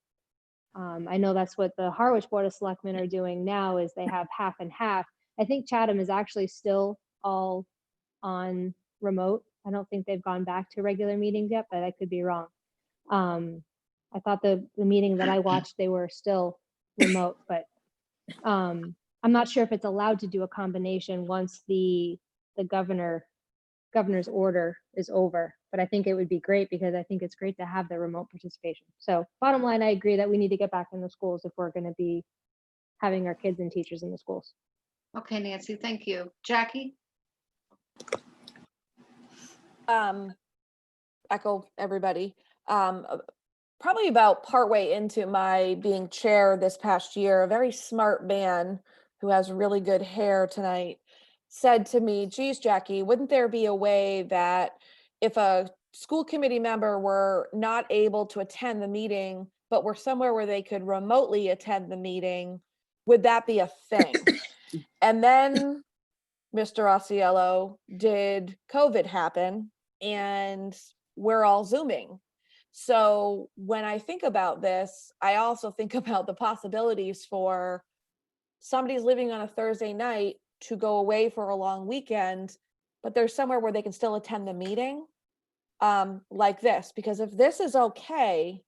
I know that's what the Harwich Board of Selectmen are doing now, is they have half and half. I think Chatham is actually still all on remote. I don't think they've gone back to regular meetings yet, but I could be wrong. I thought the meeting that I watched, they were still remote, but I'm not sure if it's allowed to do a combination once the governor's order is over. But I think it would be great, because I think it's great to have the remote participation. So bottom line, I agree that we need to get back in the schools if we're going to be having our kids and teachers in the schools. Okay, Nancy, thank you. Jackie? Echo everybody. Probably about partway into my being chair this past year, a very smart man who has really good hair tonight said to me, geez, Jackie, wouldn't there be a way that if a school committee member were not able to attend the meeting, but were somewhere where they could remotely attend the meeting, would that be a thing? And then Mr. Osceola, did COVID happen and we're all Zooming. So when I think about this, I also think about the possibilities for somebody's living on a Thursday night to go away for a long weekend, but there's somewhere where they can still attend the meeting like this. Because if this is okay,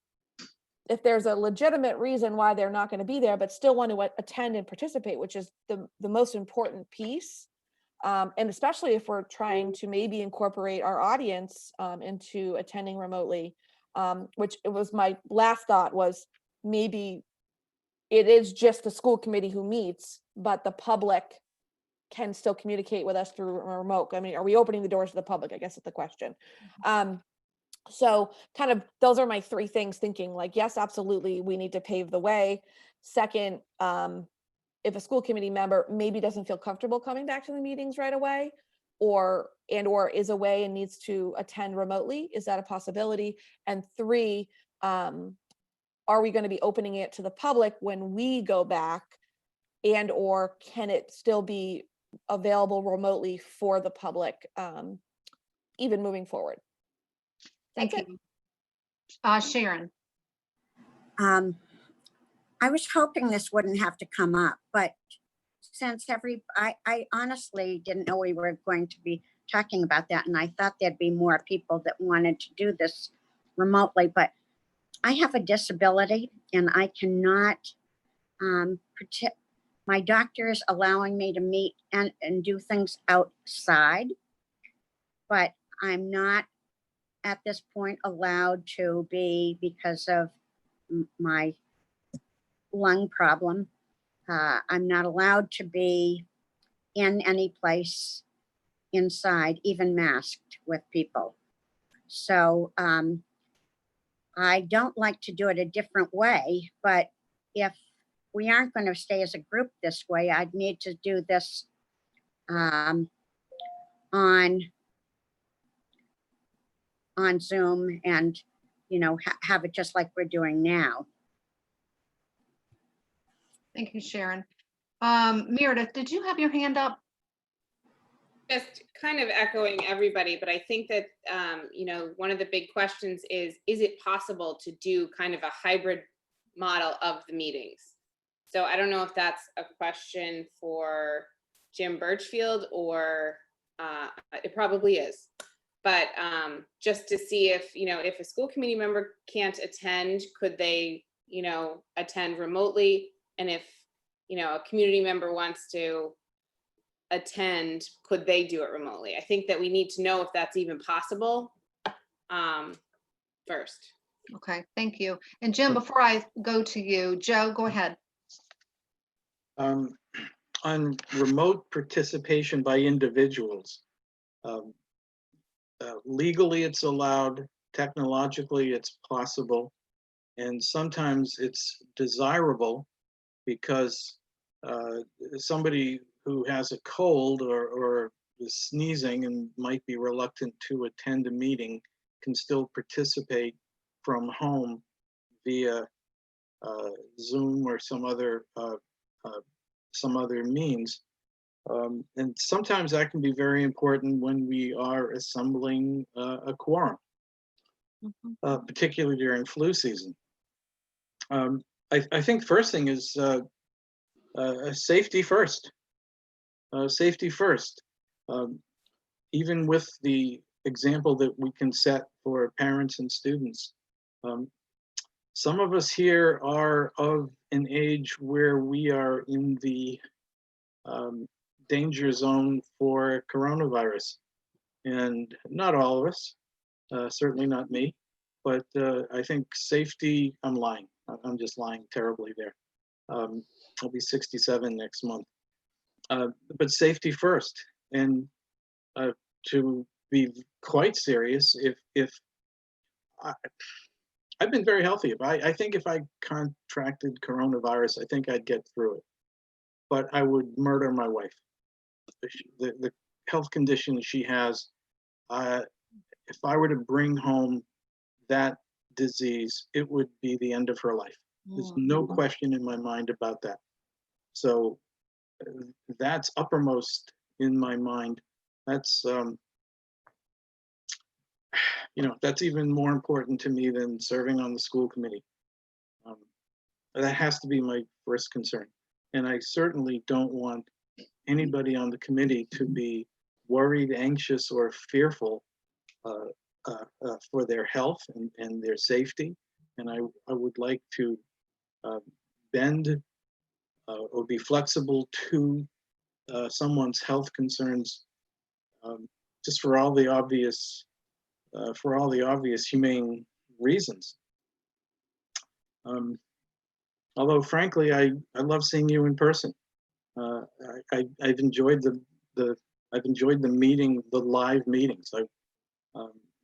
if there's a legitimate reason why they're not going to be there, but still want to attend and participate, which is the most important piece. And especially if we're trying to maybe incorporate our audience into attending remotely, which it was my last thought was maybe it is just the school committee who meets, but the public can still communicate with us through remote. I mean, are we opening the doors to the public? I guess is the question. So kind of those are my three things, thinking like, yes, absolutely, we need to pave the way. Second, if a school committee member maybe doesn't feel comfortable coming back to the meetings right away, or is away and needs to attend remotely, is that a possibility? And three, are we going to be opening it to the public when we go back, and or can it still be available remotely for the public, even moving forward? Thank you. Sharon? I was hoping this wouldn't have to come up, but since I honestly didn't know we were going to be talking about that, and I thought there'd be more people that wanted to do this remotely, but I have a disability and I cannot, my doctor is allowing me to meet and do things outside, but I'm not at this point allowed to be because of my lung problem. I'm not allowed to be in any place inside, even masked with people. So I don't like to do it a different way, but if we aren't going to stay as a group this way, I'd need to do this on Zoom and, you know, have it just like we're doing now. Thank you, Sharon. Meredith, did you have your hand up? Just kind of echoing everybody, but I think that, you know, one of the big questions is it possible to do kind of a hybrid model of the meetings? So I don't know if that's a question for Jim Birchfield or it probably is. But just to see if, you know, if a school committee member can't attend, could they, you know, attend remotely? And if, you know, a community member wants to attend, could they do it remotely? I think that we need to know if that's even possible first. Okay, thank you. And Jim, before I go to you, Joe, go ahead. On remote participation by individuals, legally it's allowed, technologically it's possible, and sometimes it's desirable because somebody who has a cold or is sneezing and might be reluctant to attend a meeting can still participate from home via Zoom or some other means. And sometimes that can be very important when we are assembling a quorum, particularly during flu season. I think first thing is safety first. Safety first. Even with the example that we can set for parents and students. Some of us here are of an age where we are in the danger zone for coronavirus. And not all of us, certainly not me, but I think safety, I'm lying. I'm just lying terribly there. I'll be 67 next month. But safety first. And to be quite serious, if I've been very healthy. I think if I contracted coronavirus, I think I'd get through it. But I would murder my wife. The health condition she has, if I were to bring home that disease, it would be the end of her life. There's no question in my mind about that. So that's uppermost in my mind. That's you know, that's even more important to me than serving on the school committee. That has to be my first concern. And I certainly don't want anybody on the committee to be worried, anxious, or fearful for their health and their safety. And I would like to bend or be flexible to someone's health concerns, just for all the obvious humane reasons. Although frankly, I love seeing you in person. I've enjoyed the live meetings.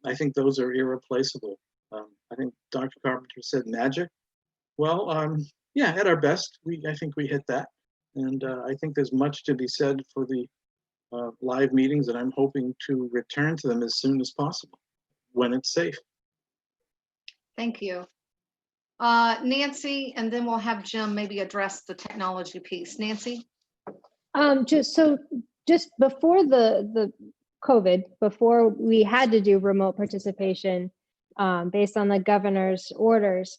I think those are irreplaceable. I think Dr. Carpenter said magic. Well, yeah, at our best, I think we hit that. And I think there's much to be said for the live meetings, and I'm hoping to return to them as soon as possible, when it's safe. Thank you. Nancy, and then we'll have Jim maybe address the technology piece. Nancy? Just before the COVID, before we had to do remote participation based on the governor's orders,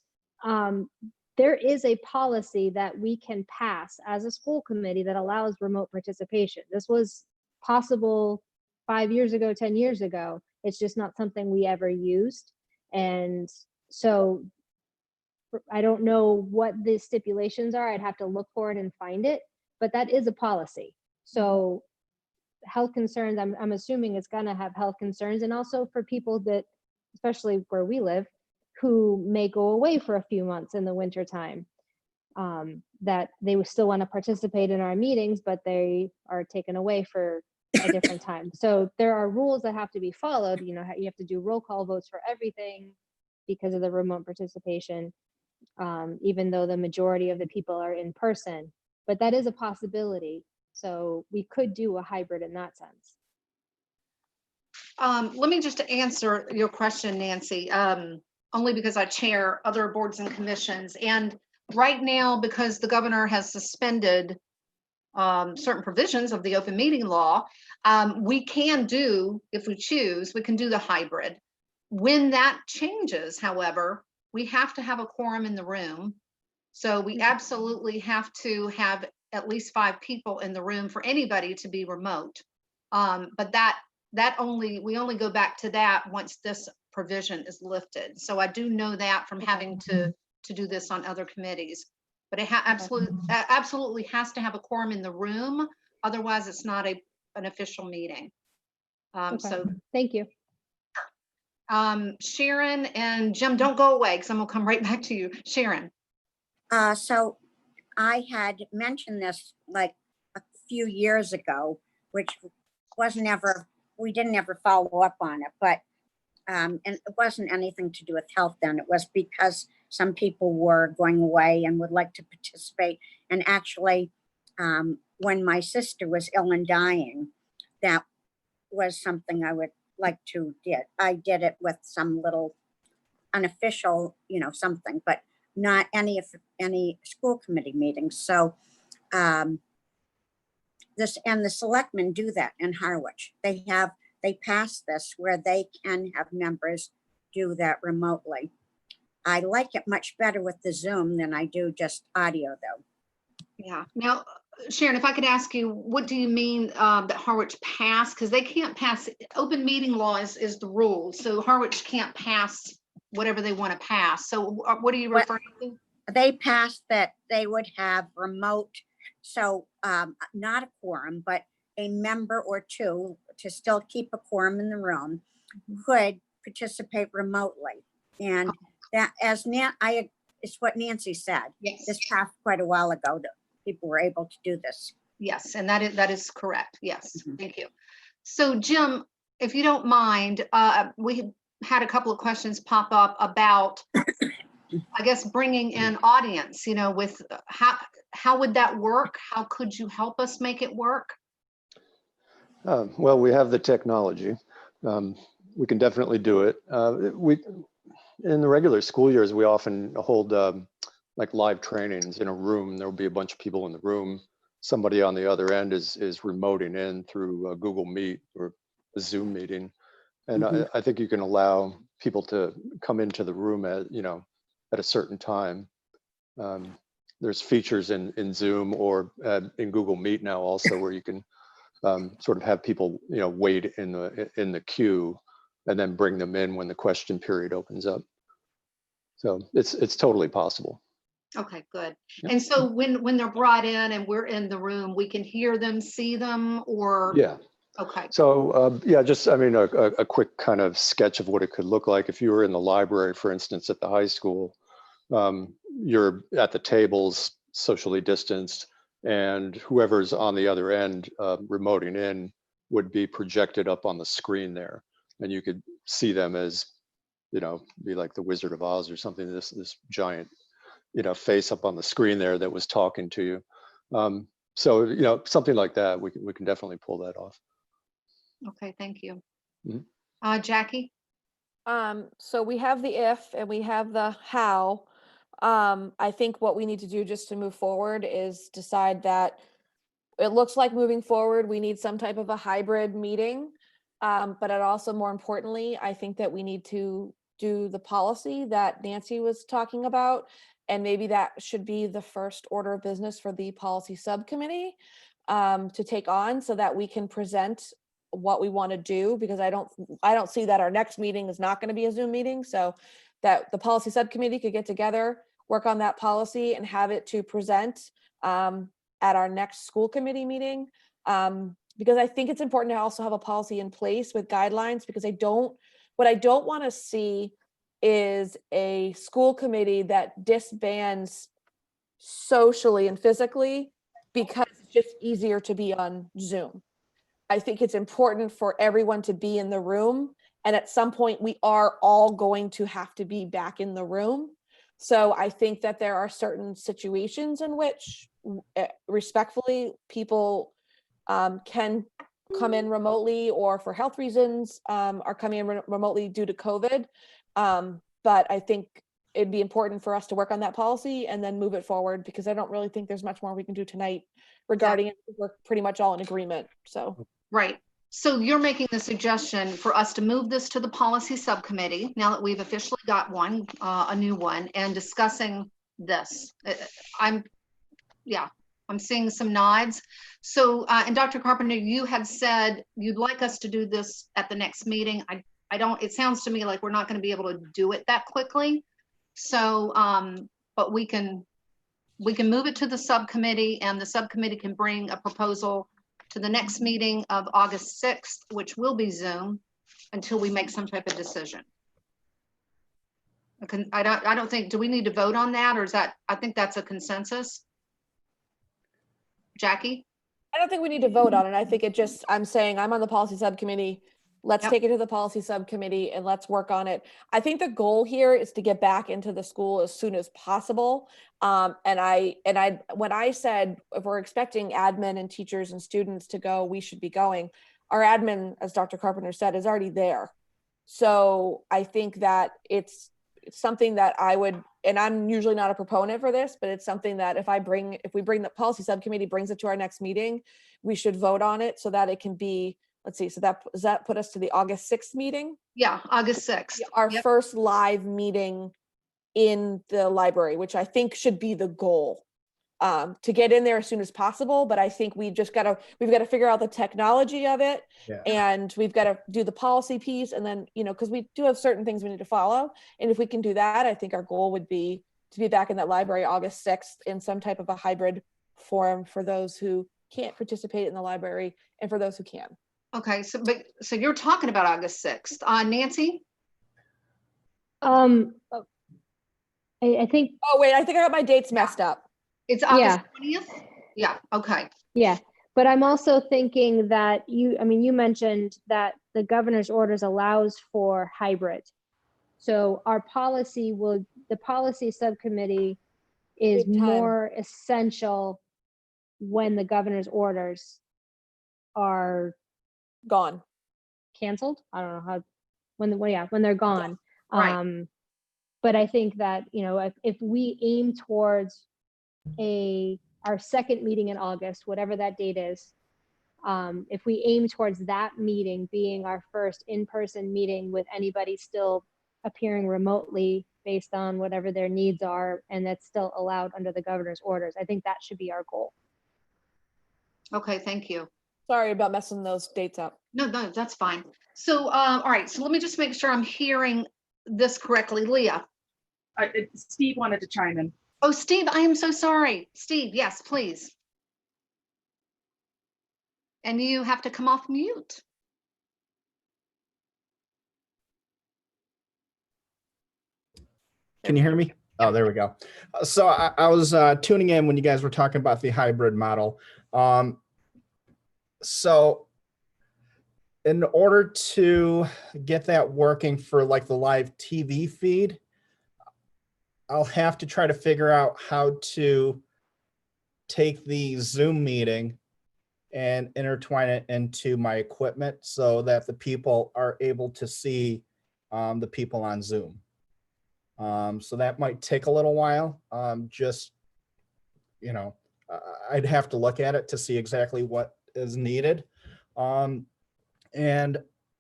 there is a policy that we can pass as a school committee that allows remote participation. This was possible 5 years ago, 10 years ago. It's just not something we ever used. And so I don't know what the stipulations are. I'd have to look for it and find it, but that is a policy. So health concerns, I'm assuming it's gonna have health concerns, and also for people that, especially where we live, who may go away for a few months in the winter time, that they would still want to participate in our meetings, but they are taken away for a different time. So there are rules that have to be followed. You know, you have to do roll call votes for everything because of the remote participation, even though the majority of the people are in person. But that is a possibility. So we could do a hybrid in that sense. Let me just answer your question, Nancy, only because I chair other boards and commissions. And right now, because the governor has suspended certain provisions of the open meeting law, we can do, if we choose, we can do the hybrid. When that changes, however, we have to have a quorum in the room. So we absolutely have to have at least 5 people in the room for anybody to be remote. But we only go back to that once this provision is lifted. So I do know that from having to do this on other committees. But it absolutely has to have a quorum in the room. Otherwise, it's not an official meeting. So thank you. Sharon and Jim, don't go away because I'm gonna come right back to you. Sharon. So I had mentioned this like a few years ago, which we didn't ever follow up on it, but and it wasn't anything to do with health then. It was because some people were going away and would like to participate. And actually, when my sister was ill and dying, that was something I would like to did. I did it with some little unofficial, something, but not any school committee meetings. So the selectmen do that in Harwich. They passed this where they can have members do that remotely. I like it much better with the Zoom than I do just audio though. Yeah. Now, Sharon, if I could ask you, what do you mean that Harwich passed? Because they can't pass, open meeting law is the rule. So Harwich can't pass whatever they want to pass. So what are you referring to? They passed that they would have remote, so not a quorum, but a member or two to still keep a quorum in the room could participate remotely. And that, it's what Nancy said. Yes. This passed quite a while ago that people were able to do this. Yes, and that is correct. Yes, thank you. So Jim, if you don't mind, we had a couple of questions pop up about, I guess, bringing in audience, with how would that work? How could you help us make it work? Well, we have the technology. We can definitely do it. In the regular school years, we often hold like live trainings in a room. There will be a bunch of people in the room. Somebody on the other end is remoting in through a Google Meet or a Zoom meeting. And I think you can allow people to come into the room at a certain time. There's features in Zoom or in Google Meet now also where you can sort of have people wait in the queue and then bring them in when the question period opens up. So it's totally possible. Okay, good. Yeah. And so when they're brought in and we're in the room, we can hear them, see them, or yeah. Okay. So yeah, just a quick kind of sketch of what it could look like if you were in the library, for instance, at the high school. You're at the tables, socially distanced, and whoever's on the other end remoting in would be projected up on the screen there, and you could see them as be like the Wizard of Oz or something. This giant face up on the screen there that was talking to you. So something like that, we can definitely pull that off. Okay, thank you. Mhm. Jackie? So we have the if and we have the how. I think what we need to do just to move forward is decide that it looks like moving forward, we need some type of a hybrid meeting. But it also, more importantly, I think that we need to do the policy that Nancy was talking about. And maybe that should be the first order of business for the policy subcommittee to take on so that we can present what we want to do, because I don't see that our next meeting is not going to be a Zoom meeting, so that the policy subcommittee could get together work on that policy and have it to present at our next school committee meeting. Because I think it's important to also have a policy in place with guidelines, because what I don't want to see is a school committee that disbands socially and physically because it's just easier to be on Zoom. I think it's important for everyone to be in the room. And at some point, we are all going to have to be back in the room. So I think that there are certain situations in which respectfully people can come in remotely, or for health reasons are coming in remotely due to COVID. But I think it'd be important for us to work on that policy and then move it forward, because I don't really think there's much more we can do tonight regarding it. We're pretty much all in agreement, so. Right. So you're making the suggestion for us to move this to the policy subcommittee, now that we've officially got one, a new one, and discussing this. I'm seeing some nods. So, and Dr. Carpenter, you had said you'd like us to do this at the next meeting. I don't, it sounds to me like we're not going to be able to do it that quickly. So, but we can move it to the subcommittee, and the subcommittee can bring a proposal to the next meeting of August 6th, which will be Zoom, until we make some type of decision. I don't think, do we need to vote on that, or is that, I think that's a consensus? Jackie? I don't think we need to vote on it. I think I'm saying I'm on the policy subcommittee. Let's take it to the policy subcommittee and let's work on it. I think the goal here is to get back into the school as soon as possible. When I said, if we're expecting admin and teachers and students to go, we should be going. Our admin, as Dr. Carpenter said, is already there. So I think that it's something that I would, and I'm usually not a proponent for this, but it's something that if we bring the policy subcommittee brings it to our next meeting, we should vote on it so that it can be, let's see, so does that put us to the August 6th meeting? Yeah, August 6th. Our first live meeting in the library, which I think should be the goal, to get in there as soon as possible. But I think we've got to figure out the technology of it, and we've got to do the policy piece, and then, because we do have certain things we need to follow. And if we can do that, I think our goal would be to be back in that library August 6th in some type of a hybrid forum for those who can't participate in the library and for those who can. Okay, so you're talking about August 6th. Nancy? I think. Oh, wait, I think I got my dates messed up. It's August 20th? Yeah, okay. Yeah, but I'm also thinking that you mentioned that the governor's orders allows for hybrid. So the policy subcommittee is more essential when the governor's orders are gone, canceled. I don't know how, when they're gone. Right. But I think that, if we aim towards our second meeting in August, whatever that date is, if we aim towards that meeting being our first in-person meeting with anybody still appearing remotely based on whatever their needs are, and that's still allowed under the governor's orders, I think that should be our goal. Okay, thank you. Sorry about messing those dates up. No, that's fine. So, all right, so let me just make sure I'm hearing this correctly. Leah? Steve wanted to chime in. Oh, Steve, I am so sorry. Steve, yes, please. And you have to come off mute. Can you hear me? Oh, there we go. So I was tuning in when you guys were talking about the hybrid model. So in order to get that working for like the live TV feed, I'll have to try to figure out how to take the Zoom meeting and intertwine it into my equipment so that the people are able to see the people on Zoom. So that might take a little while. I'd have to look at it to see exactly what is needed. And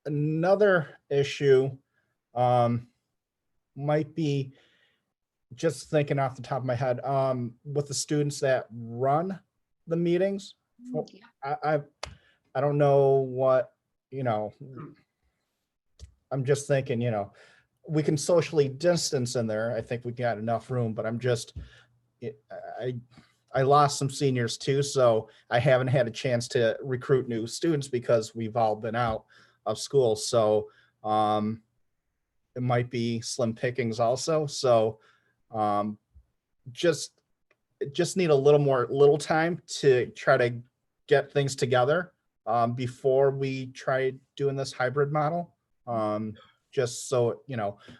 another issue might be, just thinking off the top of my head, with the students that run the meetings. I don't know what, I'm just thinking, we can socially distance in there. I think we got enough room, but I'm just, I lost some seniors too, so I haven't had a chance to recruit new students because we've all been out of school. So it might be slim pickings also. So just need a little time to try to get things together before we try doing this hybrid model. Just so,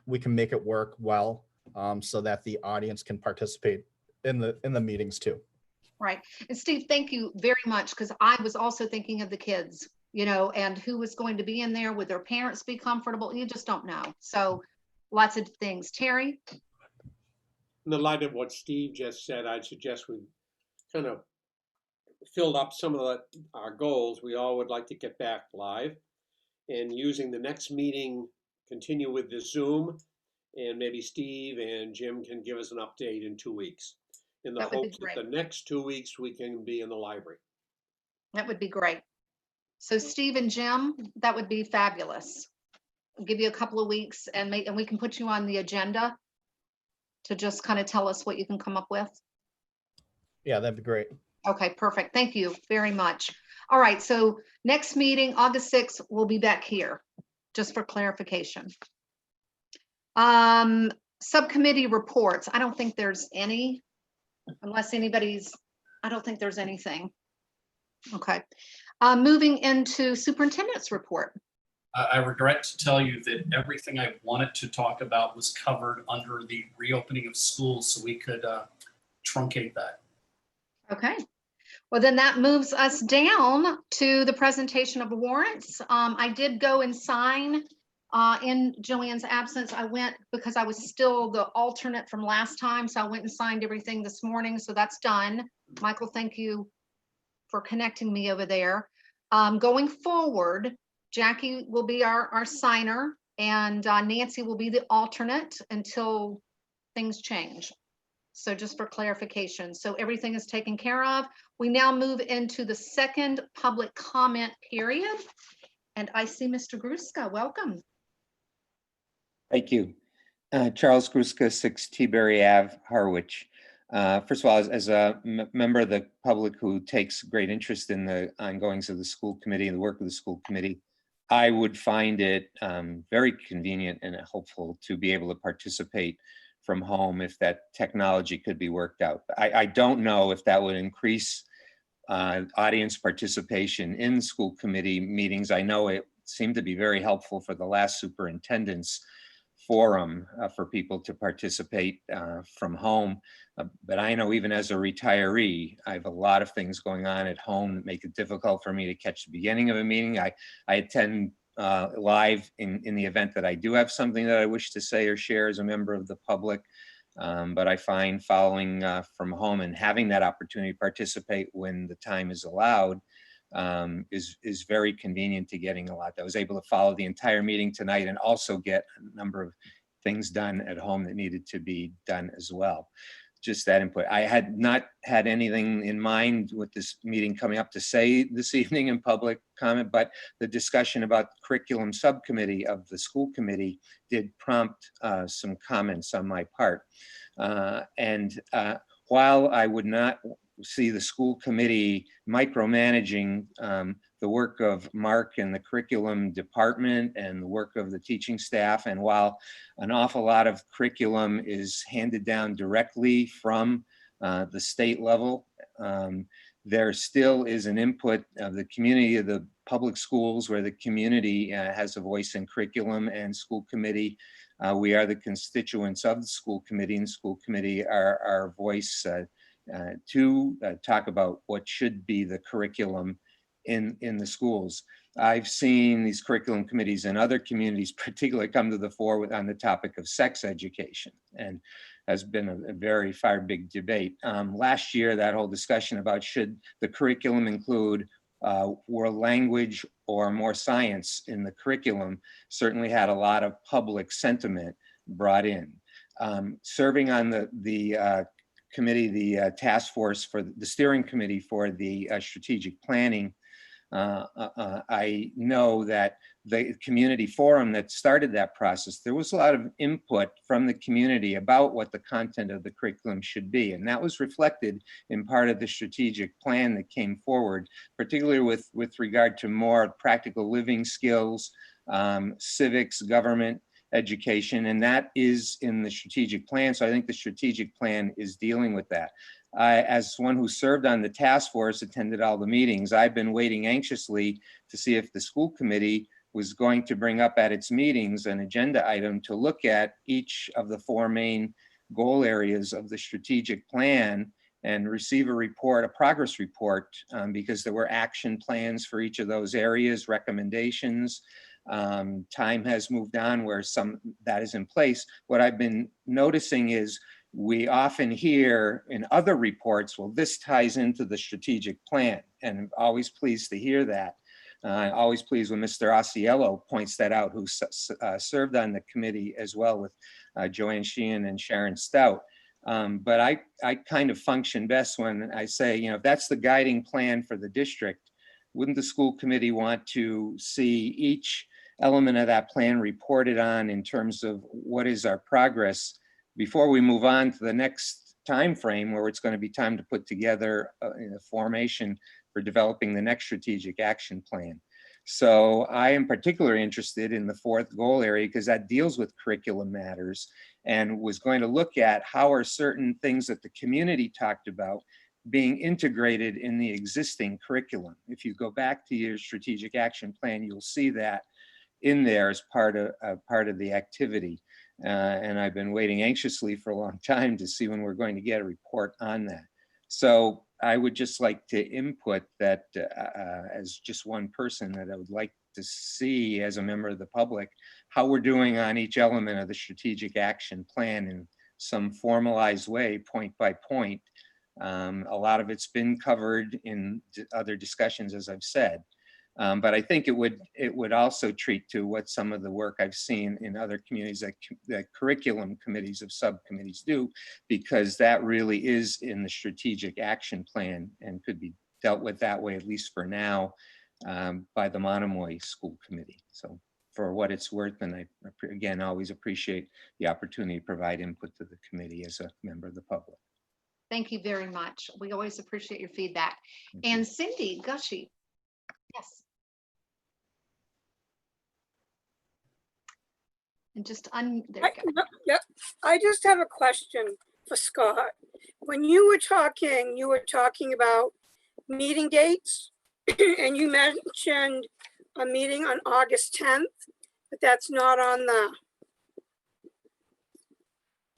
we can make it work well so that the audience can participate in the meetings too. Right. And Steve, thank you very much, because I was also thinking of the kids, and who was going to be in there. Would their parents be comfortable? You just don't know. So lots of things. Terry? In the light of what Steve just said, I'd suggest we kind of filled up some of our goals. We all would like to get back live, and using the next meeting, continue with the Zoom, and maybe Steve and Jim can give us an update in 2 weeks, in the That would be hopes that great. the next 2 weeks we can be in the library. That would be great. So Steve and Jim, that would be fabulous. I'll give you a couple of weeks and we can put you on the agenda to just kind of tell us what you can come up with. Yeah, that'd be great. Okay, perfect. Thank you very much. All right, so next meeting, August 6th, we'll be back here, just for clarification. Subcommittee reports. I don't think there's any, unless anybody's, I don't think there's anything. Okay. Moving into superintendent's report. I regret to tell you that everything I wanted to talk about was covered under the reopening of schools, so we could truncate that. Okay. Well, then that moves us down to the presentation of warrants. I did go and sign in Jillian's absence. I went because I was still the alternate from last time. So I went and signed everything this morning. So that's done. Michael, thank you for connecting me over there. Going forward, Jackie will be our signer, and Nancy will be the alternate until things change. So just for clarification, so everything is taken care of. We now move into the second public comment period. And I see Mr. Gruska, welcome. Thank you. Charles Gruska, 6 Teaberry Ave, Harwich. First of all, as a member of the public who takes great interest in the ongoings of the school committee and the work of the school committee, I would find it very convenient and helpful to be able to participate from home if that technology could be worked out. I don't know if that would increase audience participation in school committee meetings. I know it seemed to be very helpful for the last superintendent's forum for people to participate from home. But I know even as a retiree, I have a lot of things going on at home that make it difficult for me to catch the beginning of a meeting. I attend live in the event that I do have something that I wish to say or share as a member of the public. But I find following from home and having that opportunity to participate when the time is allowed is very convenient to getting a lot. I was able to follow the entire meeting tonight and also get a number of things done at home that needed to be done as well. Just that input. I had not had anything in mind with this meeting coming up to say this evening in public comment, but the discussion about the curriculum subcommittee of the school committee did prompt some comments on my part. While I would not see the school committee micromanaging the work of Mark and the curriculum department and the work of the teaching staff, and while an awful lot of curriculum is handed down directly from the state level, there still is an input of the community of the public schools where the community has a voice in curriculum, and school committee. We are the constituents of the school committee, and school committee are our voice to talk about what should be the curriculum in the schools. I've seen these curriculum committees in other communities particularly come to the fore on the topic of sex education, and has been a very big debate. Last year, that whole discussion about should the curriculum include world language or more science in the curriculum certainly had a lot of public sentiment brought in. Serving on the committee, the task force for the steering committee for the strategic planning, I know that the community forum that started that process, there was a lot of input from the community about what the content of the curriculum should be. And that was reflected in part of the strategic plan that came forward, particularly with regard to more practical living skills, civics, government, education, and that is in the strategic plan. So I think the strategic plan is dealing with that. As one who served on the task force, attended all the meetings, I've been waiting anxiously to see if the school committee was going to bring up at its meetings an agenda item to look at each of the 4 main goal areas of the strategic plan and receive a report, a progress report, because there were action plans for each of those areas, recommendations. Time has moved on where some that is in place. What I've been noticing is we often hear in other reports, well, this ties into the strategic plan, and I'm always pleased to hear that. Always pleased when Mr. Osceola points that out, who served on the committee as well with Joanne Sheehan and Sharon Stout. But I kind of function best when I say, you know, if that's the guiding plan for the district, wouldn't the school committee want to see each element of that plan reported on in terms of what is our progress before we move on to the next time frame where it's going to be time to put together a formation for developing the next strategic action plan. So I am particularly interested in the 4th goal area because that deals with curriculum matters and was going to look at how are certain things that the community talked about being integrated in the existing curriculum. If you go back to your strategic action plan, you'll see that in there as part of the activity. And I've been waiting anxiously for a long time to see when we're going to get a report on that. So I would just like to input that as just one person that I would like to see as a member of the public, how we're doing on each element of the strategic action plan in some formalized way, point by point. A lot of it's been covered in other discussions, as I've said. But I think it would also treat to what some of the work I've seen in other communities that curriculum committees of subcommittees do, because that really is in the strategic action plan and could be dealt with that way, at least for now, by the Monomoy School Committee. So for what it's worth, and I, again, always appreciate the opportunity to provide input to the committee as a member of the public. Thank you very much. We always appreciate your feedback. And Cindy Gushy. Yes. And just there you go. Yep. I just have a question for Scott. When you were talking about meeting dates, and you mentioned a meeting on August 10th, but that's not on the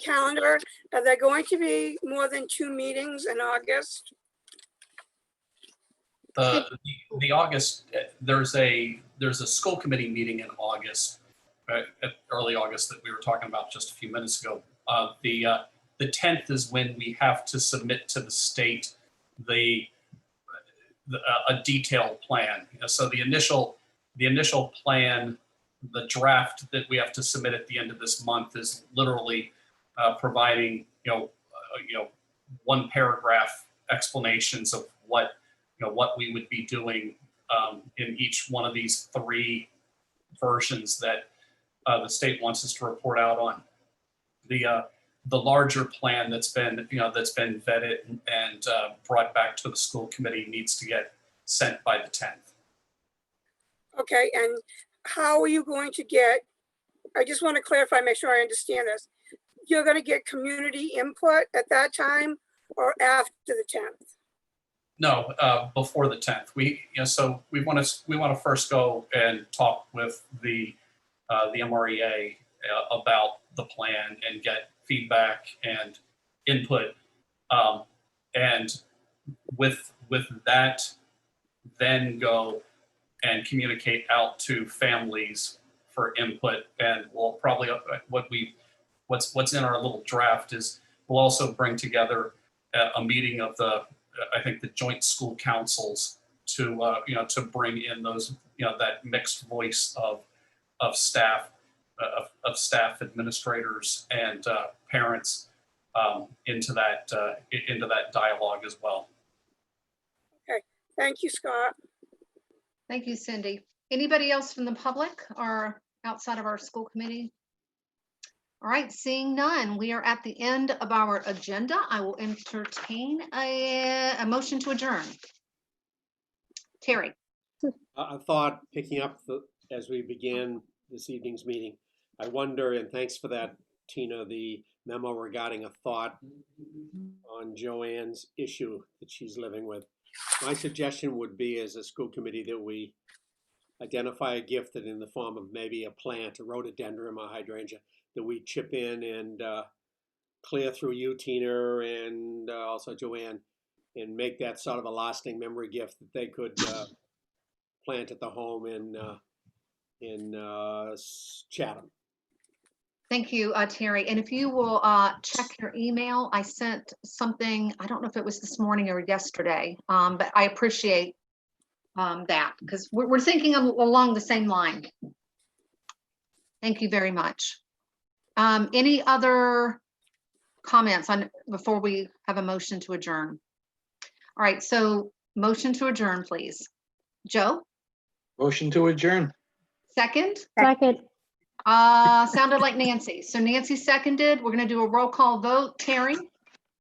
calendar. Are there going to be more than 2 meetings in August? The August, there's a school committee meeting in August, early August, that we were talking about just a few minutes ago. The 10th is when we have to submit to the state a detailed plan. So the initial plan, the draft that we have to submit at the end of this month is literally providing 1 paragraph explanations of what we would be doing in each one of these 3 versions that the state wants us to report out on. The larger plan that's been vetted and brought back to the school committee needs to get sent by the 10th. Okay, and how are you going to get, I just want to clarify, make sure I understand this. You're going to get community input at that time or after the 10th? No, before the 10th. We want to first go and talk with the MREA about the plan and get feedback and input, and with that, then go and communicate out to families for input. And we'll probably what's in our little draft is we'll also bring together a meeting of the joint school councils to to bring in those that mixed voice of staff administrators and parents into that dialogue as well. Okay, thank you, Scott. Thank you, Cindy. Anybody else from the public or outside of our school committee? All right, seeing none, we are at the end of our agenda. I will entertain a motion to adjourn. Terry. I thought, picking up as we began this evening's meeting, I wonder, and thanks for that, Tina, the memo regarding a thought on Joanne's issue that she's living with. My suggestion would be, as a school committee, that we identify a gift that in the form of maybe a plant, a rhododendron, a hydrangea, that we chip in and clear through you, Tina, and also Joanne, and make that sort of a lasting memory gift that they could plant at the home in Chatham. Thank you, Terry. And if you will check your email, I sent something, I don't know if it was this morning or yesterday, but I appreciate that because we're thinking along the same line. Thank you very much. Any other comments on before we have a motion to adjourn? All right, so motion to adjourn, please. Joe? Motion to adjourn. Second? Second. Sounded like Nancy. So Nancy seconded. We're going to do a roll call vote. Terry?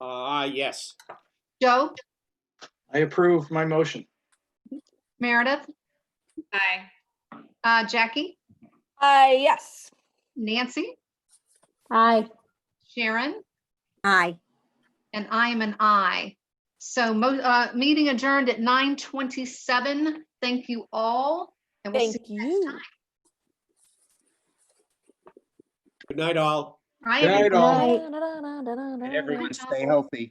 Yes. Joe? I approve my motion. Meredith? Aye. Jackie? Yes. Nancy? Aye. Sharon? Aye. And I am an aye. So meeting adjourned at 9:27. Thank you all. And we'll Thank see you you. next time. Good night, all. All right, Good night, everyone. all. And everyone stay healthy.